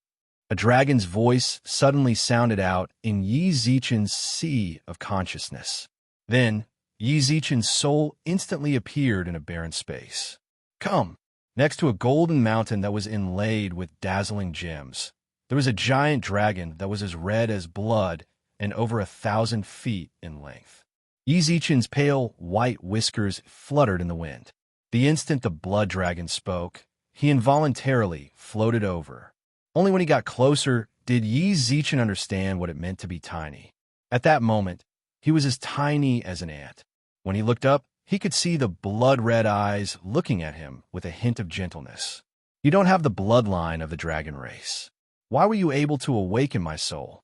A dragon's voice suddenly sounded out in Yi Zichen's sea of consciousness. Then, Yi Zichen's soul instantly appeared in a barren space. Come! Next to a golden mountain that was inlaid with dazzling gems, there was a giant dragon that was as red as blood and over 1,000 feet in length. Yi Zichen's pale, white whiskers fluttered in the wind. The instant the blood dragon spoke, he involuntarily floated over. Only when he got closer did Yi Zichen understand what it meant to be tiny. At that moment, he was as tiny as an ant. When he looked up, he could see the blood-red eyes looking at him with a hint of gentleness. You don't have the bloodline of the dragon race. Why were you able to awaken my soul?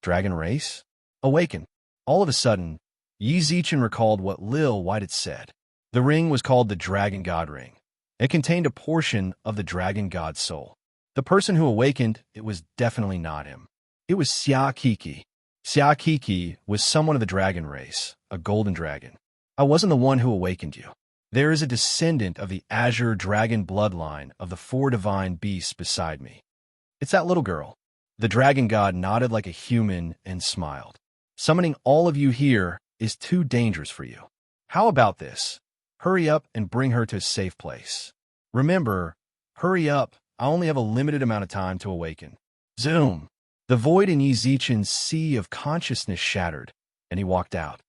Dragon race? Awaken. All of a sudden, Yi Zichen recalled what Lil White had said. The ring was called the Dragon God Ring. It contained a portion of the Dragon God's soul. The person who awakened, it was definitely not him. It was Xia Kiki. Xia Kiki was someone of the dragon race, a golden dragon. I wasn't the one who awakened you. There is a descendant of the azure dragon bloodline of the four divine beasts beside me. It's that little girl. The dragon god nodded like a human and smiled. Summoning all of you here is too dangerous for you. How about this? Hurry up and bring her to a safe place. Remember, hurry up. I only have a limited amount of time to awaken. Zoom! The void in Yi Zichen's sea of consciousness shattered, and he walked out.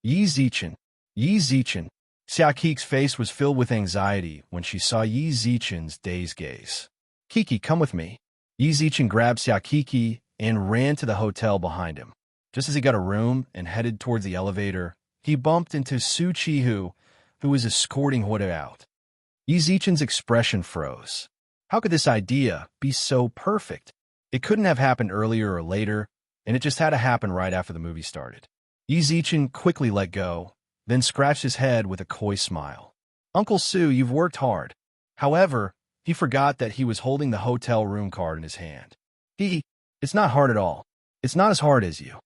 Yi Zichen! Yi Zichen! Xia Kiki's face was filled with anxiety when she saw Yi Zichen's dazed gaze. Kiki, come with me. Yi Zichen grabbed Xia Kiki and ran to the hotel behind him. Just as he got a room and headed towards the elevator, he bumped into Su Chihu, who was escorting Huda out. Yi Zichen's expression froze. How could this idea be so perfect? It couldn't have happened earlier or later, and it just had to happen right after the movie started. Yi Zichen quickly let go, then scratched his head with a coy smile. Uncle Sue, you've worked hard. However, he forgot that he was holding the hotel room card in his hand. It's not hard at all. It's not as hard as you.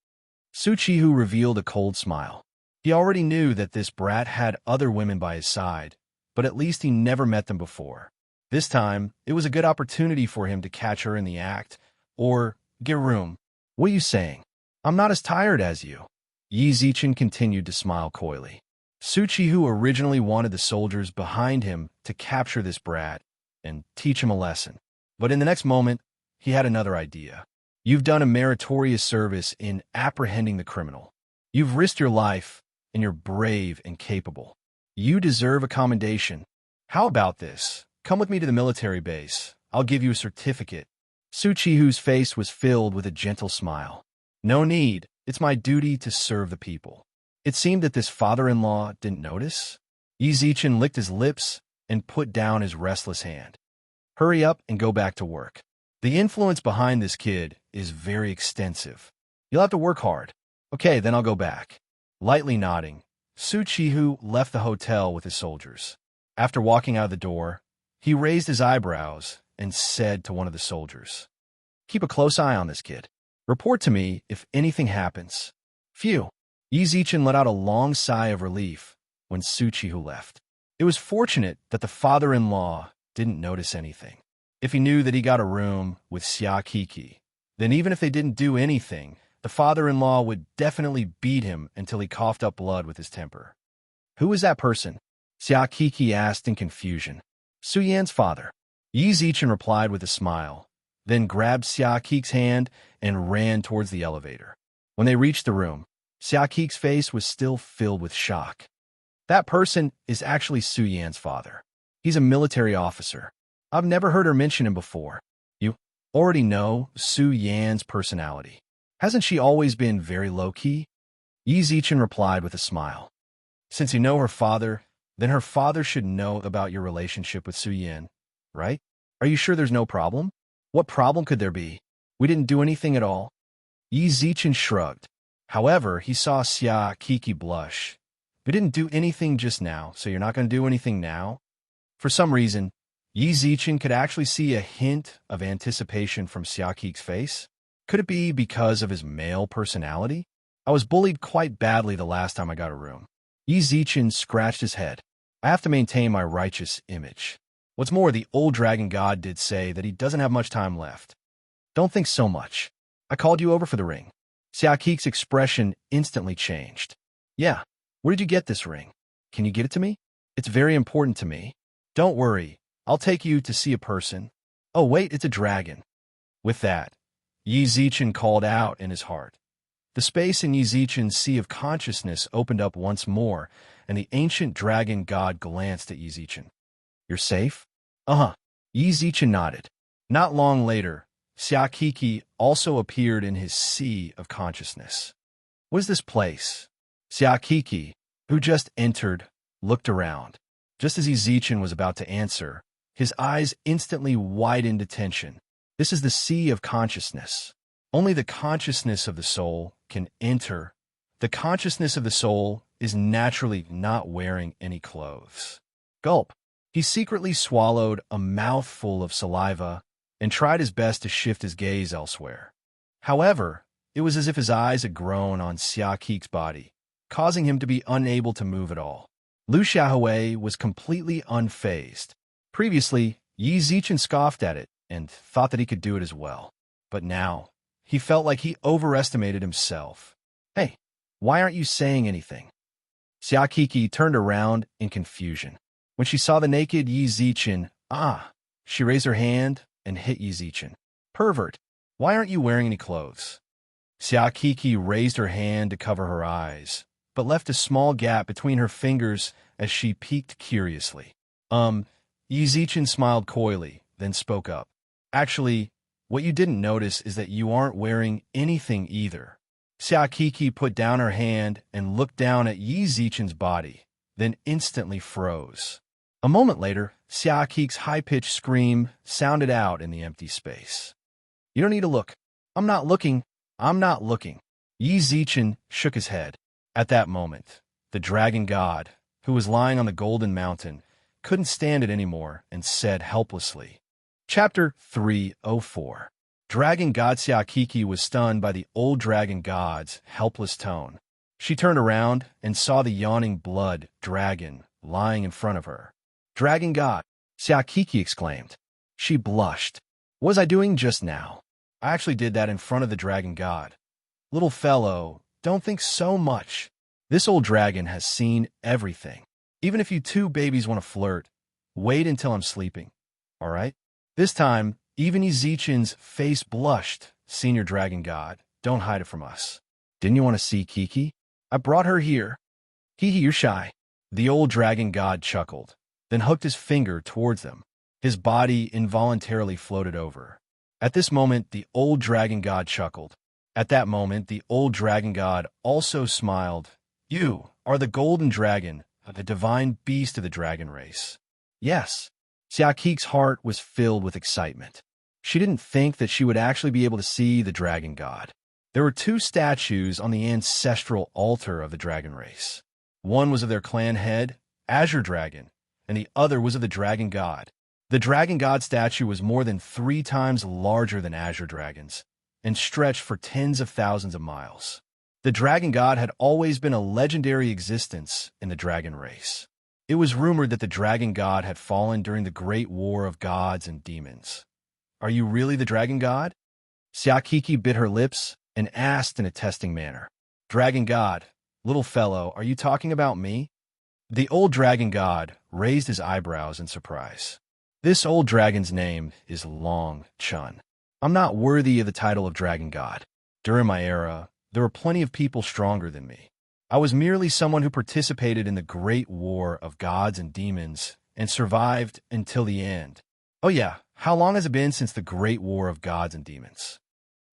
Su Chihu revealed a cold smile. He already knew that this brat had other women by his side, but at least he never met them before. This time, it was a good opportunity for him to catch her in the act, or get room. What are you saying? I'm not as tired as you. Yi Zichen continued to smile coyly. Su Chihu originally wanted the soldiers behind him to capture this brat and teach him a lesson. But in the next moment, he had another idea. You've done a meritorious service in apprehending the criminal. You've risked your life, and you're brave and capable. You deserve a commendation. How about this? Come with me to the military base. I'll give you a certificate. Su Chihu's face was filled with a gentle smile. No need. It's my duty to serve the people. It seemed that this father-in-law didn't notice. Yi Zichen licked his lips and put down his restless hand. Hurry up and go back to work. The influence behind this kid is very extensive. You'll have to work hard. Okay, then I'll go back. Lightly nodding, Su Chihu left the hotel with his soldiers. After walking out of the door, he raised his eyebrows and said to one of the soldiers, "Keep a close eye on this kid. Report to me if anything happens." Phew. Yi Zichen let out a long sigh of relief when Su Chihu left. It was fortunate that the father-in-law didn't notice anything. If he knew that he got a room with Xia Kiki, then even if they didn't do anything, the father-in-law would definitely beat him until he coughed up blood with his temper. Who is that person? Xia Kiki asked in confusion. Su Yan's father. Yi Zichen replied with a smile, then grabbed Xia Kiki's hand and ran towards the elevator. When they reached the room, Xia Kiki's face was still filled with shock. That person is actually Su Yan's father. He's a military officer. I've never heard her mention him before. You already know Su Yan's personality. Hasn't she always been very low-key? Yi Zichen replied with a smile. Since you know her father, then her father should know about your relationship with Su Yan, right? Are you sure there's no problem? What problem could there be? We didn't do anything at all. Yi Zichen shrugged. However, he saw Xia Kiki blush. We didn't do anything just now, so you're not going to do anything now? For some reason, Yi Zichen could actually see a hint of anticipation from Xia Kiki's face. Could it be because of his male personality? I was bullied quite badly the last time I got a room. Yi Zichen scratched his head. I have to maintain my righteous image. What's more, the old dragon god did say that he doesn't have much time left. Don't think so much. I called you over for the ring. Xia Kiki's expression instantly changed. Yeah, where did you get this ring? Can you get it to me? It's very important to me. Don't worry, I'll take you to see a person. Oh wait, it's a dragon. With that, Yi Zichen called out in his heart. The space in Yi Zichen's sea of consciousness opened up once more, and the ancient dragon god glanced at Yi Zichen. You're safe? Uh-huh. Yi Zichen nodded. Not long later, Xia Kiki also appeared in his sea of consciousness. What is this place? Xia Kiki, who just entered, looked around. Just as Yi Zichen was about to answer, his eyes instantly widened attention. This is the sea of consciousness. Only the consciousness of the soul can enter. The consciousness of the soul is naturally not wearing any clothes. Gulp. He secretly swallowed a mouthful of saliva and tried his best to shift his gaze elsewhere. However, it was as if his eyes had grown on Xia Kiki's body, causing him to be unable to move at all. Lu Xiaohui was completely unfazed. Previously, Yi Zichen scoffed at it and thought that he could do it as well. But now, he felt like he overestimated himself. Hey, why aren't you saying anything? Xia Kiki turned around in confusion. When she saw the naked Yi Zichen, she raised her hand and hit Yi Zichen. Pervert, why aren't you wearing any clothes? Xia Kiki raised her hand to cover her eyes, but left a small gap between her fingers as she peeked curiously. Yi Zichen smiled coyly, then spoke up. Actually, what you didn't notice is that you aren't wearing anything either. Xia Kiki put down her hand and looked down at Yi Zichen's body, then instantly froze. A moment later, Xiaqi's high-pitched scream sounded out in the empty space. You don't need to look. I'm not looking. I'm not looking. Yi Zichen shook his head. At that moment, the dragon god, who was lying on the golden mountain, couldn't stand it anymore and said helplessly. Chapter 304. Dragon god Xiaqi was stunned by the old dragon god's helpless tone. She turned around and saw the yawning blood dragon lying in front of her. Dragon god, Xiaqi exclaimed. She blushed. What was I doing just now? I actually did that in front of the dragon god. Little fellow, don't think so much. This old dragon has seen everything. Even if you two babies want to flirt, wait until I'm sleeping. All right? This time, even Yizichen's face blushed. Senior dragon god, don't hide it from us. Didn't you want to see Kiki? I brought her here. Kiki, you're shy. The old dragon god chuckled, then hooked his finger towards them. His body involuntarily floated over. At this moment, the old dragon god chuckled. At that moment, the old dragon god also smiled. You are the golden dragon, the divine beast of the dragon race. Yes. Xiaqi's heart was filled with excitement. She didn't think that she would actually be able to see the dragon god. There were two statues on the ancestral altar of the dragon race. One was of their clan head, Azure Dragon, and the other was of the dragon god. The dragon god statue was more than 3 times larger than Azure Dragon's and stretched for tens of thousands of miles. The dragon god had always been a legendary existence in the dragon race. It was rumored that the dragon god had fallen during the great war of gods and demons. Are you really the dragon god? Xiaqi bit her lips and asked in a testing manner. Dragon god, little fellow, are you talking about me? The old dragon god raised his eyebrows in surprise. This old dragon's name is Long Chun. I'm not worthy of the title of dragon god. During my era, there were plenty of people stronger than me. I was merely someone who participated in the great war of gods and demons and survived until the end. Oh yeah, how long has it been since the great war of gods and demons?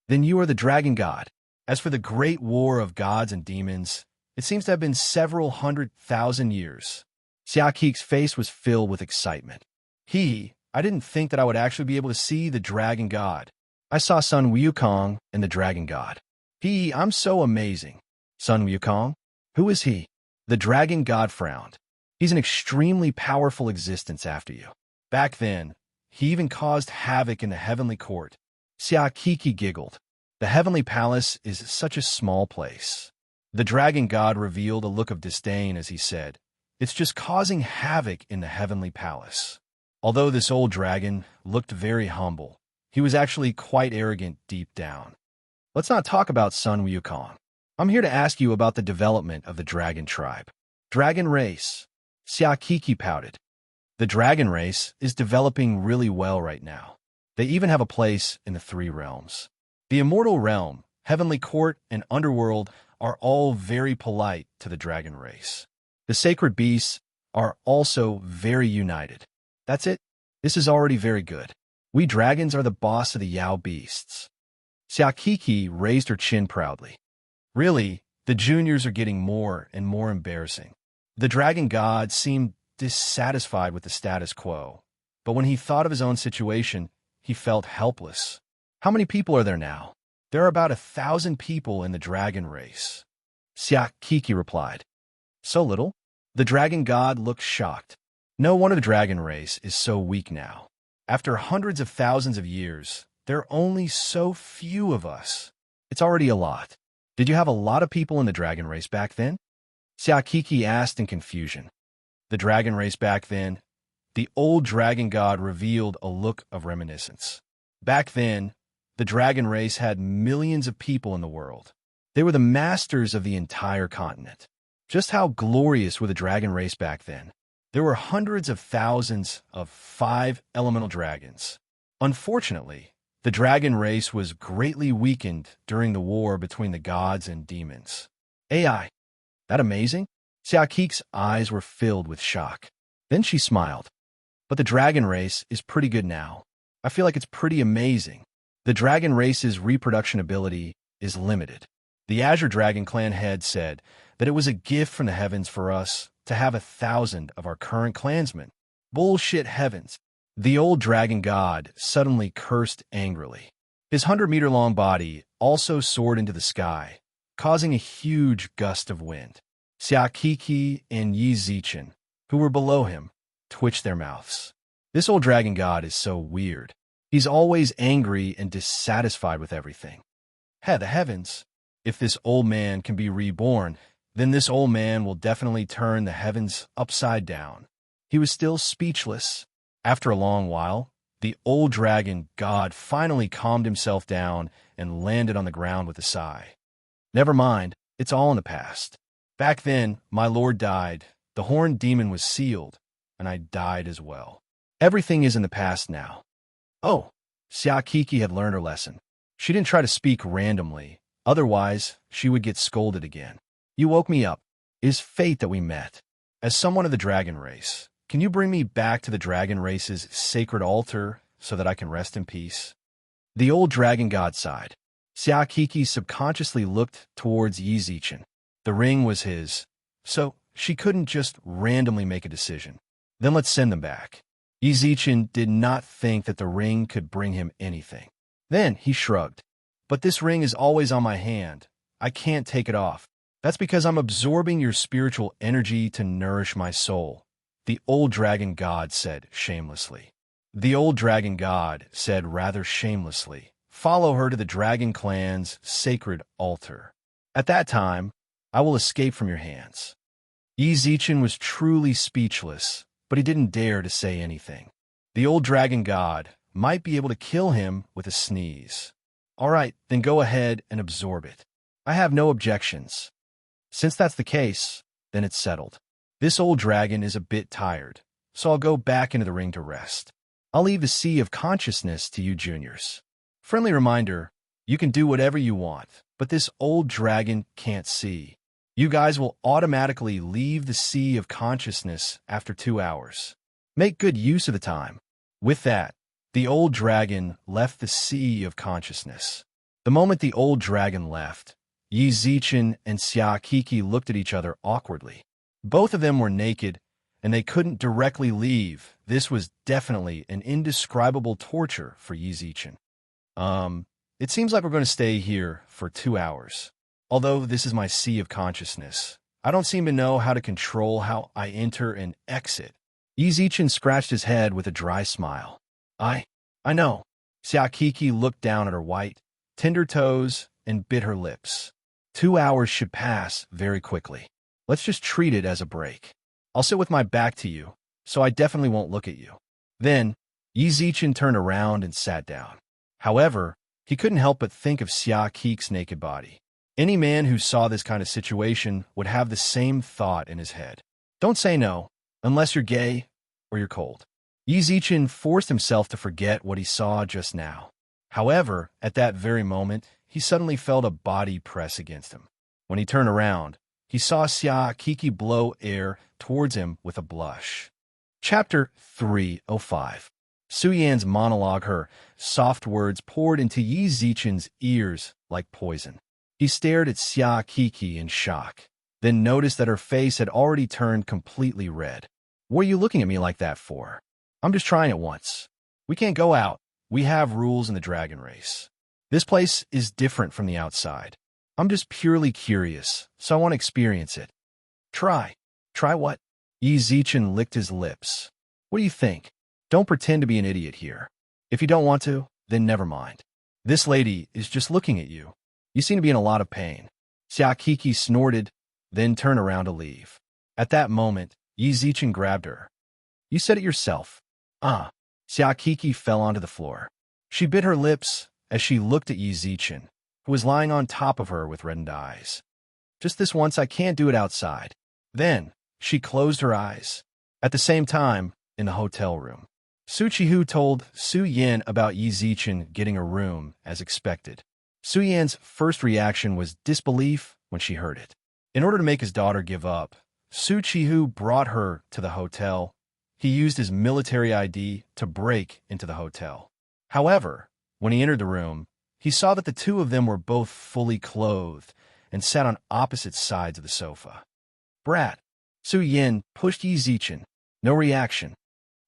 Then you are the dragon god. As for the great war of gods and demons, it seems to have been several 100,000 years. Xiaqi's face was filled with excitement. I didn't think that I would actually be able to see the dragon god. I saw Sun Wukong and the dragon god. I'm so amazing. Sun Wukong? Who is he? The dragon god frowned. He's an extremely powerful existence after you. Back then, he even caused havoc in the heavenly court. Xiaqi giggled. The heavenly palace is such a small place. The dragon god revealed a look of disdain as he said, It's just causing havoc in the heavenly palace. Although this old dragon looked very humble, he was actually quite arrogant deep down. Let's not talk about Sun Wukong. I'm here to ask you about the development of the dragon tribe. Dragon race. Xiaqi pouted. The dragon race is developing really well right now. They even have a place in the 3 realms. The immortal realm, heavenly court, and underworld are all very polite to the dragon race. The sacred beasts are also very united. That's it. This is already very good. We dragons are the boss of the Yao beasts. Xiaqi raised her chin proudly. Really, the juniors are getting more and more embarrassing. The dragon god seemed dissatisfied with the status quo, but when he thought of his own situation, he felt helpless. How many people are there now? There are about 1,000 people in the dragon race. Xiaqi replied. So little? The dragon god looked shocked. No wonder the dragon race is so weak now. After hundreds of thousands of years, there are only so few of us. It's already a lot. Did you have a lot of people in the dragon race back then? Xiaqi asked in confusion. The dragon race back then? The old dragon god revealed a look of reminiscence. Back then, the dragon race had millions of people in the world. They were the masters of the entire continent. Just how glorious were the dragon race back then? There were hundreds of thousands of 5 elemental dragons. Unfortunately, the dragon race was greatly weakened during the war between the gods and demons. AI, that amazing? Xiaqi's eyes were filled with shock. Then she smiled. But the dragon race is pretty good now. I feel like it's pretty amazing. The dragon race's reproduction ability is limited. The Azure Dragon clan head said that it was a gift from the heavens for us to have 1,000 of our current clansmen. Bullshit heavens. The old dragon god suddenly cursed angrily. His 100-meter-long body also soared into the sky, causing a huge gust of wind. Xiaokiki and Yi Zichen, who were below him, twitched their mouths. This old dragon god is so weird. He's always angry and dissatisfied with everything. The heavens. If this old man can be reborn, then this old man will definitely turn the heavens upside down. He was still speechless. After a long while, the old dragon god finally calmed himself down and landed on the ground with a sigh. Never mind, it's all in the past. Back then, my lord died, the horned demon was sealed, and I died as well. Everything is in the past now. Oh, Xiaokiki had learned her lesson. She didn't try to speak randomly, otherwise she would get scolded again. You woke me up. It is fate that we met. As someone of the dragon race, can you bring me back to the dragon race's sacred altar so that I can rest in peace? The old dragon god sighed. Xiaokiki subconsciously looked towards Yi Zichen. The ring was his, so she couldn't just randomly make a decision. Then let's send them back. Yi Zichen did not think that the ring could bring him anything. Then he shrugged. But this ring is always on my hand. I can't take it off. That's because I'm absorbing your spiritual energy to nourish my soul, the old dragon god said shamelessly. The old dragon god said rather shamelessly, follow her to the dragon clan's sacred altar. At that time, I will escape from your hands. Yi Zichen was truly speechless, but he didn't dare to say anything. The old dragon god might be able to kill him with a sneeze. All right, then go ahead and absorb it. I have no objections. Since that's the case, then it's settled. This old dragon is a bit tired, so I'll go back into the ring to rest. I'll leave the sea of consciousness to you juniors. Friendly reminder, you can do whatever you want, but this old dragon can't see. You guys will automatically leave the sea of consciousness after 2 hours. Make good use of the time. With that, the old dragon left the sea of consciousness. The moment the old dragon left, Yi Zichen and Xiaokiki looked at each other awkwardly. Both of them were naked, and they couldn't directly leave. This was definitely an indescribable torture for Yi Zichen. It seems like we're going to stay here for 2 hours. Although this is my sea of consciousness, I don't seem to know how to control how I enter and exit. Yi Zichen scratched his head with a dry smile. I know. Xiaokiki looked down at her white, tender toes and bit her lips. 2 hours should pass very quickly. Let's just treat it as a break. I'll sit with my back to you, so I definitely won't look at you. Then, Yi Zichen turned around and sat down. However, he couldn't help but think of Xiaokiki's naked body. Any man who saw this kind of situation would have the same thought in his head. Don't say no, unless you're gay or you're cold. Yi Zichen forced himself to forget what he saw just now. However, at that very moment, he suddenly felt a body press against him. When he turned around, he saw Xiaokiki blow air towards him with a blush. Chapter 305. Su Yan's monologue, her soft words poured into Yi Zichen's ears like poison. He stared at Xiaokiki in shock, then noticed that her face had already turned completely red. What are you looking at me like that for? I'm just trying it once. We can't go out. We have rules in the dragon race. This place is different from the outside. I'm just purely curious, so I want to experience it. Try. Try what? Yi Zichen licked his lips. What do you think? Don't pretend to be an idiot here. If you don't want to, then never mind. This lady is just looking at you. You seem to be in a lot of pain. Xiaokiki snorted, then turned around to leave. At that moment, Yi Zichen grabbed her. You said it yourself. Xiaokiki fell onto the floor. She bit her lips as she looked at Yi Zichen, who was lying on top of her with reddened eyes. Just this once, I can't do it outside. Then, she closed her eyes. At the same time, in the hotel room, Su Qihu told Su Yan about Yi Zichen getting a room as expected. Su Yan's first reaction was disbelief when she heard it. In order to make his daughter give up, Su Qihu brought her to the hotel. He used his military ID to break into the hotel. However, when he entered the room, he saw that the two of them were both fully clothed and sat on opposite sides of the sofa. Brat. Su Yan pushed Yi Zichen. No reaction.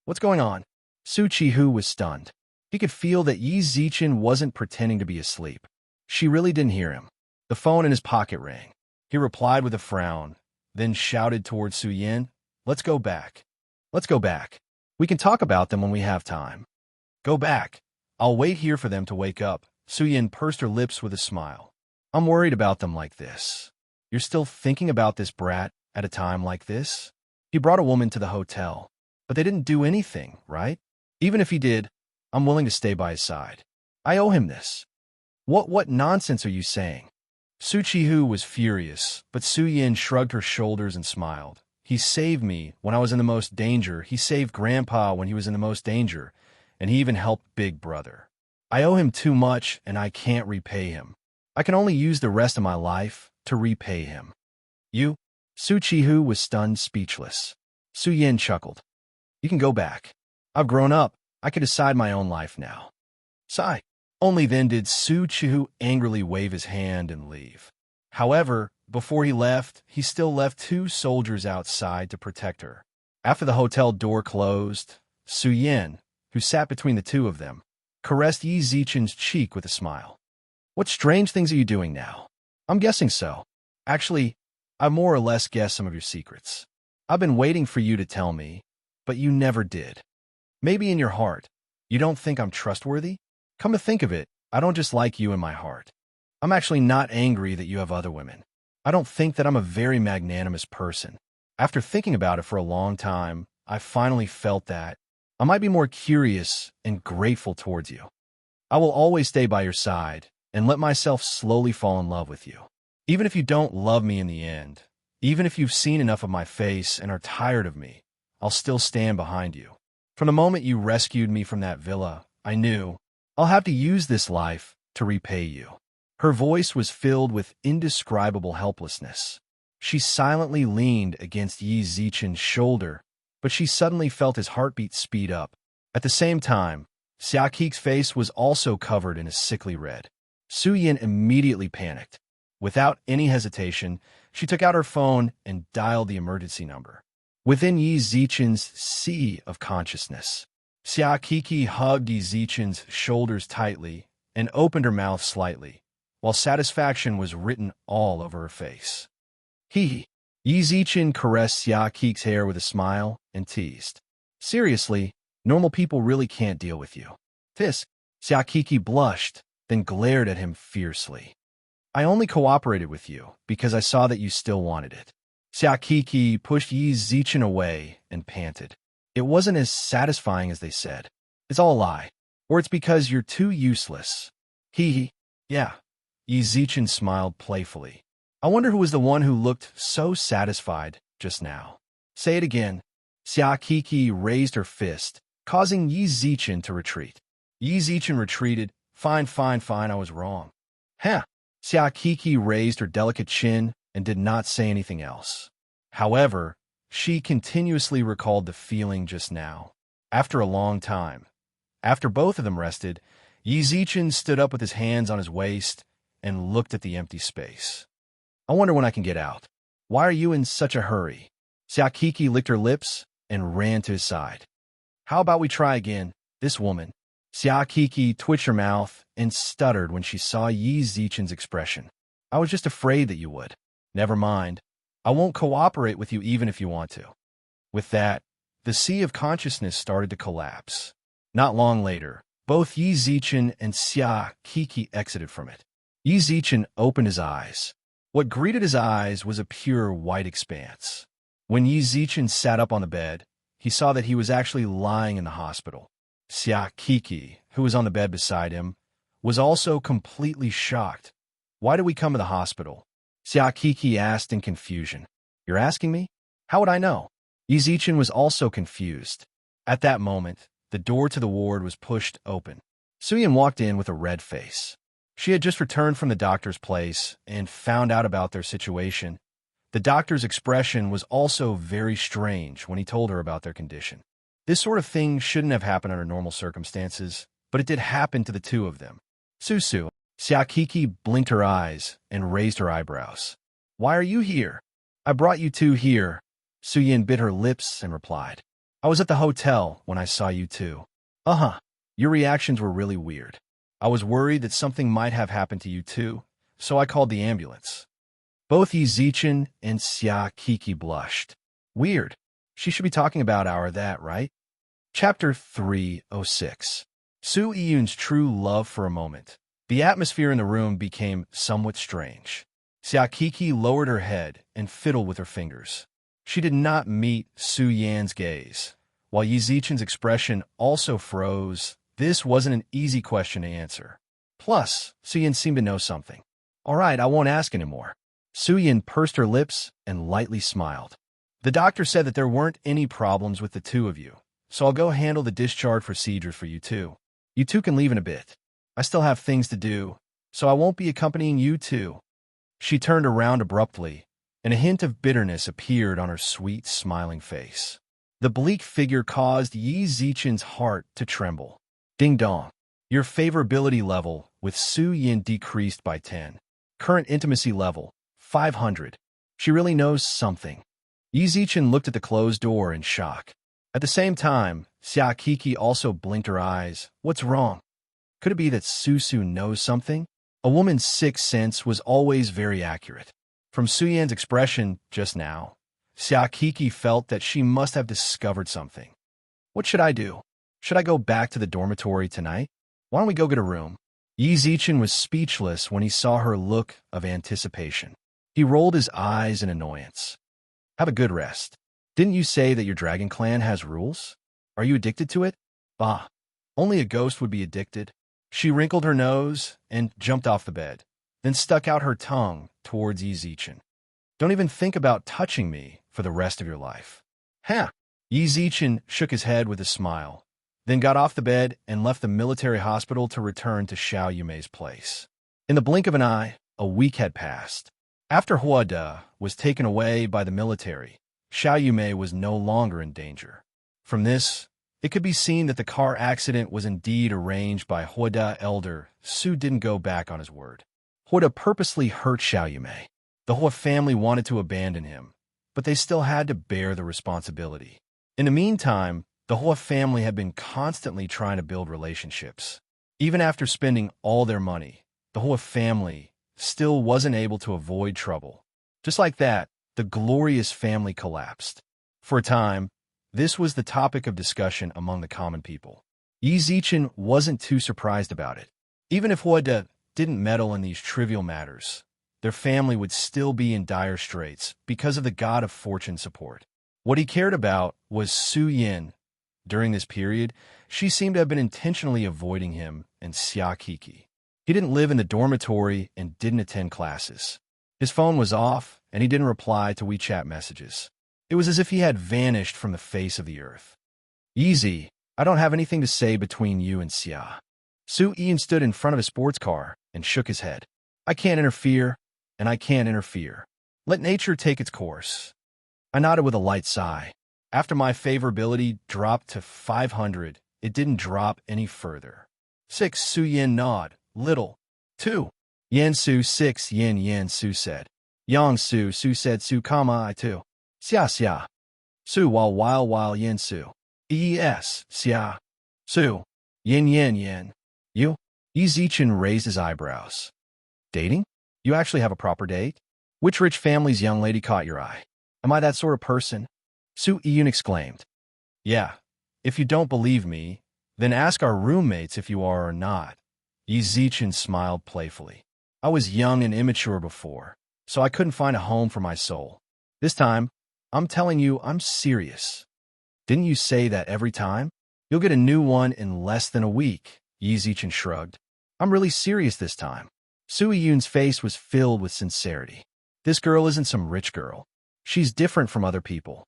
What's going on? Su Chi-hu was stunned. He could feel that Yi Zichen wasn't pretending to be asleep. She really didn't hear him. The phone in his pocket rang. He replied with a frown, then shouted towards Su Yin, "Let's go back. Let's go back. We can talk about them when we have time." "Go back. I'll wait here for them to wake up." Su Yin pursed her lips with a smile. "I'm worried about them like this." "You're still thinking about this brat at a time like this?" "He brought a woman to the hotel, but they didn't do anything, right? Even if he did, I'm willing to stay by his side. I owe him this." What nonsense are you saying?" Su Chi-hu was furious, but Su Yin shrugged her shoulders and smiled. "He saved me when I was in the most danger. He saved Grandpa when he was in the most danger, and he even helped Big Brother. I owe him too much, and I can't repay him. I can only use the rest of my life to repay him." "You?" Su Chi-hu was stunned, speechless. Su Yin chuckled. "You can go back. I've grown up. I can decide my own life now." Sigh. Only then did Su Chi-hu angrily wave his hand and leave. However, before he left, he still left 2 soldiers outside to protect her. After the hotel door closed, Su Yin, who sat between the 2 of them, caressed Yi Zichen's cheek with a smile. "What strange things are you doing now?" "I'm guessing so. Actually, I more or less guessed some of your secrets. I've been waiting for you to tell me, but you never did. Maybe in your heart, you don't think I'm trustworthy? Come to think of it, I don't just like you in my heart. I'm actually not angry that you have other women. I don't think that I'm a very magnanimous person. After thinking about it for a long time, I finally felt that I might be more curious and grateful towards you. I will always stay by your side and let myself slowly fall in love with you. Even if you don't love me in the end, even if you've seen enough of my face and are tired of me, I'll still stand behind you. From the moment you rescued me from that villa, I knew I'll have to use this life to repay you." Her voice was filled with indescribable helplessness. She silently leaned against Yi Zichen's shoulder, but she suddenly felt his heartbeat speed up. At the same time, Xia Kik's face was also covered in a sickly red. Su Yin immediately panicked. Without any hesitation, she took out her phone and dialed the emergency number. Within Yi Zichen's sea of consciousness, Xia Kiki hugged Yi Zichen's shoulders tightly and opened her mouth slightly, while satisfaction was written all over her face. Hee. Yi Zichen caressed Xia Kik's hair with a smile and teased. "Seriously, normal people really can't deal with you." "This." Xia Kiki blushed, then glared at him fiercely. "I only cooperated with you because I saw that you still wanted it." Xia Kiki pushed Yi Zichen away and panted. "It wasn't as satisfying as they said. It's all a lie. Or it's because you're too useless." Hee. "Yeah." Yi Zichen smiled playfully. "I wonder who was the one who looked so satisfied just now." "Say it again." Xia Kiki raised her fist, causing Yi Zichen to retreat. Yi Zichen retreated. Fine, I was wrong." "Huh." Xia Kiki raised her delicate chin and did not say anything else. However, she continuously recalled the feeling just now. After a long time, after both of them rested, Yi Zichen stood up with his hands on his waist and looked at the empty space. "I wonder when I can get out. Why are you in such a hurry?" Xia Kiki licked her lips and ran to his side. "How about we try again? This woman." Xia Kiki twitched her mouth and stuttered when she saw Yi Zichen's expression. "I was just afraid that you would." "Never mind. I won't cooperate with you even if you want to." With that, the sea of consciousness started to collapse. Not long later, both Yi Zichen and Xia Kiki exited from it. Yi Zichen opened his eyes. What greeted his eyes was a pure white expanse. When Yi Zichen sat up on the bed, he saw that he was actually lying in the hospital. Xia Kiki, who was on the bed beside him, was also completely shocked. "Why did we come to the hospital?" Xia Kiki asked in confusion. "You're asking me? How would I know?" Yi Zichen was also confused. At that moment, the door to the ward was pushed open. Su Yin walked in with a red face. She had just returned from the doctor's place and found out about their situation. The doctor's expression was also very strange when he told her about their condition. This sort of thing shouldn't have happened under normal circumstances, but it did happen to the 2 of them. "Susu." Xia Kiki blinked her eyes and raised her eyebrows. "Why are you here?" "I brought you 2 here." Su Yin bit her lips and replied. I was at the hotel when I saw you too. Uh-huh. Your reactions were really weird. I was worried that something might have happened to you too, so I called the ambulance. Both Yi Zichen and Xia Kiki blushed. Weird. She should be talking about that, right? Chapter 306. Su Yun's true love for a moment. The atmosphere in the room became somewhat strange. Xia Kiki lowered her head and fiddled with her fingers. She did not meet Su Yan's gaze. While Yi Zichen's expression also froze, this wasn't an easy question to answer. Plus, Su Yan seemed to know something. All right, I won't ask anymore. Su Yan pursed her lips and lightly smiled. The doctor said that there weren't any problems with the two of you, so I'll go handle the discharge procedures for you two. You two can leave in a bit. I still have things to do, so I won't be accompanying you two. She turned around abruptly, and a hint of bitterness appeared on her sweet, smiling face. The bleak figure caused Yi Zichen's heart to tremble. Ding dong. Your favorability level with Su Yan decreased by 10. Current intimacy level, 500. She really knows something. Yi Zichen looked at the closed door in shock. At the same time, Xia Kiki also blinked her eyes. What's wrong? Could it be that Su knows something? A woman's sixth sense was always very accurate. From Su Yan's expression just now, Xia Kiki felt that she must have discovered something. What should I do? Should I go back to the dormitory tonight? Why don't we go get a room? Yi Zichen was speechless when he saw her look of anticipation. He rolled his eyes in annoyance. Have a good rest. Didn't you say that your dragon clan has rules? Are you addicted to it? Bah, only a ghost would be addicted. She wrinkled her nose and jumped off the bed, then stuck out her tongue towards Yi Zichen. Don't even think about touching me for the rest of your life. Ha! Yi Zichen shook his head with a smile, then got off the bed and left the military hospital to return to Xiao Yumei's place. In the blink of an eye, a week had passed. After Hua De was taken away by the military, Xiao Yumei was no longer in danger. From this, it could be seen that the car accident was indeed arranged by Hua De elder. Su didn't go back on his word. Hua De purposely hurt Xiao Yumei. The Hua family wanted to abandon him, but they still had to bear the responsibility. In the meantime, the Hua family had been constantly trying to build relationships. Even after spending all their money, the Hua family still wasn't able to avoid trouble. Just like that, the glorious family collapsed. For a time, this was the topic of discussion among the common people. Yi Zichen wasn't too surprised about it. Even if Hua De didn't meddle in these trivial matters, their family would still be in dire straits because of the god of fortune support. What he cared about was Su Yan. During this period, she seemed to have been intentionally avoiding him and Xia Kiki. He didn't live in the dormitory and didn't attend classes. His phone was off, and he didn't reply to WeChat messages. It was as if he had vanished from the face of the earth. Easy, I don't have anything to say between you and Xia. Su Yan stood in front of his sports car and shook his head. I can't interfere, and I can't interfere. Let nature take its course. I nodded with a light sigh. After my favorability dropped to 500, it didn't drop any further. 6 Su Yan nod, little. 2. Yan Su 6 Yan Su said. Yang Su said Su comma I 2. Xia. Su while Yan Su. Yes, Xia. Su. Yan. You? Yi Zichen raised his eyebrows. Dating? You actually have a proper date? Which rich family's young lady caught your eye? Am I that sort of person? Su Yun exclaimed. Yeah, if you don't believe me, then ask our roommates if you are or not. Yi Zichen smiled playfully. I was young and immature before, so I couldn't find a home for my soul. This time, I'm telling you I'm serious. Didn't you say that every time? You'll get a new one in less than a week, Yi Zichen shrugged. I'm really serious this time. Su Yun's face was filled with sincerity. This girl isn't some rich girl. She's different from other people.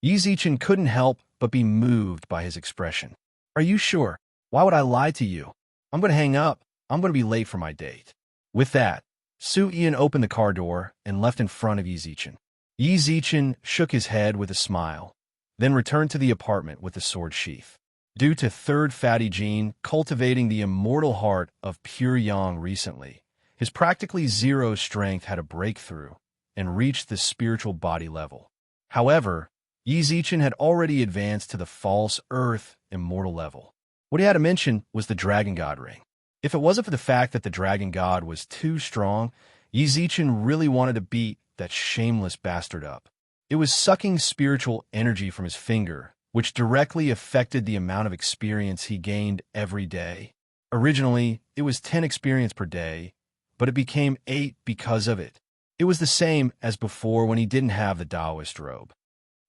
Yi Zichen couldn't help but be moved by his expression. Are you sure? Why would I lie to you? I'm going to hang up. I'm going to be late for my date. With that, Su Yan opened the car door and left in front of Yi Zichen. Yi Zichen shook his head with a smile, then returned to the apartment with the sword sheath. Due to third fatty gene cultivating the immortal heart of pure yang recently, his practically zero strength had a breakthrough and reached the spiritual body level. However, Yi Zichen had already advanced to the false earth immortal level. What he had to mention was the Dragon God ring. If it wasn't for the fact that the Dragon God was too strong, Yi Zichen really wanted to beat that shameless bastard up. It was sucking spiritual energy from his finger, which directly affected the amount of experience he gained every day. Originally, it was 10 experience per day, but it became 8 because of it. It was the same as before when he didn't have the Taoist robe.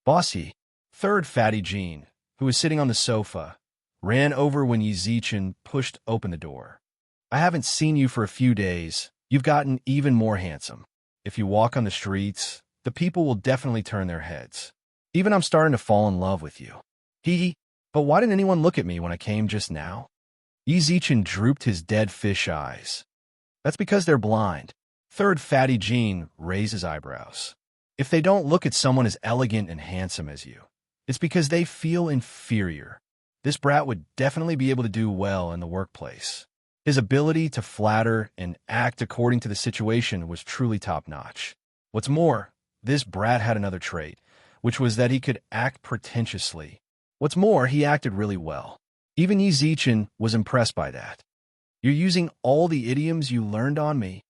Bossy, third fatty Jean, who was sitting on the sofa, ran over when Yi Zichen pushed open the door. I haven't seen you for a few days. You've gotten even more handsome. If you walk on the streets, the people will definitely turn their heads. Even I'm starting to fall in love with you. But why didn't anyone look at me when I came just now? Yi Zichen drooped his dead fish eyes. That's because they're blind. Third fatty Jean raised his eyebrows. If they don't look at someone as elegant and handsome as you, it's because they feel inferior. This brat would definitely be able to do well in the workplace. His ability to flatter and act according to the situation was truly top-notch. What's more, this brat had another trait, which was that he could act pretentiously. What's more, he acted really well. Even Yi Zichen was impressed by that. You're using all the idioms you learned on me?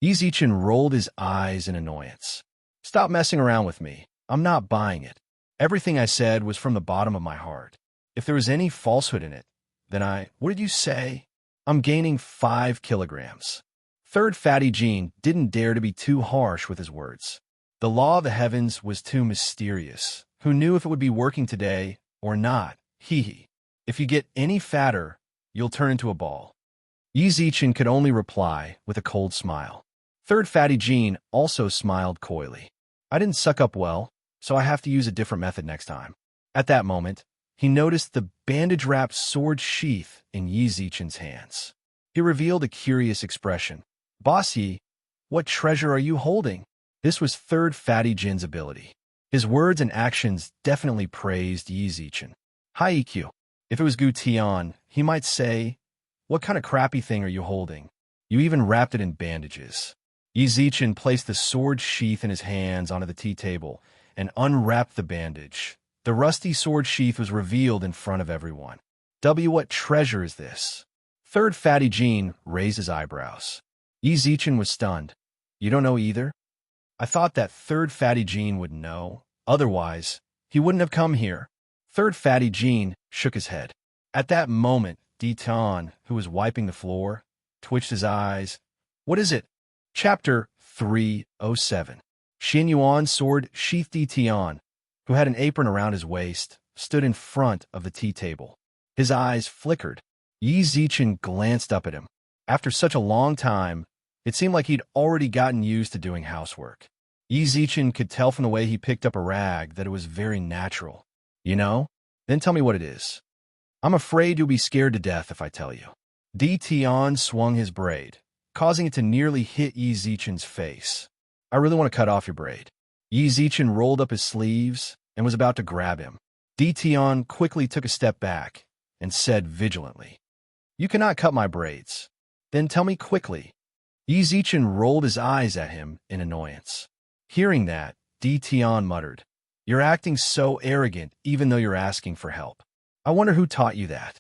Yi Zichen rolled his eyes in annoyance. Stop messing around with me. I'm not buying it. Everything I said was from the bottom of my heart. If there was any falsehood in it, then what did you say? I'm gaining 5 kilograms. Third fatty Jean didn't dare to be too harsh with his words. The law of the heavens was too mysterious. Who knew if it would be working today or not? If you get any fatter, you'll turn into a ball. Yi Zichen could only reply with a cold smile. Third fatty Jean also smiled coyly. I didn't suck up well, so I have to use a different method next time. At that moment, he noticed the bandage-wrapped sword sheath in Yi Zichen's hands. He revealed a curious expression. Boss Yi, what treasure are you holding? This was third fatty Jin's ability. His words and actions definitely praised Yi Zichen. High EQ. If it was Gu Tian, he might say, what kind of crappy thing are you holding? You even wrapped it in bandages. Yi Zichen placed the sword sheath in his hands onto the tea table and unwrapped the bandage. The rusty sword sheath was revealed in front of everyone. What treasure is this? Third fatty Jean raised his eyebrows. Yi Zichen was stunned. You don't know either? I thought that third fatty Jean would know. Otherwise, he wouldn't have come here. Third fatty Jean shook his head. At that moment, Tian, who was wiping the floor, twitched his eyes. What is it? Chapter 307. Xin Yuan's sword sheathed Tian, who had an apron around his waist, stood in front of the tea table. His eyes flickered. Yi Zichen glanced up at him. After such a long time, it seemed like he'd already gotten used to doing housework. Yi Zichen could tell from the way he picked up a rag that it was very natural. You know? Then tell me what it is. I'm afraid you'll be scared to death if I tell you. Tian swung his braid, causing it to nearly hit Yi Zichen's face. I really want to cut off your braid. Yi Zichen rolled up his sleeves and was about to grab him. Tian quickly took a step back and said vigilantly, You cannot cut my braids. Then tell me quickly. Yi Zichen rolled his eyes at him in annoyance. Hearing that, Tian muttered, You're acting so arrogant even though you're asking for help. I wonder who taught you that.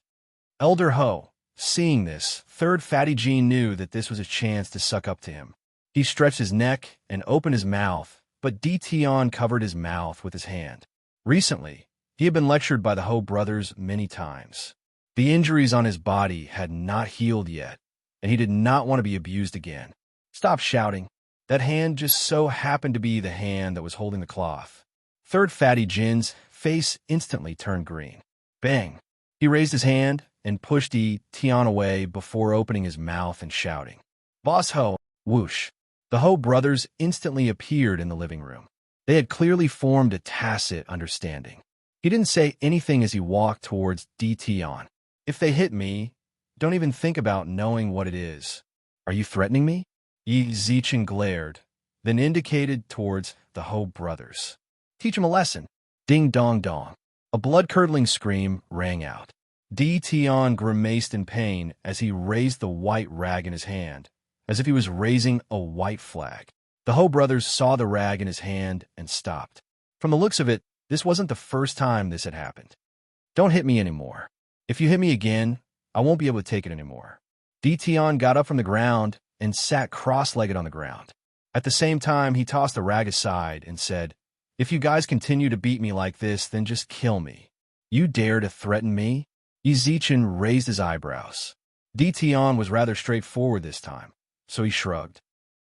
Elder Ho, seeing this, third fatty Jean knew that this was a chance to suck up to him. He stretched his neck and opened his mouth, but Tian covered his mouth with his hand. Recently, he had been lectured by the Ho brothers many times. The injuries on his body had not healed yet, and he did not want to be abused again. Stop shouting. That hand just so happened to be the hand that was holding the cloth. Third fatty Jin's face instantly turned green. Bang! He raised his hand and pushed Tian away before opening his mouth and shouting. Boss Ho! Whoosh! The Ho brothers instantly appeared in the living room. They had clearly formed a tacit understanding. He didn't say anything as he walked towards Tian. If they hit me, don't even think about knowing what it is. Are you threatening me? Yi Zichen glared, then indicated towards the Ho brothers. Teach him a lesson. Ding dong dong. A blood-curdling scream rang out. Tian grimaced in pain as he raised the white rag in his hand, as if he was raising a white flag. The Ho brothers saw the rag in his hand and stopped. From the looks of it, This wasn't the first time this had happened. Don't hit me anymore. If you hit me again, I won't be able to take it anymore. Tion got up from the ground and sat cross-legged on the ground. At the same time, he tossed the rag aside and said, "If you guys continue to beat me like this, then just kill me. You dare to threaten me?" Yizichin raised his eyebrows. Tion was rather straightforward this time, so he shrugged.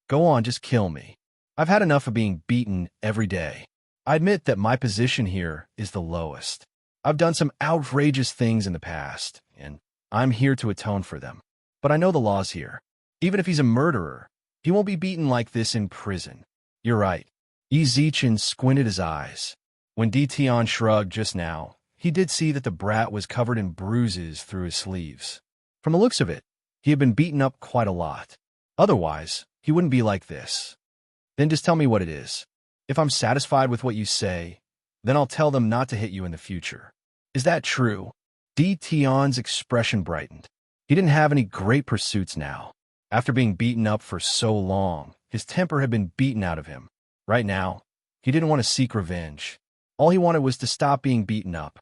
"Go on, just kill me. I've had enough of being beaten every day. I admit that my position here is the lowest. I've done some outrageous things in the past, and I'm here to atone for them. But I know the laws here. Even if he's a murderer, he won't be beaten like this in prison." "You're right." Yizichin squinted his eyes. When Tion shrugged just now, he did see that the brat was covered in bruises through his sleeves. From the looks of it, he had been beaten up quite a lot. Otherwise, he wouldn't be like this. "Then just tell me what it is. If I'm satisfied with what you say, then I'll tell them not to hit you in the future." "Is that true?" Tion's expression brightened. He didn't have any great pursuits now. After being beaten up for so long, his temper had been beaten out of him. Right now, he didn't want to seek revenge. All he wanted was to stop being beaten up.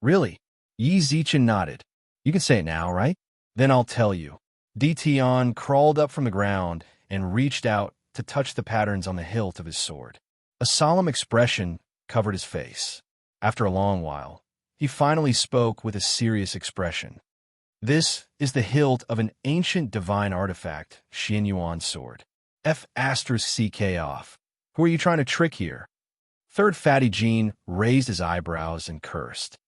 "Really?" Yizichin nodded. "You can say it now, right?" "Then I'll tell you." Tion crawled up from the ground and reached out to touch the patterns on the hilt of his sword. A solemn expression covered his face. After a long while, he finally spoke with a serious expression. "This is the hilt of an ancient divine artifact, Xianyuan's sword. F*CK off. Who are you trying to trick here?" Third Fatty Jean raised his eyebrows and cursed.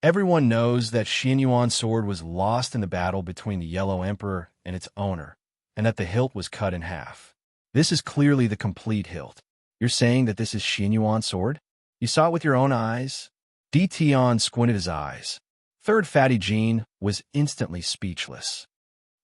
Everyone knows that Xianyuan's sword was lost in the battle between the Yellow Emperor and its owner, and that the hilt was cut in half. This is clearly the complete hilt. You're saying that this is Xianyuan's sword? You saw it with your own eyes? Tion squinted his eyes. Third Fatty Jean was instantly speechless.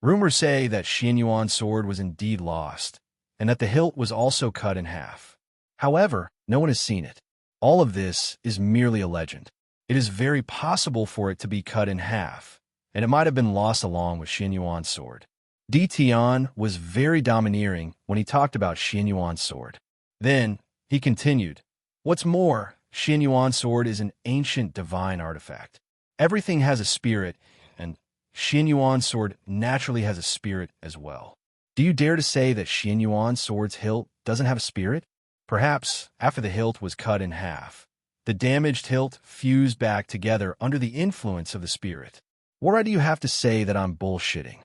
Rumors say that Xianyuan's sword was indeed lost, and that the hilt was also cut in half. However, no one has seen it. All of this is merely a legend. It is very possible for it to be cut in half, and it might have been lost along with Xianyuan's sword. Tion was very domineering when he talked about Xianyuan's sword. Then, he continued, "What's more, Xianyuan's sword is an ancient divine artifact. Everything has a spirit, and Xianyuan's sword naturally has a spirit as well. Do you dare to say that Xianyuan's sword's hilt doesn't have a spirit? Perhaps, after the hilt was cut in half, the damaged hilt fused back together under the influence of the spirit. What right do you have to say that I'm bullshitting?"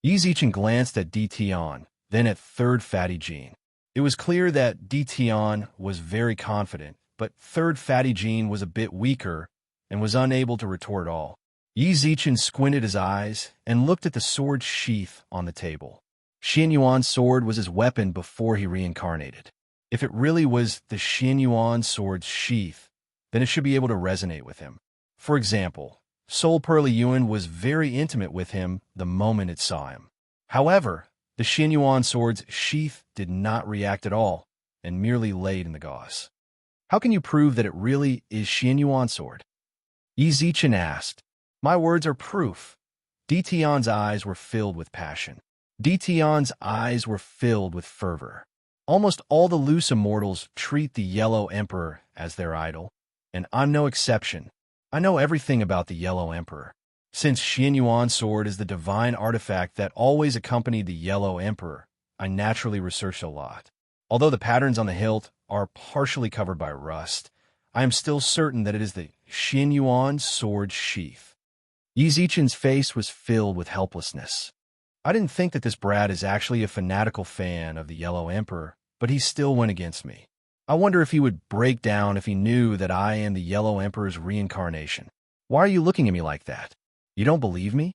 Yizichin glanced at Tion, then at Third Fatty Jean. It was clear that Tion was very confident, but Third Fatty Jean was a bit weaker and was unable to retort all. Yizichin squinted his eyes and looked at the sword sheath on the table. Xianyuan's sword was his weapon before he reincarnated. If it really was the Xianyuan sword's sheath, then it should be able to resonate with him. For example, Soul Pearly Yuan was very intimate with him the moment it saw him. However, the Xianyuan sword's sheath did not react at all and merely laid in the gauze. "How can you prove that it really is Xianyuan's sword?" Yizichin asked. "My words are proof." Tion's eyes were filled with passion. Tion's eyes were filled with fervor. Almost all the loose immortals treat the Yellow Emperor as their idol, and I'm no exception. I know everything about the Yellow Emperor. Since Xianyuan's sword is the divine artifact that always accompanied the Yellow Emperor, I naturally researched a lot. Although the patterns on the hilt are partially covered by rust, I am still certain that it is the Xianyuan sword's sheath. Yizichin's face was filled with helplessness. I didn't think that this brat is actually a fanatical fan of the Yellow Emperor, but he still went against me. I wonder if he would break down if he knew that I am the Yellow Emperor's reincarnation. Why are you looking at me like that? You don't believe me?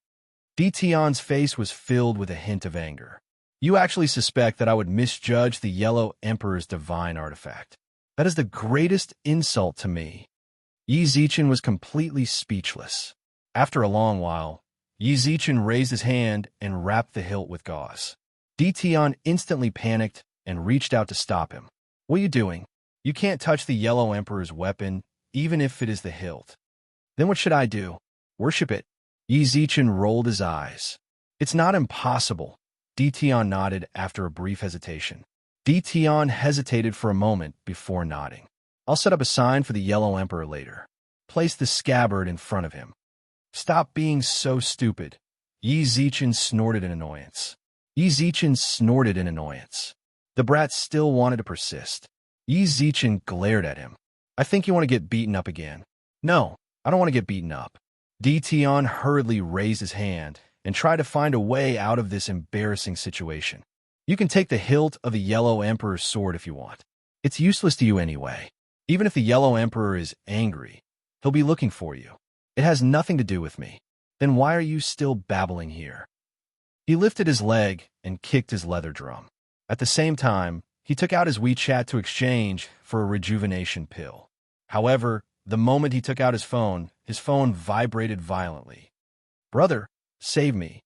Tion's face was filled with a hint of anger. You actually suspect that I would misjudge the Yellow Emperor's divine artifact. That is the greatest insult to me. Yizichin was completely speechless. After a long while, Yizichin raised his hand and wrapped the hilt with gauze. Tion instantly panicked and reached out to stop him. "What are you doing? You can't touch the Yellow Emperor's weapon, even if it is the hilt." "Then what should I do? Worship it?" Yizichin rolled his eyes. "It's not impossible." Tion nodded after a brief hesitation. Tion hesitated for a moment before nodding. I'll set up a sign for the Yellow Emperor later. Place the scabbard in front of him. Stop being so stupid. Yi Zichen snorted in annoyance. Yi Zichen snorted in annoyance. The brat still wanted to persist. Yi Zichen glared at him. I think you want to get beaten up again. No, I don't want to get beaten up. Di Tian hurriedly raised his hand and tried to find a way out of this embarrassing situation. You can take the hilt of the Yellow Emperor's sword if you want. It's useless to you anyway. Even if the Yellow Emperor is angry, he'll be looking for you. It has nothing to do with me. Then why are you still babbling here? He lifted his leg and kicked his leather drum. At the same time, he took out his WeChat to exchange for a rejuvenation pill. However, the moment he took out his phone vibrated violently. Brother, save me.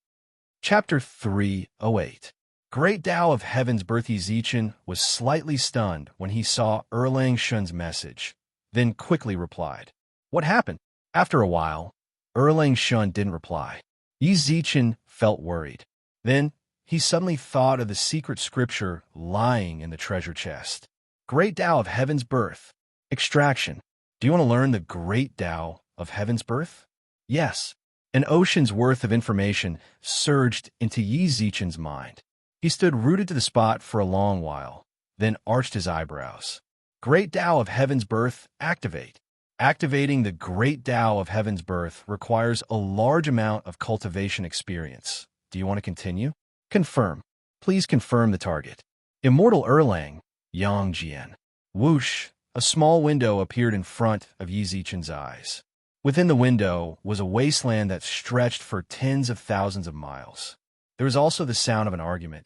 Chapter 308. Great Tao of Heaven's Birth. Yi Zichen was slightly stunned when he saw Erlang Shun's message, then quickly replied. What happened? After a while, Erlang Shun didn't reply. Yi Zichen felt worried. Then, he suddenly thought of the secret scripture lying in the treasure chest. Great Tao of Heaven's Birth. Extraction. Do you want to learn the Great Tao of Heaven's Birth? Yes. An ocean's worth of information surged into Yi Zichen's mind. He stood rooted to the spot for a long while, then arched his eyebrows. Great Tao of Heaven's Birth, activate. Activating the Great Tao of Heaven's Birth requires a large amount of cultivation experience. Do you want to continue? Confirm. Please confirm the target. Immortal Erlang, Yang Jian. Whoosh, a small window appeared in front of Yi Zichen's eyes. Within the window was a wasteland that stretched for tens of thousands of miles. There was also the sound of an argument.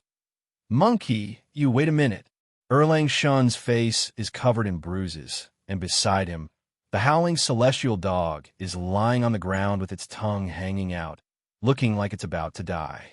Monkey, you wait a minute. Erlang Shun's face is covered in bruises, and beside him, the howling celestial dog is lying on the ground with its tongue hanging out, looking like it's about to die.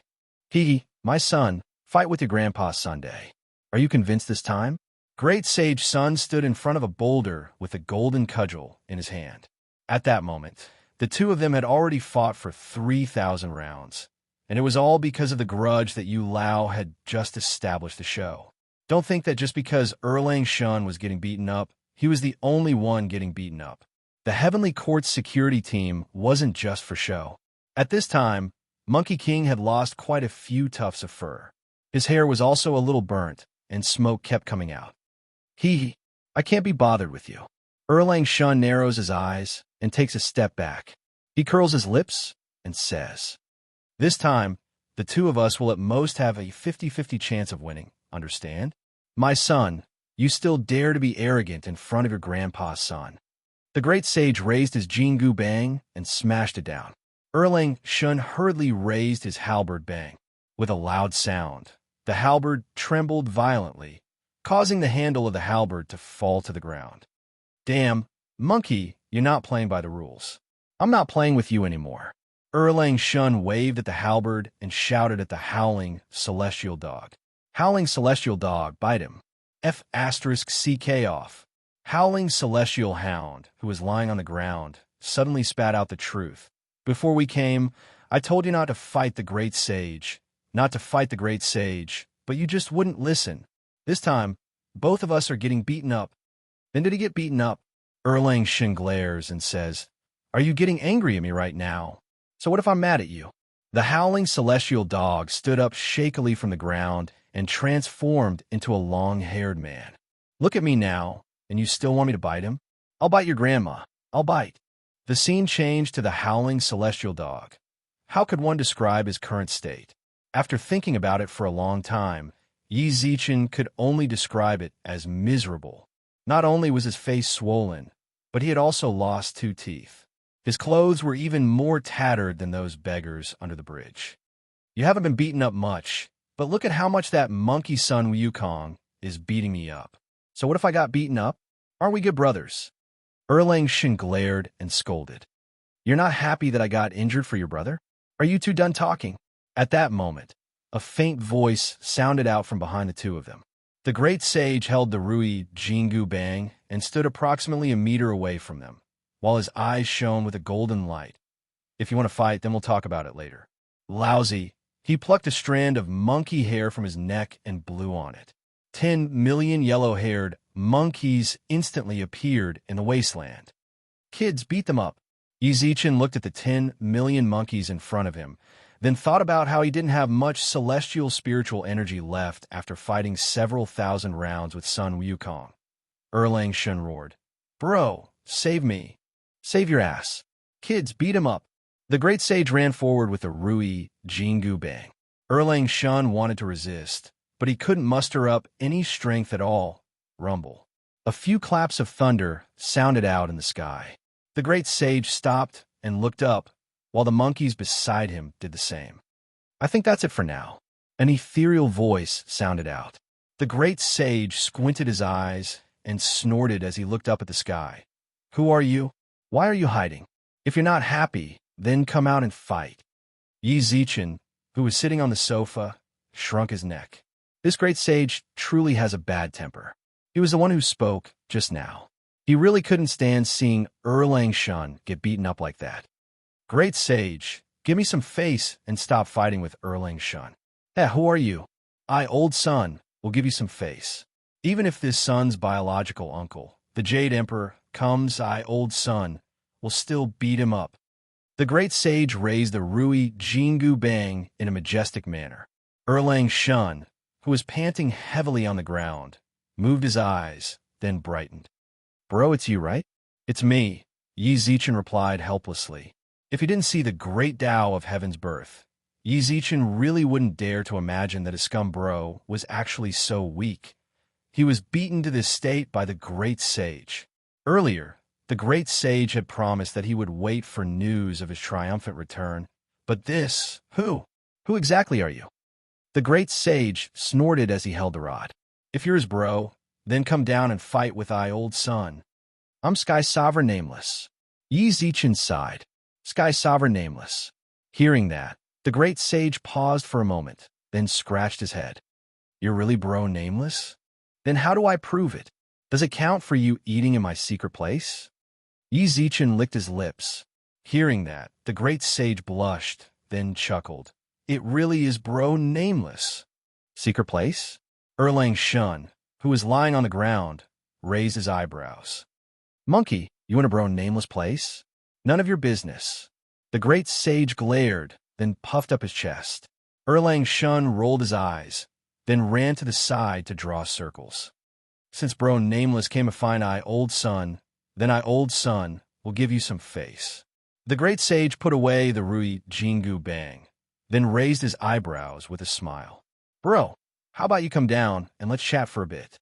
My son, fight with your grandpa Sunday. Are you convinced this time? Great Sage Sun stood in front of a boulder with a golden cudgel in his hand. At that moment, the two of them had already fought for 3,000 rounds, and it was all because of the grudge that Yu Lao had just established the show. Don't think that just because Erlang Shun was getting beaten up, he was the only one getting beaten up. The Heavenly Court's security team wasn't just for show. At this time, Monkey King had lost quite a few tufts of fur. His hair was also a little burnt, and smoke kept coming out. I can't be bothered with you. Erlang Shun narrows his eyes and takes a step back. He curls his lips and says, This time, the two of us will at most have a 50-50 chance of winning, understand? My son, you still dare to be arrogant in front of your grandpa's son. The great sage raised his Jingu Bang and smashed it down. Erlang Shun hurriedly raised his halberd bang. With a loud sound, the halberd trembled violently, causing the handle of the halberd to fall to the ground. Damn, monkey, you're not playing by the rules. I'm not playing with you anymore. Erlang Shun waved at the halberd and shouted at the howling celestial dog. Howling celestial dog, bite him. F***CK off. Howling celestial hound, who was lying on the ground, suddenly spat out the truth. Before we came, I told you not to fight the great sage. Not to fight the great sage, but you just wouldn't listen. This time, both of us are getting beaten up. Then did he get beaten up? Erlang Shun glares and says, Are you getting angry at me right now? So what if I'm mad at you? The howling celestial dog stood up shakily from the ground and transformed into a long-haired man. Look at me now, and you still want me to bite him? I'll bite your grandma. I'll bite. The scene changed to the howling celestial dog. How could one describe his current state? After thinking about it for a long time, Yi Zichen could only describe it as miserable. Not only was his face swollen, but he had also lost 2 teeth. His clothes were even more tattered than those beggars under the bridge. You haven't been beaten up much, but look at how much that monkey son Wukong is beating me up. So what if I got beaten up? Aren't we good brothers? Erlang Shun glared and scolded. You're not happy that I got injured for your brother? Are you two done talking? At that moment, a faint voice sounded out from behind the two of them. The great sage held the Rui Jingu Bang and stood approximately a meter away from them, while his eyes shone with a golden light. If you want to fight, then we'll talk about it later. Lousy, he plucked a strand of monkey hair from his neck and blew on it. 10 million yellow-haired monkeys instantly appeared in the wasteland. Kids, beat them up. Yi Zichen looked at the 10 million monkeys in front of him, then thought about how he didn't have much celestial spiritual energy left after fighting several thousand rounds with Sun Wukong. Erlang Shun roared, "Bro, save me. Save your ass. Kids, beat him up." The great sage ran forward with a Rui Jingu bang. Erlang Shun wanted to resist, but he couldn't muster up any strength at all. Rumble. A few claps of thunder sounded out in the sky. The great sage stopped and looked up, while the monkeys beside him did the same. "I think that's it for now." An ethereal voice sounded out. The great sage squinted his eyes and snorted as he looked up at the sky. "Who are you? Why are you hiding? If you're not happy, then come out and fight." Yi Zichen, who was sitting on the sofa, shrunk his neck. This great sage truly has a bad temper. He was the one who spoke just now. He really couldn't stand seeing Erlang Shun get beaten up like that. "Great sage, give me some face and stop fighting with Erlang Shun." "Hey, who are you?" "I, old son, will give you some face. Even if this son's biological uncle, the Jade Emperor, comes, I, old son, will still beat him up." The great sage raised the Rui Jingu Bang in a majestic manner. Erlang Shun, who was panting heavily on the ground, moved his eyes, then brightened. "Bro, it's you, right?" "It's me," Yi Zichen replied helplessly. If he didn't see the great Tao of heaven's birth, Yi Zichen really wouldn't dare to imagine that his scum bro was actually so weak. He was beaten to this state by the great sage. Earlier, the great sage had promised that he would wait for news of his triumphant return. But this, who? Who exactly are you? The great sage snorted as he held the rod. "If you're his bro, then come down and fight with I, old son." "I'm Sky Sovereign Nameless." Yi Zichen sighed. "Sky Sovereign Nameless." Hearing that, the great sage paused for a moment, then scratched his head. "You're really bro Nameless? Then how do I prove it? Does it count for you eating in my secret place?" Yi Zichen licked his lips. Hearing that, the great sage blushed, then chuckled. "It really is bro Nameless." "Secret place?" Erlang Shun, who was lying on the ground, raised his eyebrows. "Monkey, you in a bro Nameless place?" "None of your business." The great sage glared, then puffed up his chest. Erlang Shun rolled his eyes, then ran to the side to draw circles. "Since bro Nameless came to find I, old son, then I, old son, will give you some face." The great sage put away the Rui Jingu Bang, then raised his eyebrows with a smile. "Bro, how about you come down and let's chat for a bit?"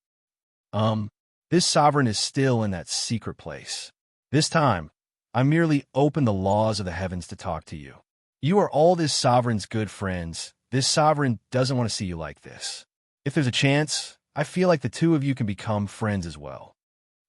This sovereign is still in that secret place. This time, I merely opened the laws of the heavens to talk to you. You are all this sovereign's good friends. This sovereign doesn't want to see you like this. If there's a chance, I feel like the two of you can become friends as well.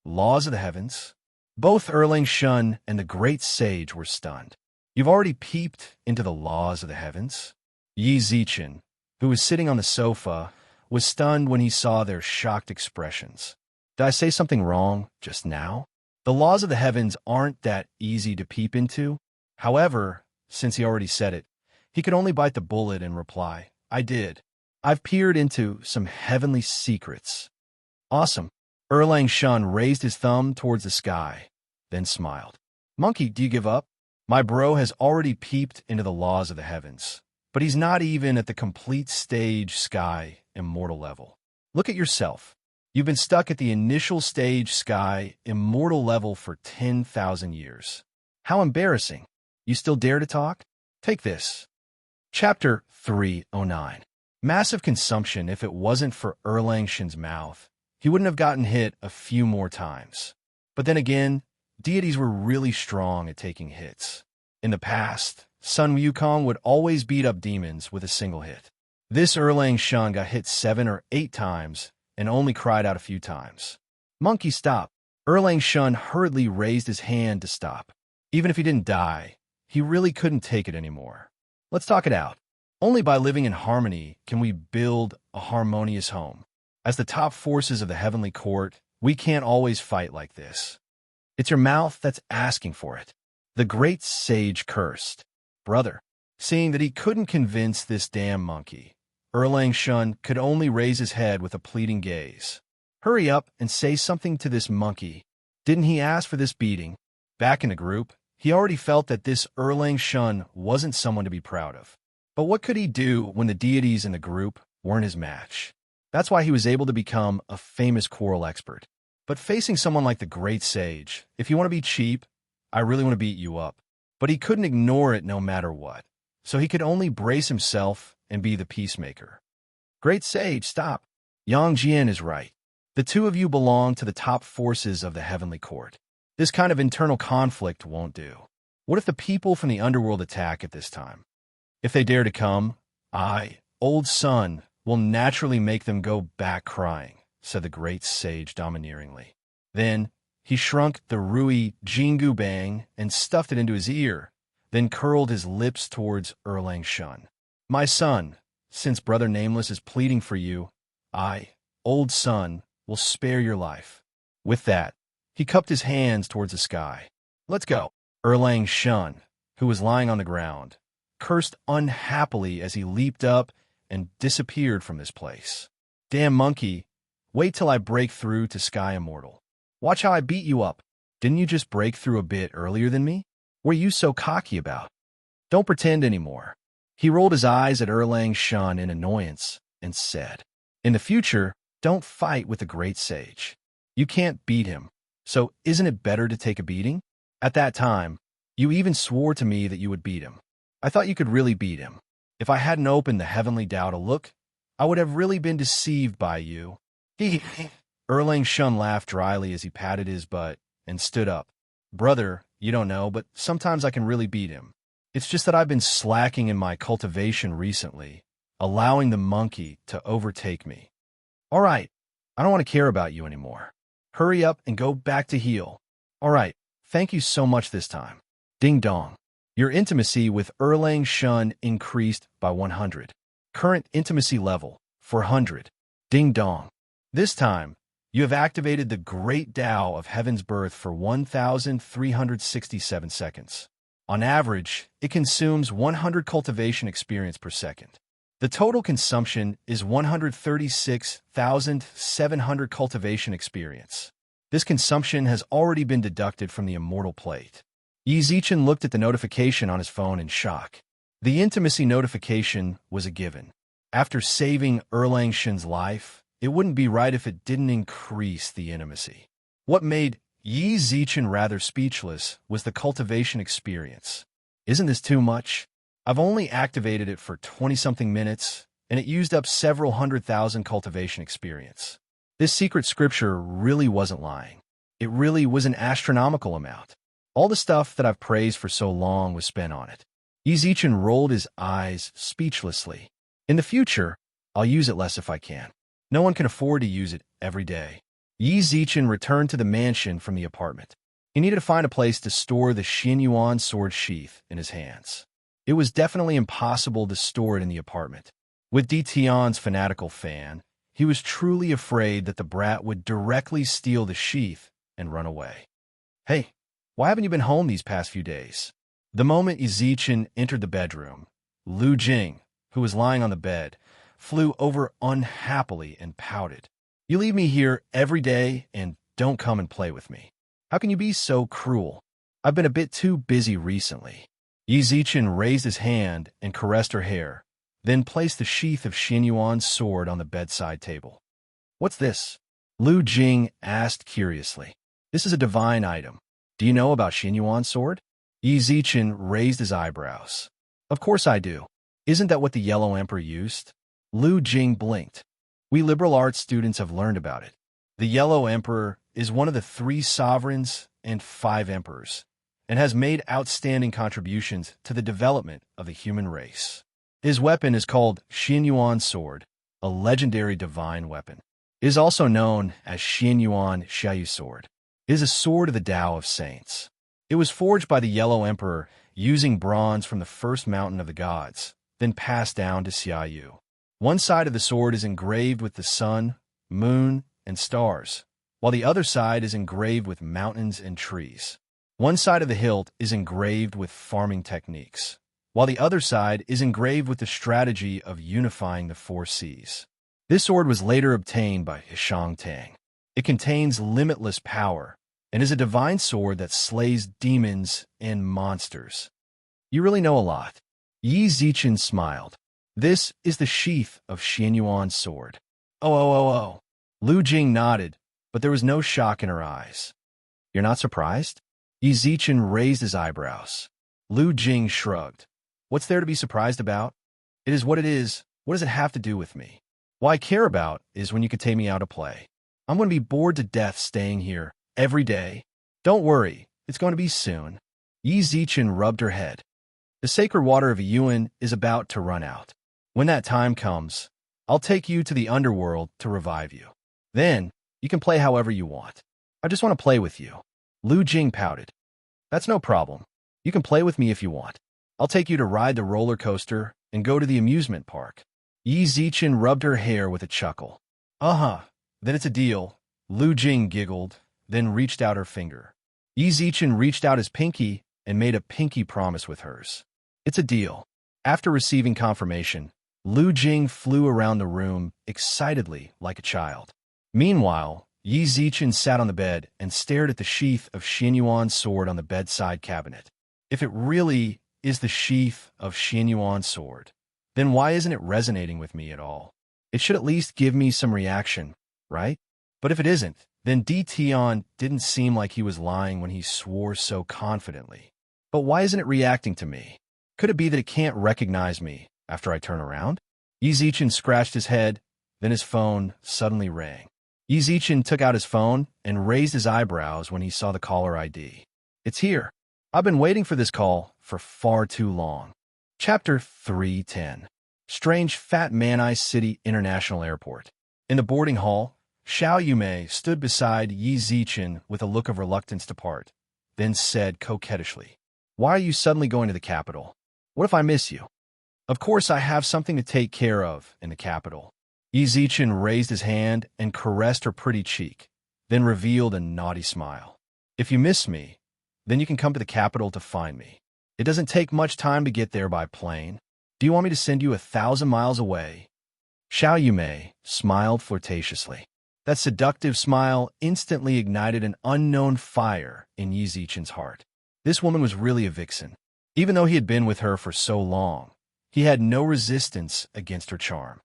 Laws of the heavens? Both Erlang Shun and the great sage were stunned. "You've already peeped into the laws of the heavens?" Yi Zichen, who was sitting on the sofa, was stunned when he saw their shocked expressions. "Did I say something wrong just now?" The laws of the heavens aren't that easy to peep into. However, since he already said it, he could only bite the bullet and reply, "I did. I've peered into some heavenly secrets." "Awesome." Erlang Shun raised his thumb towards the sky, then smiled. "Monkey, do you give up? My bro has already peeped into the laws of the heavens, but he's not even at the complete stage sky immortal level. Look at yourself. You've been stuck at the initial stage sky immortal level for 10,000 years. How embarrassing. You still dare to talk? Take this." Chapter 309. Massive consumption. If it wasn't for Erlang Shun's mouth, he wouldn't have gotten hit a few more times. But then again, deities were really strong at taking hits. In the past, Sun Wukong would always beat up demons with a single hit. This Erlang Shun got hit 7 or 8 times and only cried out a few times. "Monkey, stop." Erlang Shun hurriedly raised his hand to stop. Even if he didn't die, he really couldn't take it anymore. "Let's talk it out. Only by living in harmony can we build a harmonious home. As the top forces of the heavenly court, we can't always fight like this. It's your mouth that's asking for it." The great sage cursed. "Brother." Seeing that he couldn't convince this damn monkey, Erlang Shun could only raise his head with a pleading gaze. Hurry up and say something to this monkey. Didn't he ask for this beating? Back in the group, he already felt that this Erlang Shun wasn't someone to be proud of. But what could he do when the deities in the group weren't his match? That's why he was able to become a famous quarrel expert. But facing someone like the Great Sage, if you want to be cheap, I really want to beat you up. But he couldn't ignore it no matter what. So he could only brace himself and be the peacemaker. Great Sage, stop. Yang Jian is right. The two of you belong to the top forces of the Heavenly Court. This kind of internal conflict won't do. What if the people from the underworld attack at this time? If they dare to come, I, old son, will naturally make them go back crying, said the Great Sage domineeringly. Then he shrunk the Rui Jingu Bang and stuffed it into his ear, then curled his lips towards Erlang Shun. My son, since Brother Nameless is pleading for you, I, old son, will spare your life. With that, he cupped his hands towards the sky. Let's go. Erlang Shun, who was lying on the ground, cursed unhappily as he leaped up and disappeared from this place. Damn monkey, wait till I break through to Sky Immortal. Watch how I beat you up. Didn't you just break through a bit earlier than me? What are you so cocky about? Don't pretend anymore. He rolled his eyes at Erlang Shun in annoyance and said, in the future, don't fight with the Great Sage. You can't beat him, so isn't it better to take a beating? At that time, you even swore to me that you would beat him. I thought you could really beat him. If I hadn't opened the Heavenly Tao to look, I would have really been deceived by you. Erlang Shun laughed dryly as he patted his butt and stood up. Brother, you don't know, but sometimes I can really beat him. It's just that I've been slacking in my cultivation recently, allowing the monkey to overtake me. All right, I don't want to care about you anymore. Hurry up and go back to heal. All right, thank you so much this time. Ding dong. Your intimacy with Erlang Shun increased by 100. Current intimacy level, 400. Ding dong. This time, you have activated the Great Tao of Heaven's Birth for 1,367 seconds. On average, it consumes 100 cultivation experience per second. The total consumption is 136,700 cultivation experience. This consumption has already been deducted from the Immortal Plate. Yi Zichen looked at the notification on his phone in shock. The intimacy notification was a given. After saving Erlang Shun's life, it wouldn't be right if it didn't increase the intimacy. What made Yi Zichen rather speechless was the cultivation experience. Isn't this too much? I've only activated it for 20-something minutes, and it used up several 100,000 cultivation experience. This secret scripture really wasn't lying. It really was an astronomical amount. All the stuff that I've praised for so long was spent on it. Yi Zichen rolled his eyes speechlessly. In the future, I'll use it less if I can. No one can afford to use it every day. Yi Zichen returned to the mansion from the apartment. He needed to find a place to store the Xianyuan sword sheath in his hands. It was definitely impossible to store it in the apartment. With Di Tian's fanatical fan, he was truly afraid that the brat would directly steal the sheath and run away. Hey, why haven't you been home these past few days? The moment Yi Zichen entered the bedroom, Lu Jing, who was lying on the bed, flew over unhappily and pouted. You leave me here every day and don't come and play with me. How can you be so cruel? I've been a bit too busy recently. Yi Zichen raised his hand and caressed her hair, then placed the sheath of Xianyuan's sword on the bedside table. What's this? Lu Jing asked curiously. This is a divine item. Do you know about Xianyuan's sword? Yi Zichen raised his eyebrows. Of course I do. Isn't that what the Yellow Emperor used? Lu Jing blinked. We liberal arts students have learned about it. The Yellow Emperor is one of the 3 sovereigns and 5 emperors, and has made outstanding contributions to the development of the human race. His weapon is called Xianyuan Sword, a legendary divine weapon. It is also known as Xianyuan Xiaoyu Sword. It is a sword of the Tao of Saints. It was forged by the Yellow Emperor using bronze from the first mountain of the gods, then passed down to Xiaoyu. One side of the sword is engraved with the sun, moon, and stars, while the other side is engraved with mountains and trees. One side of the hilt is engraved with farming techniques, while the other side is engraved with the strategy of unifying the 4 seas. This sword was later obtained by Hishang Tang. It contains limitless power and is a divine sword that slays demons and monsters. You really know a lot. Yi Zichen smiled. This is the sheath of Xianyuan's sword. Oh. Lu Jing nodded, but there was no shock in her eyes. You're not surprised? Yi Zichen raised his eyebrows. Lu Jing shrugged. What's there to be surprised about? It is what it is. What does it have to do with me? What I care about is when you could take me out to play. I'm going to be bored to death staying here every day. Don't worry, it's going to be soon. Yi Zichen rubbed her head. The sacred water of Yuan is about to run out. When that time comes, I'll take you to the underworld to revive you. Then, you can play however you want. I just want to play with you. Lu Jing pouted. That's no problem. You can play with me if you want. I'll take you to ride the roller coaster and go to the amusement park. Yi Zichen rubbed her hair with a chuckle. Then it's a deal. Lu Jing giggled, then reached out her finger. Yi Zichen reached out his pinky and made a pinky promise with hers. It's a deal. After receiving confirmation, Lu Jing flew around the room excitedly like a child. Meanwhile, Yi Zichen sat on the bed and stared at the sheath of Xianyuan's sword on the bedside cabinet. If it really is the sheath of Xianyuan's sword, then why isn't it resonating with me at all? It should at least give me some reaction, right? But if it isn't, then Di Tian didn't seem like he was lying when he swore so confidently. But why isn't it reacting to me? Could it be that it can't recognize me after I turn around? Yi Zichen scratched his head, then his phone suddenly rang. Yi Zichen took out his phone and raised his eyebrows when he saw the caller ID. It's here. I've been waiting for this call for far too long. Chapter 310. Strange Fat Man-Eye City International Airport. In the boarding hall, Xiao Yumei stood beside Yi Zichen with a look of reluctance to part, then said coquettishly, "Why are you suddenly going to the capital? What if I miss you?" "Of course I have something to take care of in the capital." Yi Zichen raised his hand and caressed her pretty cheek, then revealed a naughty smile. "If you miss me, then you can come to the capital to find me. It doesn't take much time to get there by plane. Do you want me to send you 1,000 miles away?" Xiao Yumei smiled flirtatiously. That seductive smile instantly ignited an unknown fire in Yi Zichen's heart. This woman was really a vixen. Even though he had been with her for so long, he had no resistance against her charm.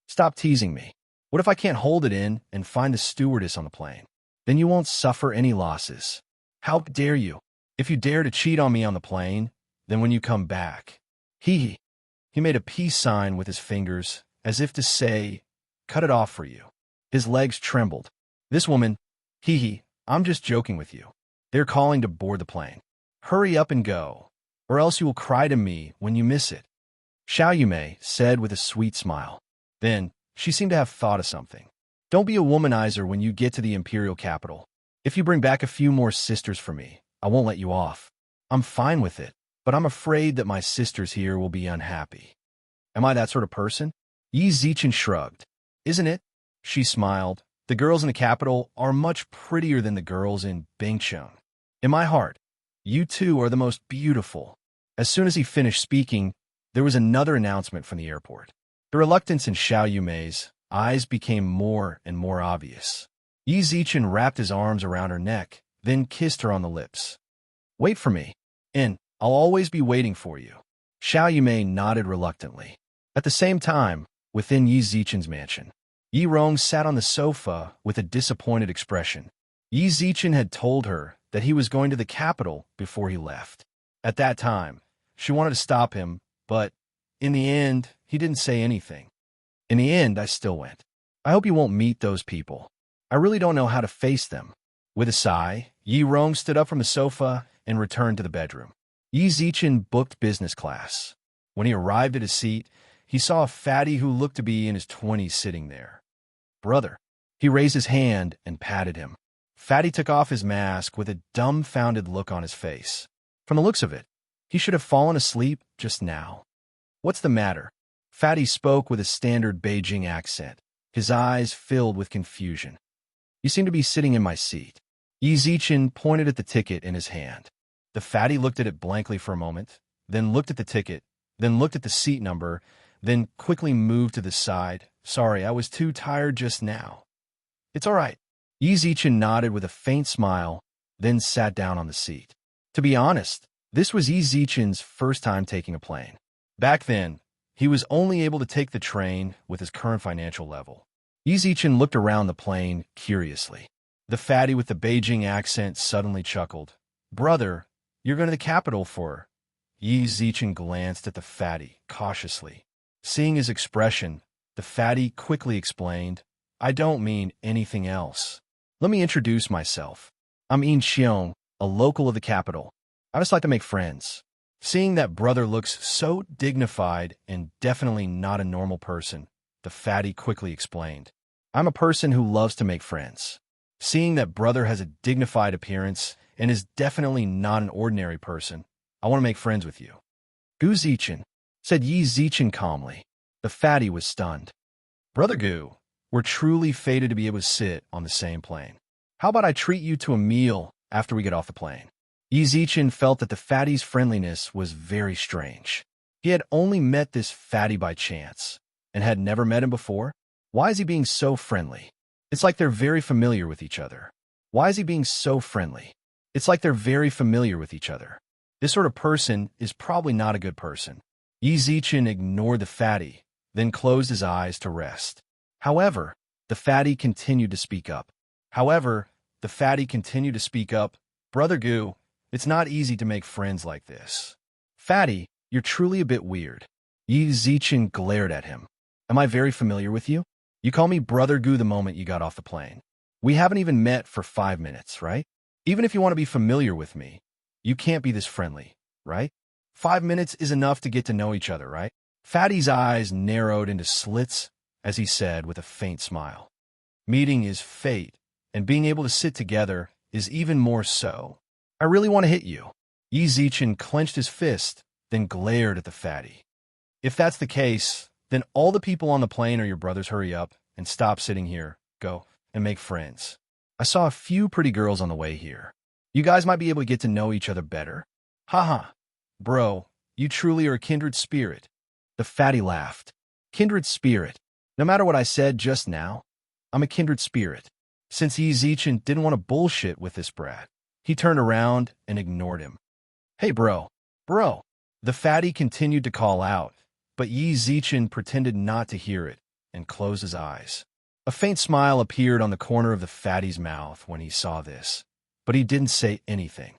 "Stop teasing me. What if I can't hold it in and find the stewardess on the plane? Then you won't suffer any losses. How dare you? If you dare to cheat on me on the plane, then when you come back..." He made a peace sign with his fingers, as if to say, "Cut it off for you." His legs trembled. This woman, I'm just joking with you. They're calling to board the plane. Hurry up and go, or else you will cry to me when you miss it." Xiao Yumei said with a sweet smile. Then, she seemed to have thought of something. "Don't be a womanizer when you get to the imperial capital. If you bring back a few more sisters for me, I won't let you off. I'm fine with it, but I'm afraid that my sisters here will be unhappy." "Am I that sort of person?" Yi Zichen shrugged. "Isn't it?" She smiled. "The girls in the capital are much prettier than the girls in Bingcheng. In my heart, you two are the most beautiful." As soon as he finished speaking, there was another announcement from the airport. The reluctance in Xiao Yumei's eyes became more and more obvious. Yi Zichen wrapped his arms around her neck, then kissed her on the lips. "Wait for me, and I'll always be waiting for you." Xiao Yumei nodded reluctantly. At the same time, within Yi Zichen's mansion, Yi Rong sat on the sofa with a disappointed expression. Yi Zichen had told her that he was going to the capital before he left. At that time, she wanted to stop him, but in the end, he didn't say anything. "In the end, I still went. I hope you won't meet those people. I really don't know how to face them." With a sigh, Yi Rong stood up from the sofa and returned to the bedroom. Yi Zichen booked business class. When he arrived at his seat, he saw a fatty who looked to be in his 20s sitting there. "Brother." He raised his hand and patted him. Fatty took off his mask with a dumbfounded look on his face. From the looks of it, he should have fallen asleep just now. "What's the matter?" Fatty spoke with a standard Beijing accent, his eyes filled with confusion. "You seem to be sitting in my seat." Yi Zichen pointed at the ticket in his hand. The fatty looked at it blankly for a moment, then looked at the ticket, then looked at the seat number, then quickly moved to the side. "Sorry, I was too tired just now." "It's all right. Yi Zichen nodded with a faint smile, then sat down on the seat. To be honest, this was Yi Zichen's first time taking a plane. Back then, he was only able to take the train with his current financial level. Yi Zichen looked around the plane curiously. The fatty with the Beijing accent suddenly chuckled. "Brother, you're going to the capital for..." Yi Zichen glanced at the fatty cautiously. Seeing his expression, the fatty quickly explained, "I don't mean anything else. Let me introduce myself. I'm Yin Xiong, a local of the capital. I just like to make friends." Seeing that brother looks so dignified and definitely not a normal person, the fatty quickly explained, "I'm a person who loves to make friends." Seeing that brother has a dignified appearance and is definitely not an ordinary person, "I want to make friends with you." "Gu Zichen," said Yi Zichen calmly. The fatty was stunned. "Brother Gu, we're truly fated to be able to sit on the same plane. How about I treat you to a meal after we get off the plane?" Yi Zichen felt that the fatty's friendliness was very strange. He had only met this fatty by chance, and had never met him before. Why is he being so friendly? It's like they're very familiar with each other. Why is he being so friendly? It's like they're very familiar with each other. This sort of person is probably not a good person. Yi Zichen ignored the fatty, then closed his eyes to rest. However, the fatty continued to speak up. "Brother Gu, it's not easy to make friends like this. Fatty, you're truly a bit weird." Yi Zichen glared at him. "Am I very familiar with you? You call me Brother Gu the moment you got off the plane. We haven't even met for 5 minutes, right? Even if you want to be familiar with me, you can't be this friendly, right? 5 minutes is enough to get to know each other, right?" Fatty's eyes narrowed into slits as he said with a faint smile, "Meeting is fate, and being able to sit together is even more so. I really want to hit you." Yi Zichen clenched his fist, then glared at the fatty. "If that's the case, then all the people on the plane are your brothers. Hurry up and stop sitting here. Go and make friends. I saw a few pretty girls on the way here. You guys might be able to get to know each other better. Haha. Bro, you truly are a kindred spirit." The fatty laughed. "Kindred spirit? No matter what I said just now, I'm a kindred spirit." Since Yi Zichen didn't want to bullshit with this brat, he turned around and ignored him. "Hey, bro. The fatty continued to call out, but Yi Zichen pretended not to hear it and closed his eyes. A faint smile appeared on the corner of the fatty's mouth when he saw this, but he didn't say anything.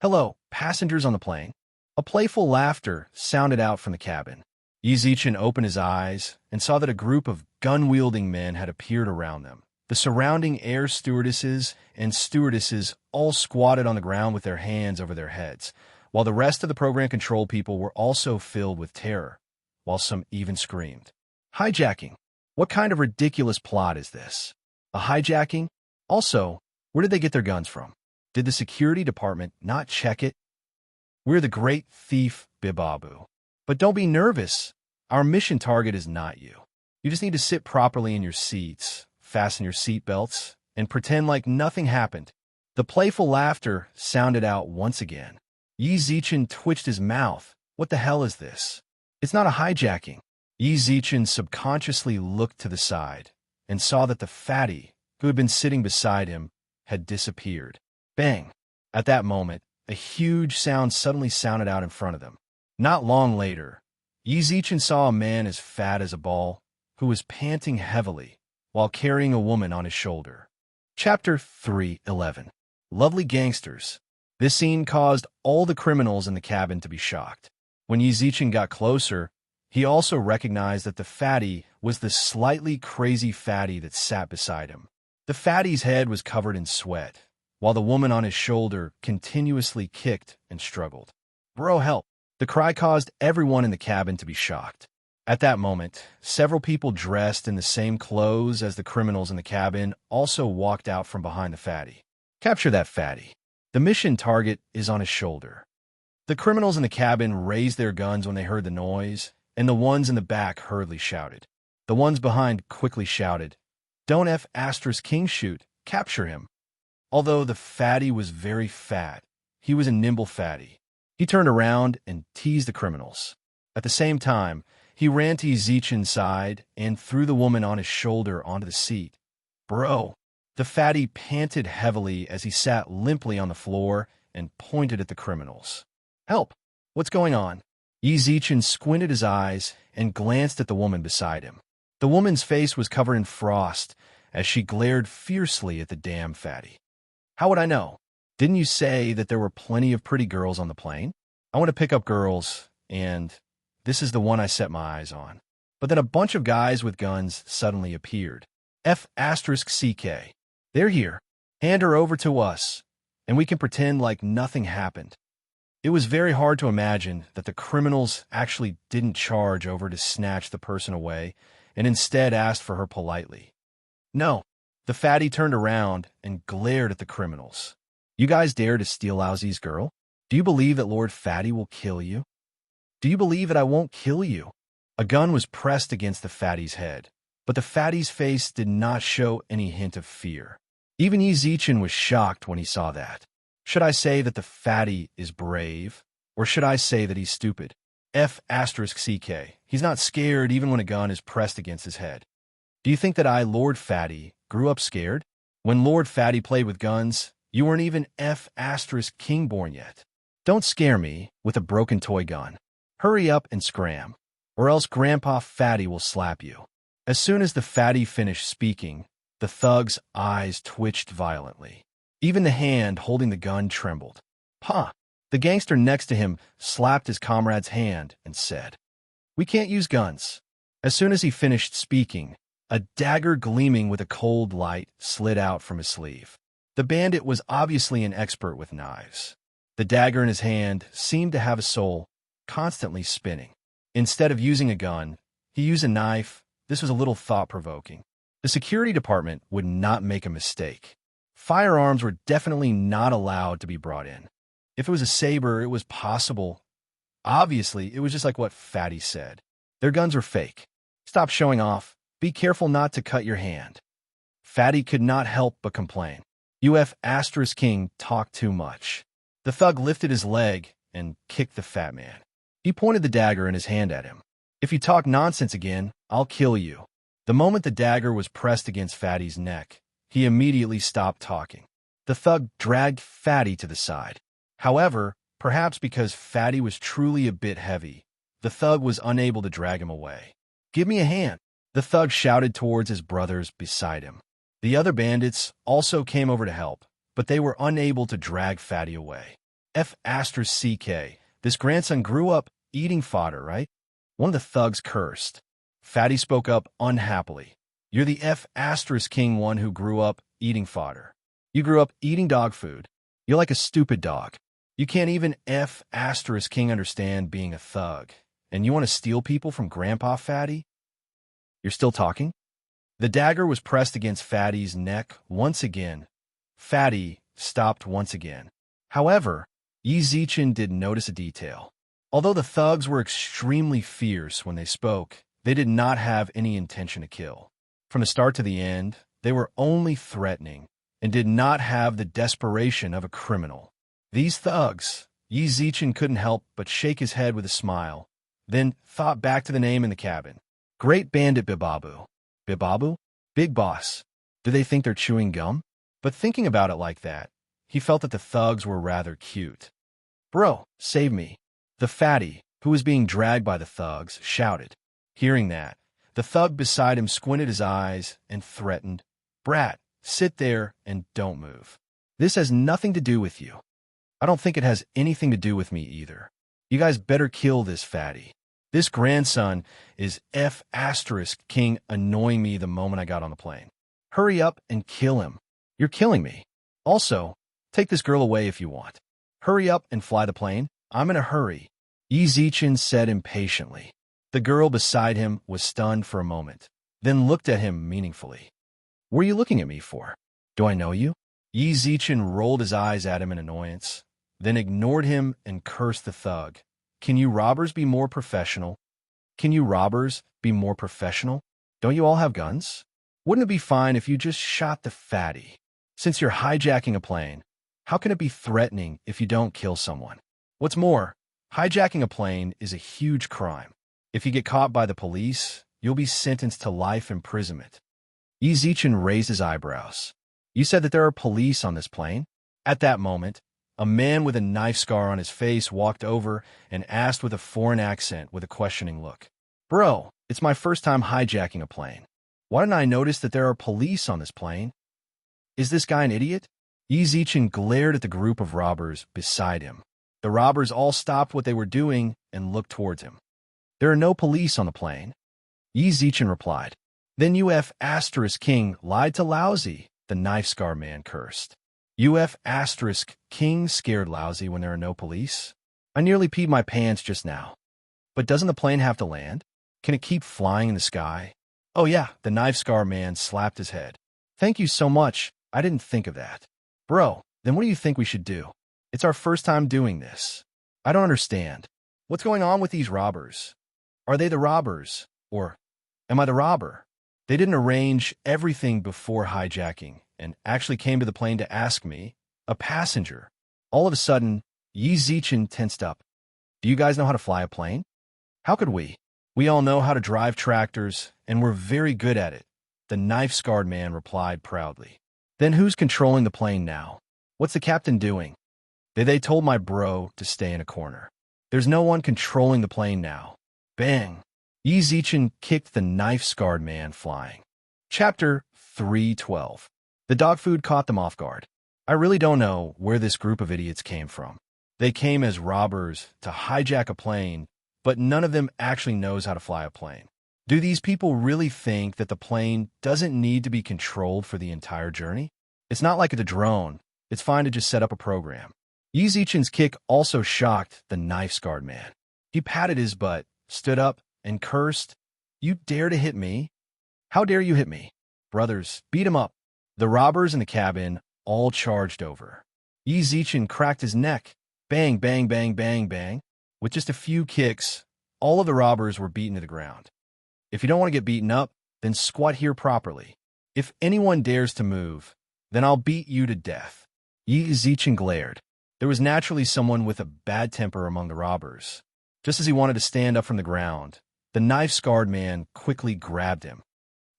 "Hello, passengers on the plane." A playful laughter sounded out from the cabin. Yi Zichen opened his eyes and saw that a group of gun-wielding men had appeared around them. The surrounding air stewardesses and stewardesses all squatted on the ground with their hands over their heads, while the rest of the program control people were also filled with terror, while some even screamed. "Hijacking? What kind of ridiculous plot is this? A hijacking? Also, where did they get their guns from? Did the security department not check it? We're the great thief, Bibabu. But don't be nervous. Our mission target is not you. You just need to sit properly in your seats, fasten your seatbelts, and pretend like nothing happened." The playful laughter sounded out once again. Yi Zichen twitched his mouth. What the hell is this? It's not a hijacking. Yi Zichen subconsciously looked to the side and saw that the fatty, who had been sitting beside him, had disappeared. Bang! At that moment, a huge sound suddenly sounded out in front of them. Not long later, Yi Zichen saw a man as fat as a ball, who was panting heavily while carrying a woman on his shoulder. Chapter 3:11. Lovely Gangsters. This scene caused all the criminals in the cabin to be shocked. When Yi Zichen got closer, he also recognized that the fatty was the slightly crazy fatty that sat beside him. The fatty's head was covered in sweat, while the woman on his shoulder continuously kicked and struggled. "Bro, help!" The cry caused everyone in the cabin to be shocked. At that moment, several people dressed in the same clothes as the criminals in the cabin also walked out from behind the fatty. "Capture that fatty. The mission target is on his shoulder." The criminals in the cabin raised their guns when they heard the noise, and the ones in the back hurriedly shouted. The ones behind quickly shouted, "Don't King shoot, capture him." Although the fatty was very fat, he was a nimble fatty. He turned around and teased the criminals. At the same time, he ran to Zichen's side and threw the woman on his shoulder onto the seat. "Bro, The fatty panted heavily as he sat limply on the floor and pointed at the criminals. Help! What's going on? Yi Zichen squinted his eyes and glanced at the woman beside him. The woman's face was covered in frost as she glared fiercely at the damn fatty. How would I know? Didn't you say that there were plenty of pretty girls on the plane? I want to pick up girls, and this is the one I set my eyes on. But then a bunch of guys with guns suddenly appeared. F***CK. They're here. Hand her over to us, and we can pretend like nothing happened. It was very hard to imagine that the criminals actually didn't charge over to snatch the person away and instead asked for her politely. No. The fatty turned around and glared at the criminals. You guys dare to steal Lousy's girl? Do you believe that Lord Fatty will kill you? Do you believe that I won't kill you? A gun was pressed against the fatty's head, but the fatty's face did not show any hint of fear. Even Yi Zichen was shocked when he saw that. Should I say that the fatty is brave, or should I say that he's stupid? F***CK. He's not scared even when a gun is pressed against his head. Do you think that I, Lord Fatty, grew up scared? When Lord Fatty played with guns, you weren't even F***king born yet. Don't scare me with a broken toy gun. Hurry up and scram, or else Grandpa Fatty will slap you. As soon as the fatty finished speaking, the thug's eyes twitched violently. Even the hand holding the gun trembled. Pa! The gangster next to him slapped his comrade's hand and said, We can't use guns. As soon as he finished speaking, a dagger gleaming with a cold light slid out from his sleeve. The bandit was obviously an expert with knives. The dagger in his hand seemed to have a soul, constantly spinning. Instead of using a gun, he used a knife. This was a little thought-provoking. The security department would not make a mistake. Firearms were definitely not allowed to be brought in. If it was a saber, it was possible. Obviously, it was just like what Fatty said. Their guns were fake. Stop showing off. Be careful not to cut your hand. Fatty could not help but complain. King talked too much. The thug lifted his leg and kicked the fat man. He pointed the dagger in his hand at him. If you talk nonsense again, I'll kill you. The moment the dagger was pressed against Fatty's neck, he immediately stopped talking. The thug dragged Fatty to the side. However, perhaps because Fatty was truly a bit heavy, the thug was unable to drag him away. Give me a hand, the thug shouted towards his brothers beside him. The other bandits also came over to help, but they were unable to drag Fatty away. F***CK. This grandson grew up eating fodder, right? One of the thugs cursed. Fatty spoke up unhappily. You're the F***king one who grew up eating fodder. You grew up eating dog food. You're like a stupid dog. You can't even F***king understand being a thug. And you want to steal people from Grandpa Fatty? You're still talking? The dagger was pressed against Fatty's neck once again. Fatty stopped once again. However, Yi Zichen did notice a detail. Although the thugs were extremely fierce when they spoke, they did not have any intention to kill. From the start to the end, they were only threatening and did not have the desperation of a criminal. These thugs, Yi Zichen couldn't help but shake his head with a smile, then thought back to the name in the cabin. Great Bandit Bibabu. Bibabu? Big Boss. Do they think they're chewing gum? But thinking about it like that, he felt that the thugs were rather cute. Bro, save me. The fatty, who was being dragged by the thugs, shouted. Hearing that, the thug beside him squinted his eyes and threatened, Brat, sit there and don't move. This has nothing to do with you. I don't think it has anything to do with me either. You guys better kill this fatty. This grandson is F***king annoying me the moment I got on the plane. Hurry up and kill him. You're killing me. Also, take this girl away if you want. Hurry up and fly the plane. I'm in a hurry. Yi Zichen said impatiently. The girl beside him was stunned for a moment, then looked at him meaningfully. What are you looking at me for? Do I know you? Yi Zichen rolled his eyes at him in annoyance, then ignored him and cursed the thug. Can you robbers be more professional? Can you robbers be more professional? Don't you all have guns? Wouldn't it be fine if you just shot the fatty? Since you're hijacking a plane, how can it be threatening if you don't kill someone? What's more, hijacking a plane is a huge crime. If you get caught by the police, you'll be sentenced to life imprisonment. Yi Zichen raised his eyebrows. You said that there are police on this plane? At that moment, a man with a knife scar on his face walked over and asked with a foreign accent with a questioning look. Bro, it's my first time hijacking a plane. Why didn't I notice that there are police on this plane? Is this guy an idiot? Yi Zichen glared at the group of robbers beside him. The robbers all stopped what they were doing and looked towards him. There are no police on the plane. Yi Zichen replied. Then UF asterisk King lied to Lousy, the knife scar man cursed. UF asterisk King scared Lousy when there are no police? I nearly peed my pants just now. But doesn't the plane have to land? Can it keep flying in the sky? Oh yeah, the knife scar man slapped his head. Thank you so much. I didn't think of that. Bro, then what do you think we should do? It's our first time doing this. I don't understand. What's going on with these robbers? Are they the robbers? Or am I the robber? They didn't arrange everything before hijacking and actually came to the plane to ask me, a passenger. All of a sudden, Yi Zichen tensed up. Do you guys know how to fly a plane? How could we? We all know how to drive tractors, and we're very good at it, the knife-scarred man replied proudly. Then who's controlling the plane now? What's the captain doing? They told my bro to stay in a corner. There's no one controlling the plane now. Bang! Yi Zichen kicked the knife-scarred man flying. Chapter 312. The dog food caught them off guard. I really don't know where this group of idiots came from. They came as robbers to hijack a plane, but none of them actually knows how to fly a plane. Do these people really think that the plane doesn't need to be controlled for the entire journey? It's not like it's a drone. It's fine to just set up a program. Yi Zichen's kick also shocked the knife-scarred man. He patted his butt, stood up, and cursed, You dare to hit me? How dare you hit me? Brothers, beat him up. The robbers in the cabin all charged over. Yi Zichen cracked his neck. Bang, bang, bang, bang, bang. With just a few kicks, all of the robbers were beaten to the ground. If you don't want to get beaten up, then squat here properly. If anyone dares to move, then I'll beat you to death. Yi Zichen glared. There was naturally someone with a bad temper among the robbers. Just as he wanted to stand up from the ground, the knife-scarred man quickly grabbed him.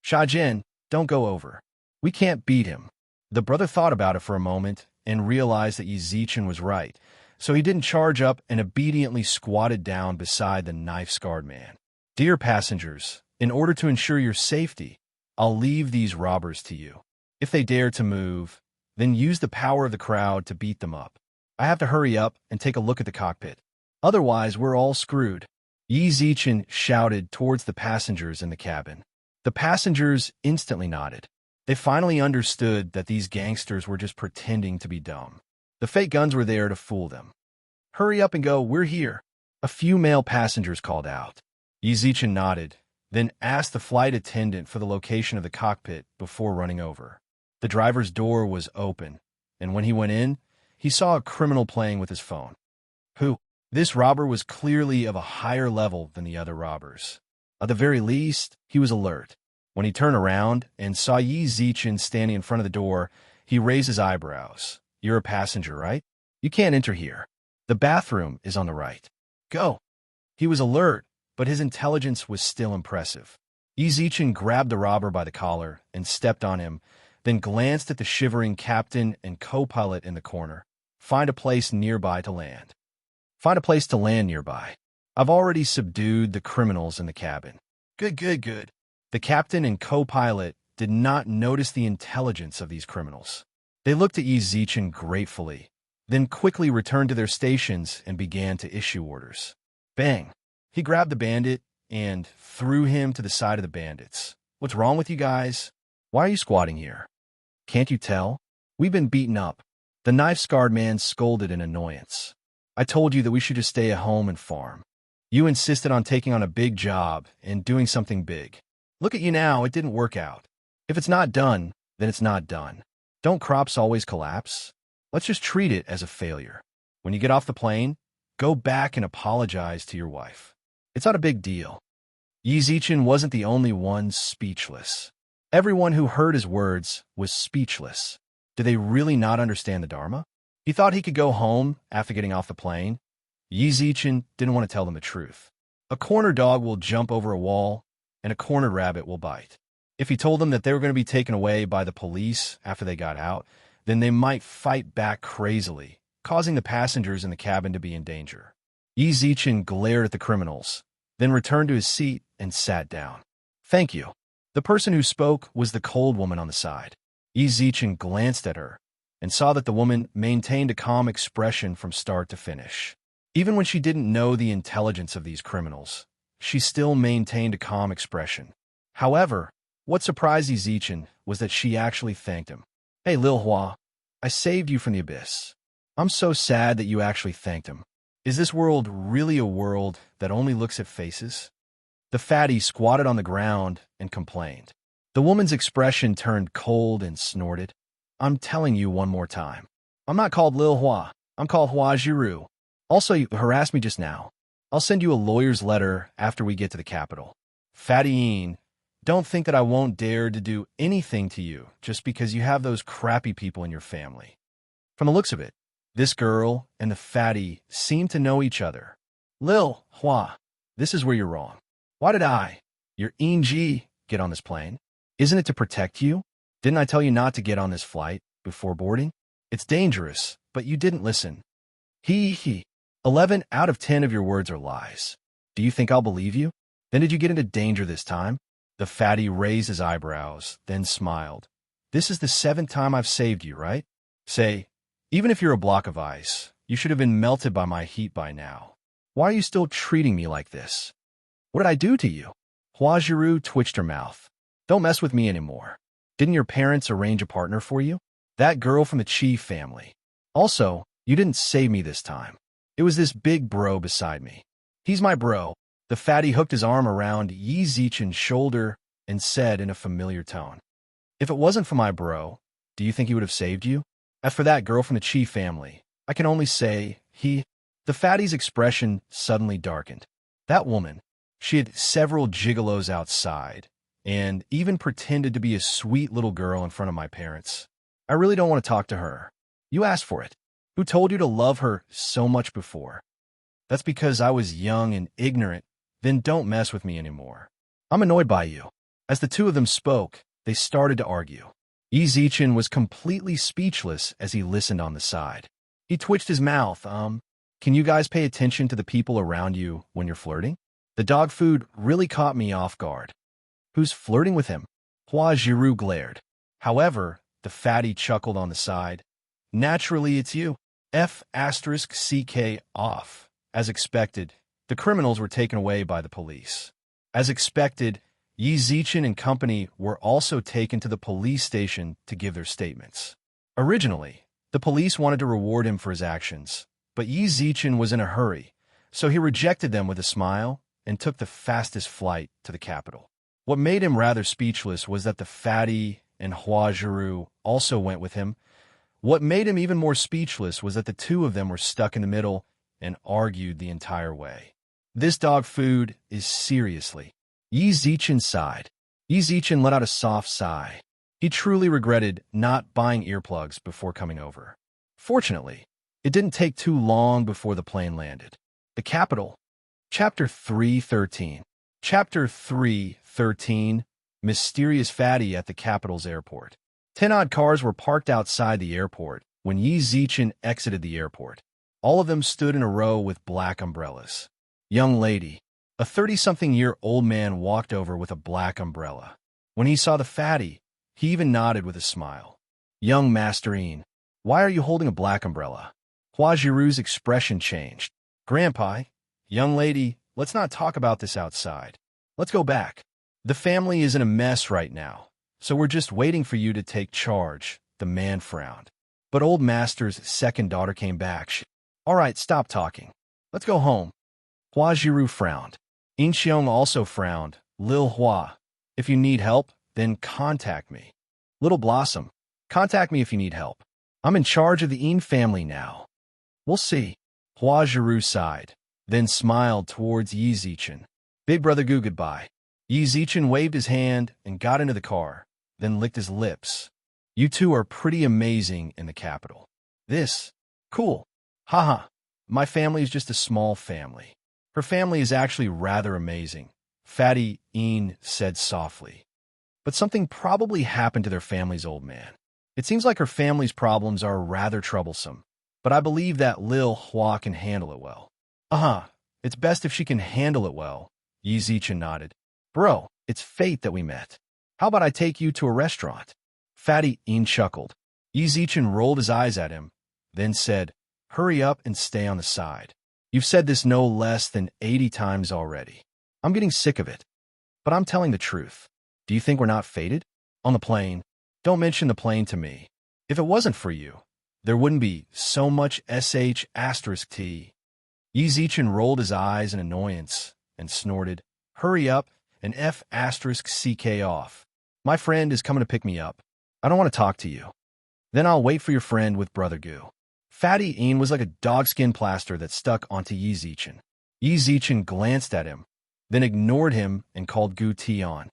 Shajin, don't go over. We can't beat him. The brother thought about it for a moment and realized that Yi Zichen was right, so he didn't charge up and obediently squatted down beside the knife-scarred man. Dear passengers, in order to ensure your safety, I'll leave these robbers to you. If they dare to move, then use the power of the crowd to beat them up. I have to hurry up and take a look at the cockpit. Otherwise, we're all screwed. Yi Zichen shouted towards the passengers in the cabin. The passengers instantly nodded. They finally understood that these gangsters were just pretending to be dumb. The fake guns were there to fool them. Hurry up and go, we're here. A few male passengers called out. Yi Zichen nodded, then asked the flight attendant for the location of the cockpit before running over. The driver's door was open, and when he went in, he saw a criminal playing with his phone. Who? This robber was clearly of a higher level than the other robbers. At the very least, he was alert. When he turned around and saw Yi Zichen standing in front of the door, he raised his eyebrows. You're a passenger, right? You can't enter here. The bathroom is on the right. Go. He was alert, but his intelligence was still impressive. Yi Zichen grabbed the robber by the collar and stepped on him, then glanced at the shivering captain and co-pilot in the corner. Find a place nearby to land. Find a place to land nearby. I've already subdued the criminals in the cabin. Good, good, good. The captain and co-pilot did not notice the intelligence of these criminals. They looked at Yi Zichen gratefully, then quickly returned to their stations and began to issue orders. Bang! He grabbed the bandit and threw him to the side of the bandits. What's wrong with you guys? Why are you squatting here? Can't you tell? We've been beaten up. The knife-scarred man scolded in annoyance. I told you that we should just stay at home and farm. You insisted on taking on a big job and doing something big. Look at you now, it didn't work out. If it's not done, then it's not done. Don't crops always collapse? Let's just treat it as a failure. When you get off the plane, go back and apologize to your wife. It's not a big deal. Yi Zichen wasn't the only one speechless. Everyone who heard his words was speechless. Did they really not understand the Dharma? He thought he could go home after getting off the plane. Yi Zichen didn't want to tell them the truth. A cornered dog will jump over a wall, and a cornered rabbit will bite. If he told them that they were going to be taken away by the police after they got out, then they might fight back crazily, causing the passengers in the cabin to be in danger. Yi Zichen glared at the criminals, then returned to his seat and sat down. Thank you. The person who spoke was the cold woman on the side. Yi Zichen glanced at her and saw that the woman maintained a calm expression from start to finish. Even when she didn't know the intelligence of these criminals, she still maintained a calm expression. However, what surprised Yi Zichen was that she actually thanked him. Hey, Lil Hua, I saved you from the abyss. I'm so sad that you actually thanked him. Is this world really a world that only looks at faces? The fatty squatted on the ground and complained. The woman's expression turned cold and snorted. I'm telling you one more time. I'm not called Lil Hua. I'm called Hua Jiru. Also, you harassed me just now. I'll send you a lawyer's letter after we get to the capital. Fatty Yin, don't think that I won't dare to do anything to you just because you have those crappy people in your family. From the looks of it, this girl and the fatty seem to know each other. Lil Hua, this is where you're wrong. Why did your Ing, get on this plane? Isn't it to protect you? Didn't I tell you not to get on this flight before boarding? It's dangerous, but you didn't listen. 11 out of 10 of your words are lies. Do you think I'll believe you? Then did you get into danger this time? The fatty raised his eyebrows, then smiled. This is the 7th time I've saved you, right? Say, even if you're a block of ice, you should have been melted by my heat by now. Why are you still treating me like this? What did I do to you? Hua Jiru twitched her mouth. Don't mess with me anymore. Didn't your parents arrange a partner for you? That girl from the Chi family. Also, you didn't save me this time. It was this big bro beside me. He's my bro. The fatty hooked his arm around Yi Zichen's shoulder and said in a familiar tone, If it wasn't for my bro, do you think he would have saved you? As for that girl from the Chi family, I can only say, The fatty's expression suddenly darkened. That woman, she had several gigolos outside, and even pretended to be a sweet little girl in front of my parents. I really don't want to talk to her. You asked for it. Who told you to love her so much before? That's because I was young and ignorant. Then don't mess with me anymore. I'm annoyed by you. As the two of them spoke, they started to argue. Yi Zichen was completely speechless as he listened on the side. He twitched his mouth. Can you guys pay attention to the people around you when you're flirting? The dog food really caught me off guard. Who's flirting with him? Hua Jiru glared. However, the fatty chuckled on the side. Naturally, it's you. F***CK off. As expected, the criminals were taken away by the police. As expected, Yi Zichen and company were also taken to the police station to give their statements. Originally, the police wanted to reward him for his actions, but Yi Zichen was in a hurry, so he rejected them with a smile and took the fastest flight to the capital. What made him rather speechless was that the fatty and Hua Jiru also went with him. What made him even more speechless was that the two of them were stuck in the middle and argued the entire way. This dog food is seriously. Yi Zichen sighed. Yi Zichen let out a soft sigh. He truly regretted not buying earplugs before coming over. Fortunately, it didn't take too long before the plane landed. The capital. Chapter 313. Chapter 313. Mysterious Fatty at the capital's airport. 10 odd cars were parked outside the airport when Yi Zichen exited the airport. All of them stood in a row with black umbrellas. Young lady. A 30-something-year-old man walked over with a black umbrella. When he saw the fatty, he even nodded with a smile. Young Masterine, why are you holding a black umbrella? Hua Jiru's expression changed. Grandpa, young lady, let's not talk about this outside. Let's go back. The family is in a mess right now, so we're just waiting for you to take charge, the man frowned. But old master's second daughter came back. All right, stop talking. Let's go home. Hua Jiru frowned. In Xiong also frowned. Lil Hua, if you need help, then contact me. Little Blossom, contact me if you need help. I'm in charge of the In family now. We'll see. Hua Jiru sighed, then smiled towards Yi Zichen. Big brother Gu goodbye. Yi Zichen waved his hand and got into the car, then licked his lips. You two are pretty amazing in the capital. This? Cool. Haha. My family is just a small family. Her family is actually rather amazing, Fatty In said softly. but something probably happened to their family's old man. It seems like her family's problems are rather troublesome, but I believe that Lil Hua can handle it well. Uh-huh. It's best if she can handle it well. Yi Zichen nodded. Bro, it's fate that we met. How about I take you to a restaurant? Fatty Een chuckled. Yi Zichen rolled his eyes at him, then said, hurry up and stay on the side. You've said this no less than 80 times already. I'm getting sick of it. But I'm telling the truth. Do you think we're not fated? On the plane. Don't mention the plane to me. If it wasn't for you, there wouldn't be so much sh*t. Yi Zichen rolled his eyes in annoyance and snorted, hurry up and f***ck off. My friend is coming to pick me up. I don't want to talk to you. Then I'll wait for your friend with Brother Gu. Fatty Een was like a dogskin plaster that stuck onto Yi Zichen. Yi Zichen glanced at him, then ignored him and called Gu Tian.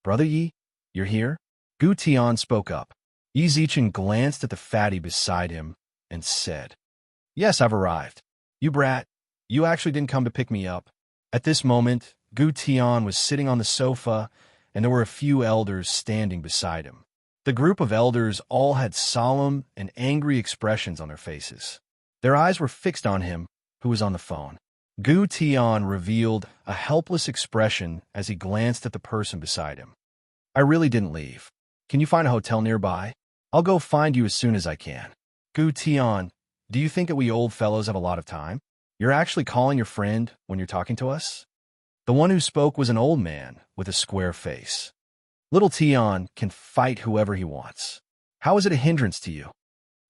Brother Yi, you're here? Gu Tian spoke up. Yi Zichen glanced at the fatty beside him and said, yes, I've arrived. You brat, you actually didn't come to pick me up. At this moment, Gu Tian was sitting on the sofa, and there were a few elders standing beside him. The group of elders all had solemn and angry expressions on their faces. Their eyes were fixed on him, who was on the phone. Gu Tian revealed a helpless expression as he glanced at the person beside him. I really didn't leave. Can you find a hotel nearby? I'll go find you as soon as I can. Gu Tian, do you think that we old fellows have a lot of time? You're actually calling your friend when you're talking to us? The one who spoke was an old man with a square face. Little Tian can fight whoever he wants. How is it a hindrance to you?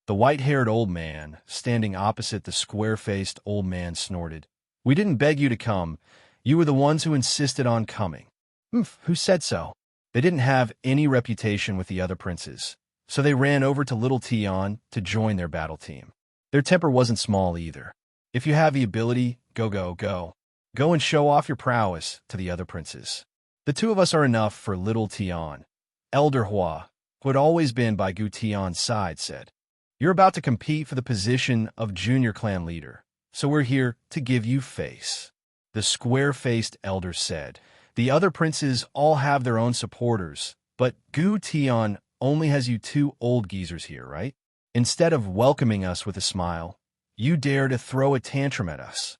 The white-haired old man, standing opposite the square-faced old man, snorted. We didn't beg you to come. You were the ones who insisted on coming. Who said so? They didn't have any reputation with the other princes, so they ran over to Little Tian to join their battle team. Their temper wasn't small either. If you have the ability, go. Go and show off your prowess to the other princes. The two of us are enough for Little Tian. Elder Hua, who had always been by Gu Tian's side, said, you're about to compete for the position of junior clan leader, so we're here to give you face. The square-faced elder said, the other princes all have their own supporters, but Gu Tian only has you two old geezers here, right? Instead of welcoming us with a smile, you dare to throw a tantrum at us.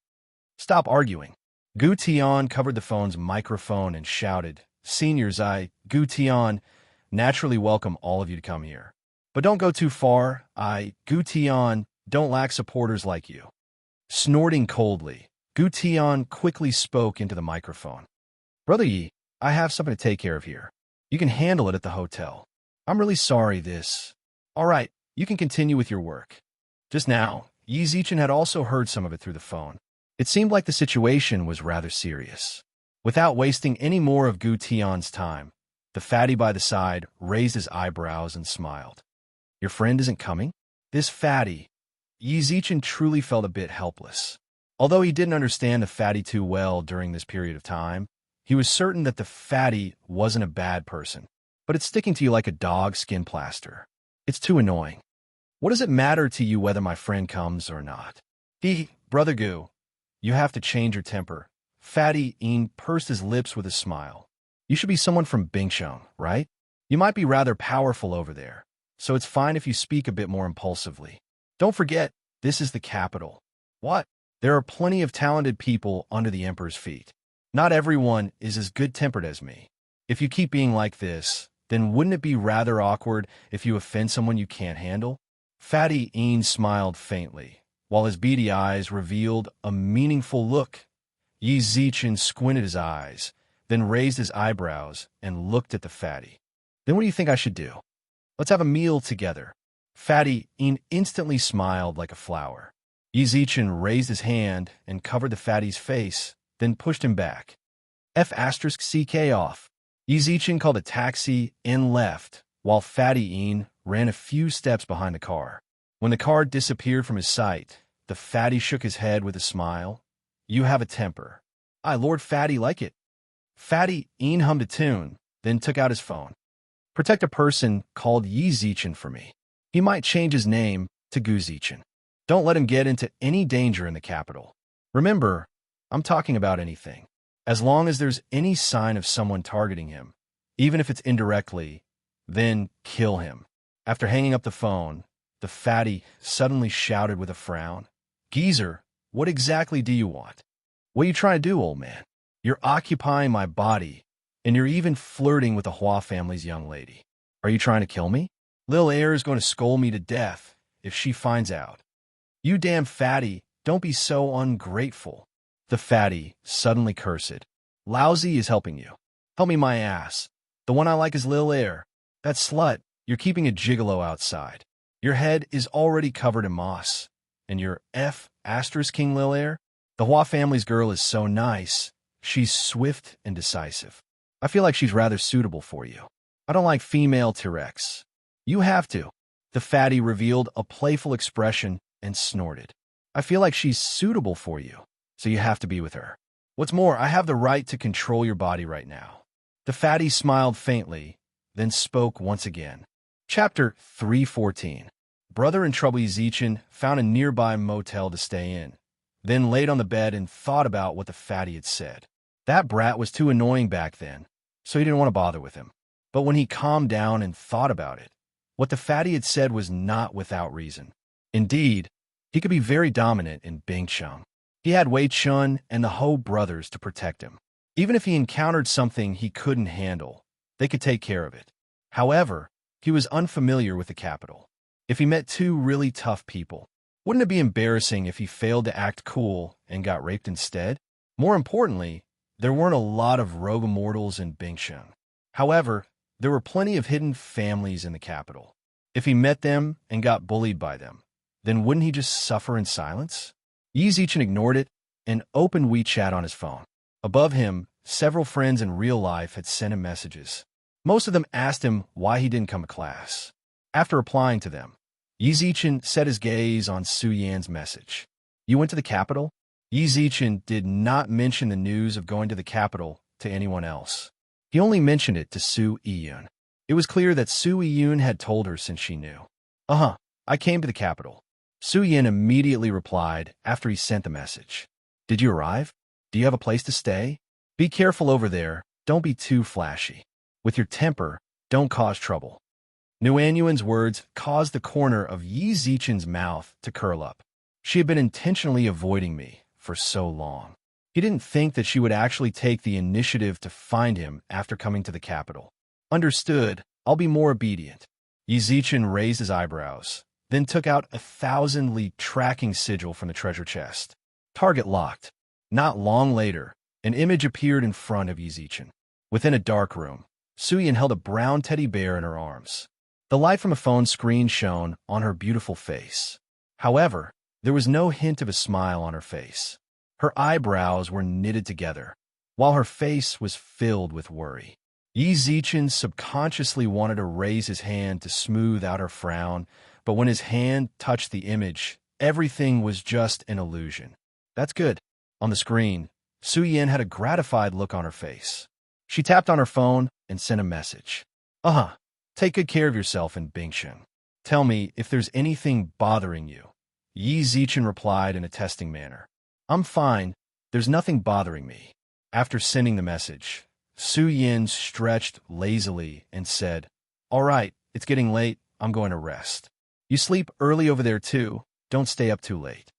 Stop arguing. Gu Tian covered the phone's microphone and shouted, Seniors, Gu Tian, naturally welcome all of you to come here. But don't go too far. Gu Tian, don't lack supporters like you. Snorting coldly, Gu Tian quickly spoke into the microphone. Brother Yi, I have something to take care of here. You can handle it at the hotel. I'm really sorry this. All right, you can continue with your work. Just now, Yi Zichen had also heard some of it through the phone. It seemed like the situation was rather serious. Without wasting any more of Gu Tian's time, the fatty by the side raised his eyebrows and smiled. Your friend isn't coming? This fatty. Yi Zichen truly felt a bit helpless. Although he didn't understand the fatty too well during this period of time, he was certain that the fatty wasn't a bad person, but it's sticking to you like a dog skin plaster. It's too annoying. What does it matter to you whether my friend comes or not? Brother Gu, you have to change your temper. Fatty Een pursed his lips with a smile. You should be someone from Bingsheng, right? You might be rather powerful over there, so it's fine if you speak a bit more impulsively. Don't forget, this is the capital. What? There are plenty of talented people under the emperor's feet. Not everyone is as good-tempered as me. If you keep being like this, then wouldn't it be rather awkward if you offend someone you can't handle? Fatty Een smiled faintly, while his beady eyes revealed a meaningful look. Yi Zichen squinted his eyes, then raised his eyebrows and looked at the fatty. Then what do you think I should do? Let's have a meal together. Fatty Een instantly smiled like a flower. Yi Zichen raised his hand and covered the fatty's face, then pushed him back. F***ck off. Yi Zichen called a taxi and left, while Fatty Een ran a few steps behind the car. When the car disappeared from his sight, the fatty shook his head with a smile. You have a temper. Lord Fatty like it. Fatty Een hummed a tune, then took out his phone. Protect a person called Yi Zichen for me. He might change his name to Gu Zichen. Don't let him get into any danger in the capital. Remember, I'm talking about anything. As long as there's any sign of someone targeting him, even if it's indirectly, then kill him. After hanging up the phone, the fatty suddenly shouted with a frown, "Geezer, what exactly do you want? What are you trying to do, old man? You're occupying my body, and you're even flirting with the Hua family's young lady. Are you trying to kill me? Lil Air is going to scold me to death if she finds out. You damn fatty, don't be so ungrateful." The fatty suddenly cursed. "Lousy is helping you. Help me my ass. The one I like is Lil Air. That slut, you're keeping a gigolo outside. Your head is already covered in moss. And your King Lil Air? The Hua family's girl is so nice. She's swift and decisive. I feel like she's rather suitable for you. I don't like female T-Rex. You have to." The fatty revealed a playful expression and snorted. "I feel like she's suitable for you, so you have to be with her. What's more, I have the right to control your body right now." The fatty smiled faintly, then spoke once again. Chapter 314. Brother in trouble Yizichin found a nearby motel to stay in, then laid on the bed and thought about what the fatty had said. That brat was too annoying back then, so he didn't want to bother with him. But when he calmed down and thought about it, what the fatty had said was not without reason. Indeed, he could be very dominant in Bingcheng. He had Wei Chun and the Ho brothers to protect him. Even if he encountered something he couldn't handle, they could take care of it. However, he was unfamiliar with the capital. If he met two really tough people, wouldn't it be embarrassing if he failed to act cool and got raped instead? More importantly, there weren't a lot of rogue immortals in Bingcheng. However, there were plenty of hidden families in the capital. If he met them and got bullied by them, then wouldn't he just suffer in silence? Yi Zichen ignored it and opened WeChat on his phone. Above him, several friends in real life had sent him messages. Most of them asked him why he didn't come to class. After replying to them, Yi Zichen set his gaze on Su Yan's message. "You went to the capital?" Yi Zichen did not mention the news of going to the capital to anyone else. He only mentioned it to Su Yiyun. It was clear that Su Yiyun had told her since she knew. I came to the capital." Su Yin immediately replied after he sent the message. "Did you arrive? Do you have a place to stay? Be careful over there. Don't be too flashy. With your temper, don't cause trouble." Nuanyuan's words caused the corner of Yi Zichen's mouth to curl up. She had been intentionally avoiding me for so long. He didn't think that she would actually take the initiative to find him after coming to the capital. "Understood. I'll be more obedient." Yi Zichen raised his eyebrows, then took out a 1,000-li tracking sigil from the treasure chest. Target locked. Not long later, an image appeared in front of Yi Zichen. Within a dark room, Su Yin held a brown teddy bear in her arms. The light from a phone screen shone on her beautiful face. However, there was no hint of a smile on her face. Her eyebrows were knitted together, while her face was filled with worry. Yi Zichen subconsciously wanted to raise his hand to smooth out her frown, but when his hand touched the image, everything was just an illusion. "That's good." On the screen, Su Yin had a gratified look on her face. She tapped on her phone and sent a message. Take good care of yourself in Bingcheng. Tell me if there's anything bothering you." Yi Zichen replied in a testing manner. "I'm fine. There's nothing bothering me." After sending the message, Su Yin stretched lazily and said, "All right, it's getting late. I'm going to rest. You sleep early over there too. Don't stay up too late."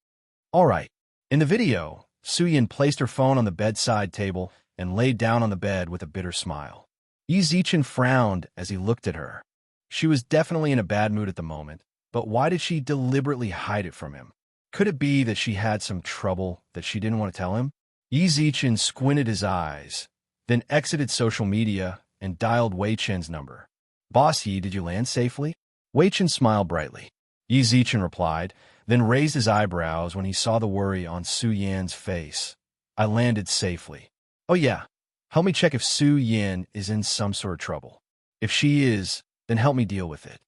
"All right." In the video, Su Yin placed her phone on the bedside table and laid down on the bed with a bitter smile. Yi Zichen frowned as he looked at her. She was definitely in a bad mood at the moment, but why did she deliberately hide it from him? Could it be that she had some trouble that she didn't want to tell him? Yi Zichen squinted his eyes, then exited social media and dialed Wei Chen's number. "Boss Yi, did you land safely?" Wei Chen smiled brightly. Yi Zichen replied, then raised his eyebrows when he saw the worry on Su Yan's face. "I landed safely." "Oh yeah. Help me check if Su Yin is in some sort of trouble. If she is, then help me deal with it."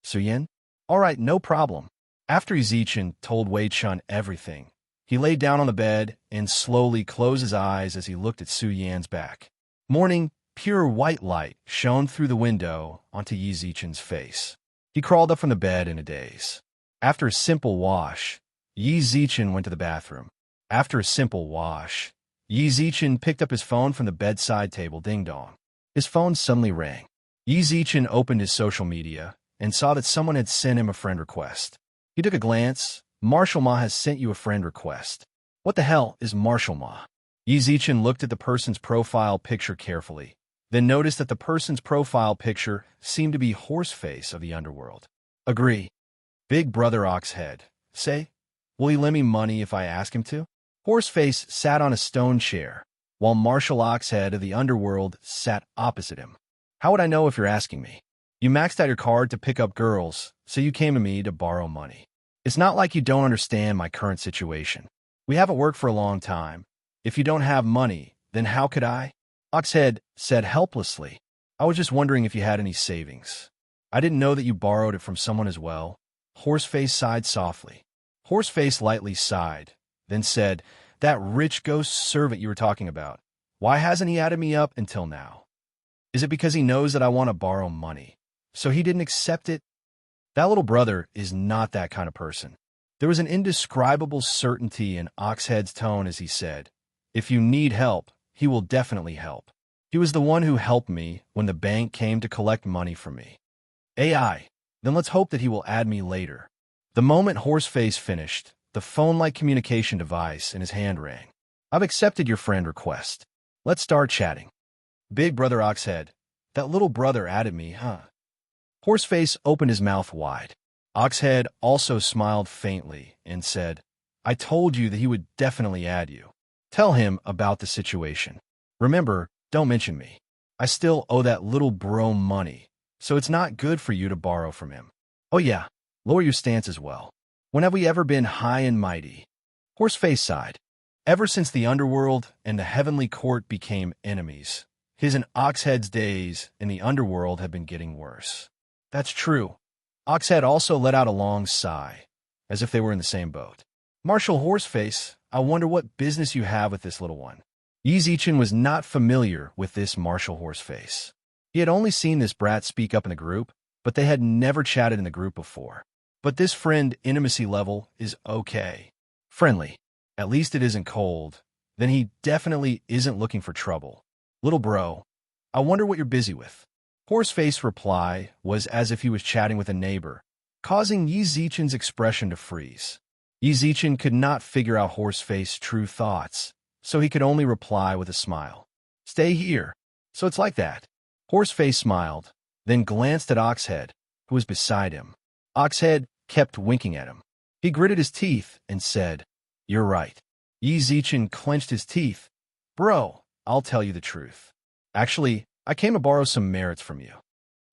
"Su Yin? All right, no problem." After Yi Zichen told Wei Chun everything, he laid down on the bed and slowly closed his eyes as he looked at Su Yan's back. Morning, pure white light shone through the window onto Yi Zichen's face. He crawled up from the bed in a daze. After a simple wash, Yi Zichen went to the bathroom. After a simple wash, Yi Zichen picked up his phone from the bedside table. Ding dong. His phone suddenly rang. Yi Zichen opened his social media and saw that someone had sent him a friend request. He took a glance. Marshall Ma has sent you a friend request. What the hell is Marshall Ma? Yi Zichen looked at the person's profile picture carefully, then noticed that the person's profile picture seemed to be Horseface of the underworld. Agree. Big Brother Oxhead. Say, will he lend me money if I ask him to? Horseface sat on a stone chair, while Marshall Oxhead of the underworld sat opposite him. How would I know if you're asking me? You maxed out your card to pick up girls, so you came to me to borrow money. It's not like you don't understand my current situation. We haven't worked for a long time. If you don't have money, then how could I? Oxhead said helplessly. I was just wondering if you had any savings. I didn't know that you borrowed it from someone as well. Horseface sighed softly. Horseface lightly sighed, then said, that rich ghost servant you were talking about. Why hasn't he added me up until now? Is it because he knows that I want to borrow money, so he didn't accept it? That little brother is not that kind of person. There was an indescribable certainty in Oxhead's tone as he said, if you need help, he will definitely help. He was the one who helped me when the bank came to collect money from me. AI, then let's hope that he will add me later. The moment Horseface finished, the phone-like communication device in his hand rang. I've accepted your friend request. Let's start chatting. Big Brother Oxhead, that little brother added me, huh? Horseface opened his mouth wide. Oxhead also smiled faintly and said, I told you that he would definitely add you. Tell him about the situation. Remember, don't mention me. I still owe that little bro money, so it's not good for you to borrow from him. Oh yeah, lower your stance as well. When have we ever been high and mighty? Horseface sighed. Ever since the underworld and the heavenly court became enemies, his and Oxhead's days in the underworld have been getting worse. That's true. Oxhead also let out a long sigh, as if they were in the same boat. Marshal Horseface, I wonder what business you have with this little one. Yi Zichen was not familiar with this Marshal Horseface. He had only seen this brat speak up in the group, but they had never chatted in the group before. But this friend intimacy level is okay. Friendly. At least it isn't cold. Then he definitely isn't looking for trouble. Little bro, I wonder what you're busy with. Horseface's reply was as if he was chatting with a neighbor, causing Yi Zichen's expression to freeze. Yi Zichen could not figure out Horseface's true thoughts, so he could only reply with a smile. Stay here. So it's like that. Horseface smiled, then glanced at Oxhead, who was beside him. Oxhead kept winking at him. He gritted his teeth and said, You're right. Yi Zichen clenched his teeth. Bro, I'll tell you the truth. Actually, I came to borrow some merits from you.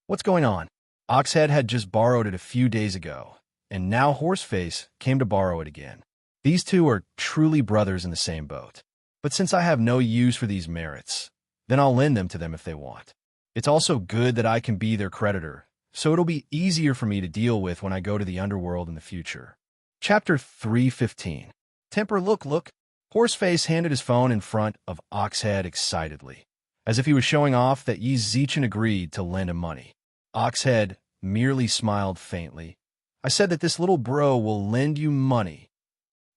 What's going on? Oxhead had just borrowed it a few days ago, and now Horseface came to borrow it again. These two are truly brothers in the same boat. But since I have no use for these merits, then I'll lend them to them if they want. It's also good that I can be their creditor, so it'll be easier for me to deal with when I go to the underworld in the future. Chapter 315. Temper look. Horseface handed his phone in front of Oxhead excitedly, as if he was showing off that Yi Zichen agreed to lend him money. Oxhead merely smiled faintly. I said that this little bro will lend you money.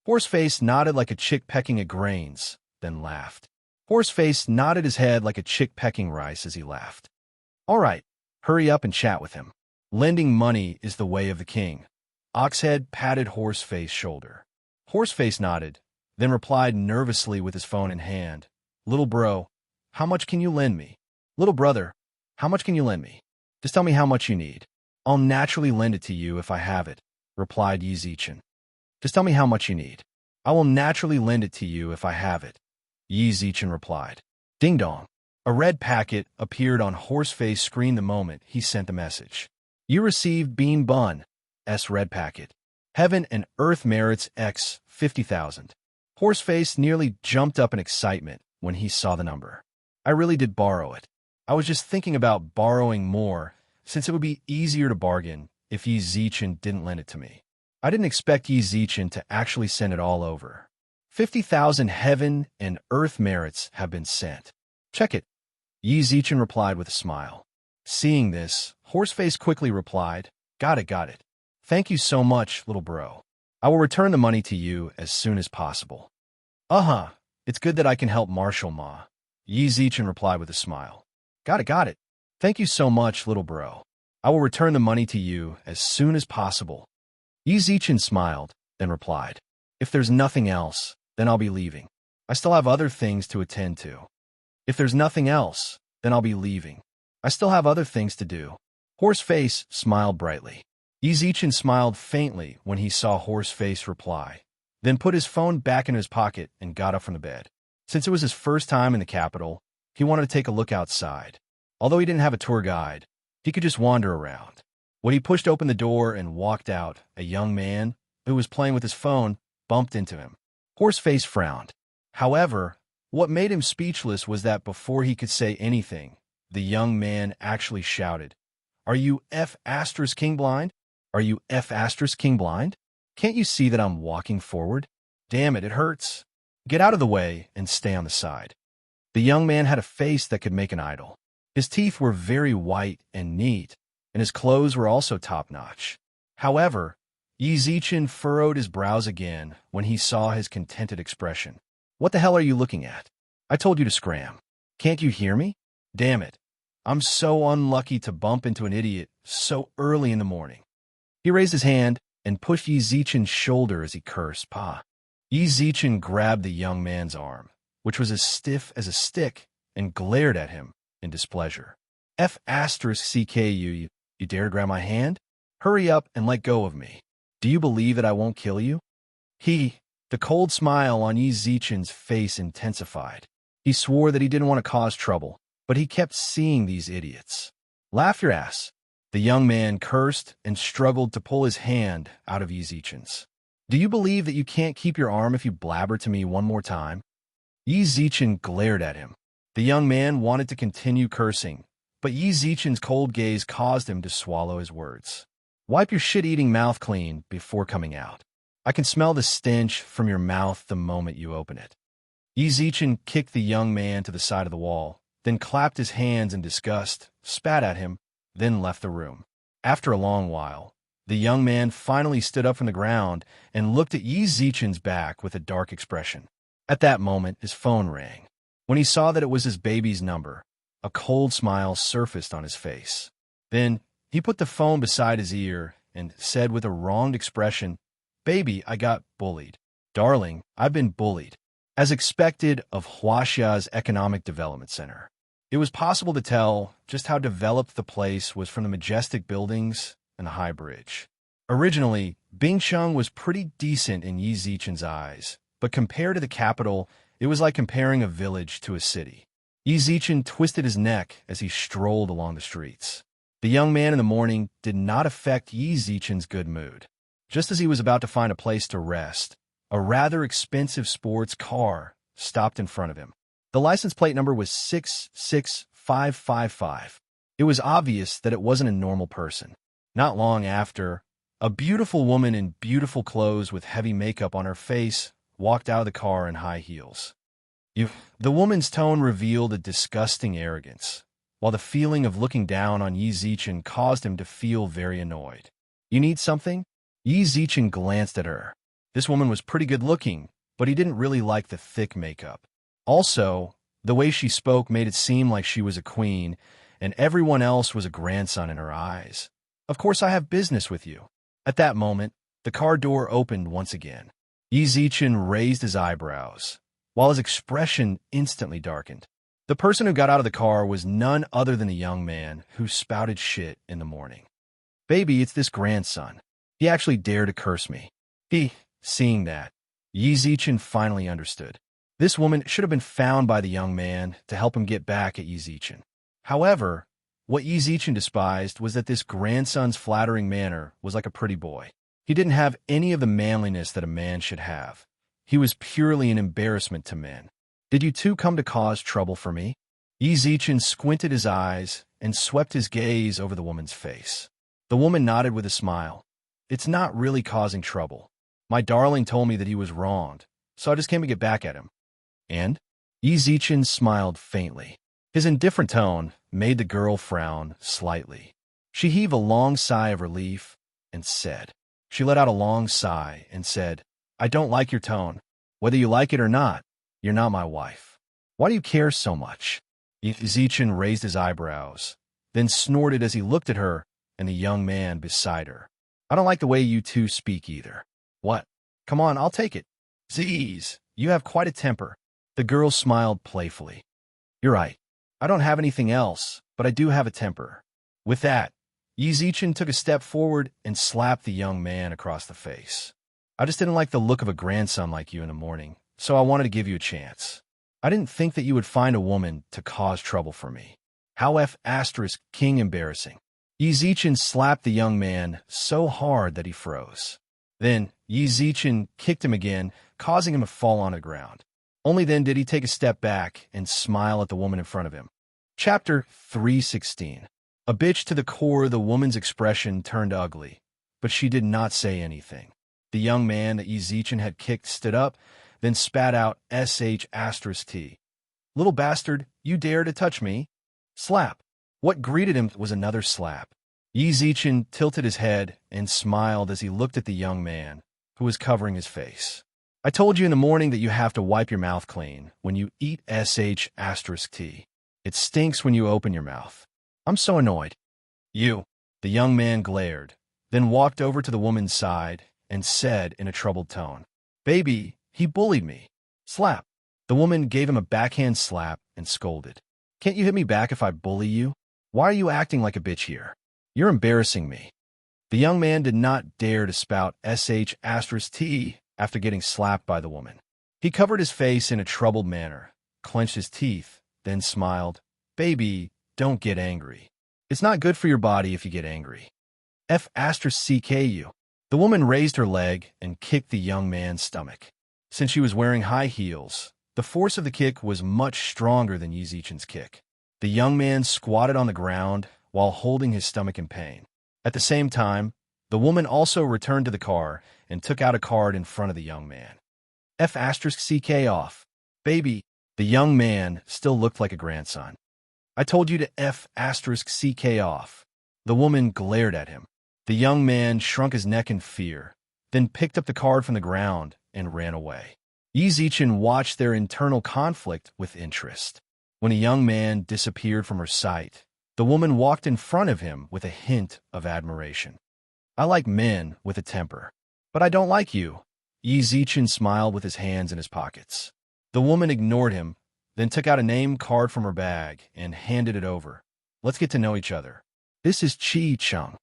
Horseface nodded like a chick pecking at grains, then laughed. Horseface nodded his head like a chick pecking rice as he laughed. All right, hurry up and chat with him. Lending money is the way of the king. Oxhead patted Horseface's shoulder. Horseface nodded, then replied nervously with his phone in hand. Little bro, how much can you lend me? Little brother, how much can you lend me? Just tell me how much you need. I'll naturally lend it to you if I have it, replied Yi Zichen. Just tell me how much you need. I will naturally lend it to you if I have it, Yi Zichen replied. Ding dong. A red packet appeared on Horseface's screen the moment he sent the message. You received Bean Bun's red packet. Heaven and Earth merits X 50,000. Horseface nearly jumped up in excitement when he saw the number. I really did borrow it. I was just thinking about borrowing more, since it would be easier to bargain if Yi Zichen didn't lend it to me. I didn't expect Yi Zichen to actually send it all over. 50,000 Heaven and Earth merits have been sent. Check it. Yi Zichen replied with a smile. Seeing this, Horseface quickly replied, Got it. Thank you so much, little bro. I will return the money to you as soon as possible. It's good that I can help Marshall Ma, Yi Zichen replied with a smile. Got it. Thank you so much, little bro. I will return the money to you as soon as possible. Yi Zichen smiled, then replied, if there's nothing else, then I'll be leaving. I still have other things to attend to. If there's nothing else, then I'll be leaving. I still have other things to do. Horseface smiled brightly. Yi Zichen smiled faintly when he saw Horseface reply, then put his phone back in his pocket and got up from the bed. Since it was his first time in the capital, he wanted to take a look outside. Although he didn't have a tour guide, he could just wander around. When he pushed open the door and walked out, a young man, who was playing with his phone, bumped into him. Horseface frowned. However, what made him speechless was that before he could say anything, the young man actually shouted, Are you F***ing blind? Are you F***ing blind? Can't you see that I'm walking forward? Damn it, it hurts. Get out of the way and stay on the side. The young man had a face that could make an idol. His teeth were very white and neat, and his clothes were also top-notch. However, Yi Zichen furrowed his brows again when he saw his contented expression. What the hell are you looking at? I told you to scram. Can't you hear me? Damn it. I'm so unlucky to bump into an idiot so early in the morning. He raised his hand and pushed Yi Zichen's shoulder as he cursed, Pa. Yi Zichen grabbed the young man's arm, which was as stiff as a stick, and glared at him in displeasure. F***ck you dare grab my hand? Hurry up and let go of me. Do you believe that I won't kill you? The cold smile on Yi Zichen's face intensified. He swore that he didn't want to cause trouble, but he kept seeing these idiots. Laugh your ass. The young man cursed and struggled to pull his hand out of Yi Zichen's. Do you believe that you can't keep your arm if you blabber to me one more time? Yi Zichen glared at him. The young man wanted to continue cursing, but Yi Zichen's cold gaze caused him to swallow his words. Wipe your shit-eating mouth clean before coming out. I can smell the stench from your mouth the moment you open it. Yi Zichen kicked the young man to the side of the wall, then clapped his hands in disgust, spat at him, then left the room. After a long while, the young man finally stood up from the ground and looked at Yi Zichen's back with a dark expression. At that moment, his phone rang. When he saw that it was his baby's number, a cold smile surfaced on his face. Then, he put the phone beside his ear and said with a wronged expression, Baby, I got bullied. Darling, I've been bullied. As expected of Huaxia's Economic Development Center. It was possible to tell just how developed the place was from the majestic buildings and the high bridge. Originally, Bingsheng was pretty decent in Yi Zichen's eyes, but compared to the capital, it was like comparing a village to a city. Yi Zichen twisted his neck as he strolled along the streets. The young man in the morning did not affect Yi Zichen's good mood. Just as he was about to find a place to rest, a rather expensive sports car stopped in front of him. The license plate number was 66555. It was obvious that it wasn't a normal person. Not long after, a beautiful woman in beautiful clothes with heavy makeup on her face walked out of the car in high heels. The woman's tone revealed a disgusting arrogance, while the feeling of looking down on Yi Zichen caused him to feel very annoyed. You need something? Yi Zichen glanced at her. This woman was pretty good looking, but he didn't really like the thick makeup. Also, the way she spoke made it seem like she was a queen, and everyone else was a grandson in her eyes. Of course I have business with you. At that moment, the car door opened once again. Yi Zichen raised his eyebrows, while his expression instantly darkened. The person who got out of the car was none other than a young man who spouted shit in the morning. Baby, it's this grandson. He actually dared to curse me. Seeing that, Yi Zichen finally understood. This woman should have been found by the young man to help him get back at Yi Zichen. However, what Yi Zichen despised was that this grandson's flattering manner was like a pretty boy. He didn't have any of the manliness that a man should have. He was purely an embarrassment to men. Did you two come to cause trouble for me? Yi Zichen squinted his eyes and swept his gaze over the woman's face. The woman nodded with a smile. It's not really causing trouble. My darling told me that he was wronged, so I just came to get back at him. And? Yi Zichen smiled faintly. His indifferent tone made the girl frown slightly. She heaved a long sigh of relief and said, She let out a long sigh and said, I don't like your tone. Whether you like it or not, you're not my wife. Why do you care so much? Zichin raised his eyebrows, then snorted as he looked at her and the young man beside her. I don't like the way you two speak either. What? Come on, I'll take it. Z's, you have quite a temper. The girl smiled playfully. You're right. I don't have anything else, but I do have a temper. With that, Zichin took a step forward and slapped the young man across the face. I just didn't like the look of a grandson like you in the morning, so I wanted to give you a chance. I didn't think that you would find a woman to cause trouble for me. How king embarrassing. Zichin slapped the young man so hard that he froze. Then, Zichin kicked him again, causing him to fall on the ground. Only then did he take a step back and smile at the woman in front of him. Chapter 316. A bitch to the core, the woman's expression turned ugly, but she did not say anything. The young man that Zichin had kicked stood up, then spat out sh*t. Little bastard, you dare to touch me? Slap. What greeted him was another slap. Zichin tilted his head and smiled as he looked at the young man, who was covering his face. I told you in the morning that you have to wipe your mouth clean when you eat sh*t. It stinks when you open your mouth. I'm so annoyed. You. The young man glared, then walked over to the woman's side and said in a troubled tone, Baby, he bullied me. Slap. The woman gave him a backhand slap and scolded. Can't you hit me back if I bully you? Why are you acting like a bitch here? You're embarrassing me. The young man did not dare to spout sh*t after getting slapped by the woman. He covered his face in a troubled manner, clenched his teeth, then smiled. Baby, don't get angry. It's not good for your body if you get angry. F***you. The woman raised her leg and kicked the young man's stomach. Since she was wearing high heels, the force of the kick was much stronger than Zichin's kick. The young man squatted on the ground while holding his stomach in pain. At the same time, the woman also returned to the car and took out a card in front of the young man. F*** off. Baby, the young man still looked like a grandson. I told you to F*** off. The woman glared at him. The young man shrunk his neck in fear, then picked up the card from the ground and ran away. Zichin watched their internal conflict with interest. When a young man disappeared from her sight, the woman walked in front of him with a hint of admiration. I like men with a temper, but I don't like you. Zichin smiled with his hands in his pockets. The woman ignored him, then took out a name card from her bag and handed it over. Let's get to know each other. This is Chi-Chung.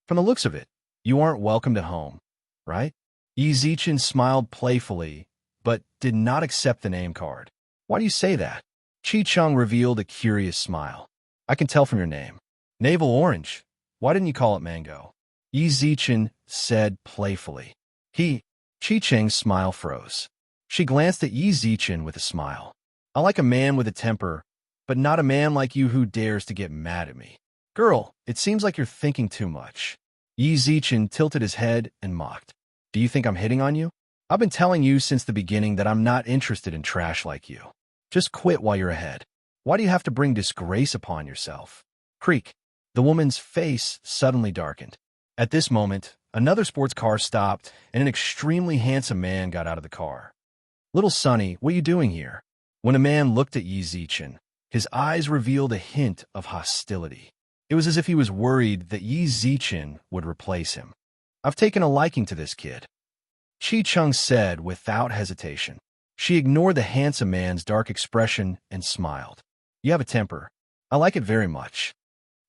From the looks of it, you aren't welcomed at home, right? Zichin smiled playfully, but did not accept the name card. Why do you say that? Chi-Chung revealed a curious smile. I can tell from your name. Navel orange. Why didn't you call it mango? Zichin said playfully. Chi-Chung's smile froze. She glanced at Zichin with a smile. I like a man with a temper, but not a man like you who dares to get mad at me. Girl, it seems like you're thinking too much. Zichin tilted his head and mocked. Do you think I'm hitting on you? I've been telling you since the beginning that I'm not interested in trash like you. Just quit while you're ahead. Why do you have to bring disgrace upon yourself? Creak. The woman's face suddenly darkened. At this moment, another sports car stopped and an extremely handsome man got out of the car. Little Sonny, what are you doing here? When a man looked at Zichin, his eyes revealed a hint of hostility. It was as if he was worried that Zichin would replace him. I've taken a liking to this kid. Chi-Chung said without hesitation. She ignored the handsome man's dark expression and smiled. You have a temper. I like it very much.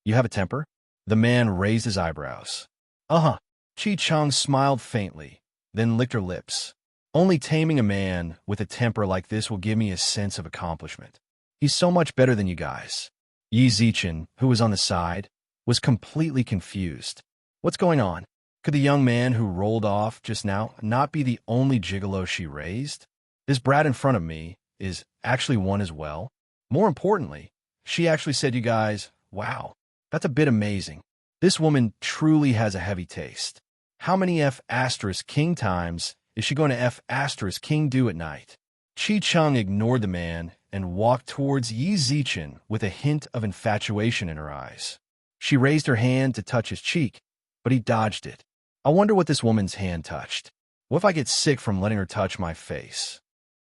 You have a temper? The man raised his eyebrows. Uh-huh. Chi-Chung smiled faintly, then licked her lips. Only taming a man with a temper like this will give me a sense of accomplishment. He's so much better than you guys. Zichin, who was on the side, was completely confused. What's going on? Could the young man who rolled off just now not be the only gigolo she raised? This brat in front of me is actually one as well. More importantly, she actually said, you guys, wow, that's a bit amazing. This woman truly has a heavy taste. How many F***king times is she going to F***king do at night? Chi-Chung ignored the man and walked towards Zichin with a hint of infatuation in her eyes. She raised her hand to touch his cheek, but he dodged it. I wonder what this woman's hand touched. What if I get sick from letting her touch my face?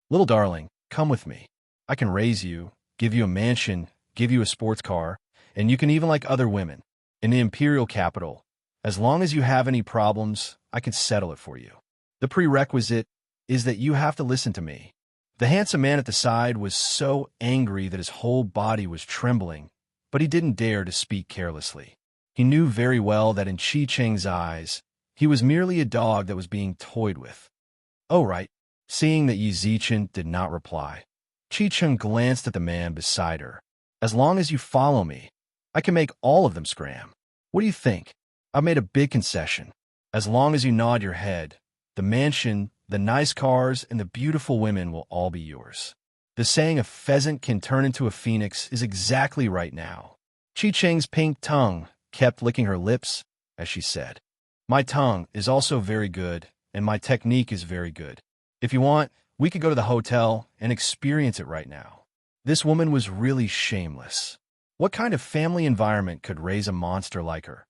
Little darling, come with me. I can raise you, give you a mansion, give you a sports car, and you can even like other women. In the imperial capital, as long as you have any problems, I can settle it for you. The prerequisite is that you have to listen to me. The handsome man at the side was so angry that his whole body was trembling, but he didn't dare to speak carelessly. He knew very well that in Qi Cheng's eyes, he was merely a dog that was being toyed with. Oh, right. Seeing that Yi Zichen did not reply, Qi Cheng glanced at the man beside her. As long as you follow me, I can make all of them scram. What do you think? I've made a big concession. As long as you nod your head, the mansion, the nice cars, and the beautiful women will all be yours. The saying a pheasant can turn into a phoenix is exactly right now. Qi Cheng's pink tongue kept licking her lips as she said, My tongue is also very good, and my technique is very good. If you want, we could go to the hotel and experience it right now. This woman was really shameless. What kind of family environment could raise a monster like her?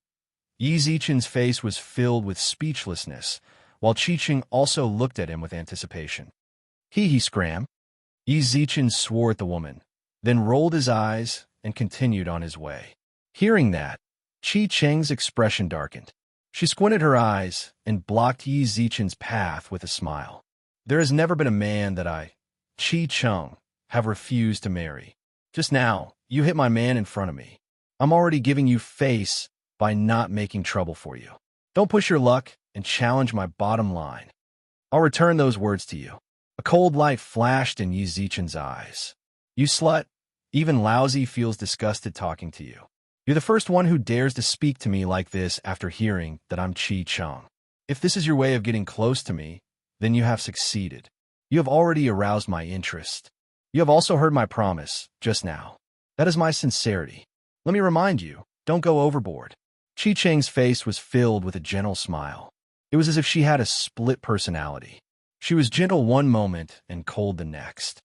Yi Zichen's face was filled with speechlessness, while Qi Cheng also looked at him with anticipation. He scram. Yi Zichen swore at the woman, then rolled his eyes and continued on his way. Hearing that, Qi Cheng's expression darkened. She squinted her eyes and blocked Yi Zichen's path with a smile. There has never been a man that I, Qi Cheng, have refused to marry. Just now, you hit my man in front of me. I'm already giving you face by not making trouble for you. Don't push your luck and challenge my bottom line. I'll return those words to you. A cold light flashed in Yi Zichen's eyes. You slut, even Lousy feels disgusted talking to you. You're the first one who dares to speak to me like this after hearing that I'm Qi Cheng. If this is your way of getting close to me, then you have succeeded. You have already aroused my interest. You have also heard my promise, just now. That is my sincerity. Let me remind you, don't go overboard. Qi Cheng's face was filled with a gentle smile. It was as if she had a split personality. She was gentle one moment and cold the next.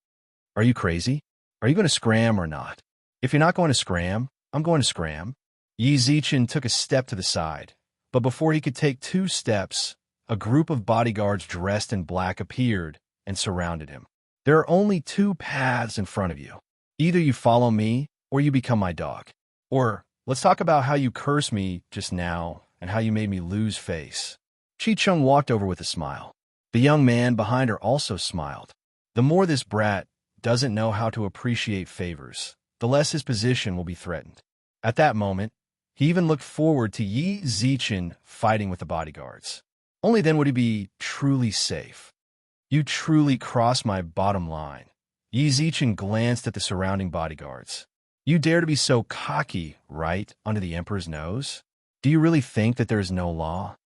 Are you crazy? Are you going to scram or not? If you're not going to scram, I'm going to scram. Yi Zichen took a step to the side, but before he could take 2 steps, a group of bodyguards dressed in black appeared and surrounded him. There are only 2 paths in front of you. Either you follow me or you become my dog. Or let's talk about how you cursed me just now and how you made me lose face. Qi Cheng walked over with a smile. The young man behind her also smiled. The more this brat doesn't know how to appreciate favors, the less his position will be threatened. At that moment, he even looked forward to Yi Zichen fighting with the bodyguards. Only then would he be truly safe. You truly cross my bottom line. Yi Zichen glanced at the surrounding bodyguards. You dare to be so cocky, right, under the emperor's nose? Do you really think that there is no law?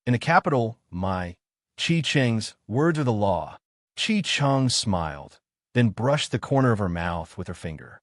In the capital, my Qi Cheng's words are the law. Qi Cheng smiled, then brushed the corner of her mouth with her finger.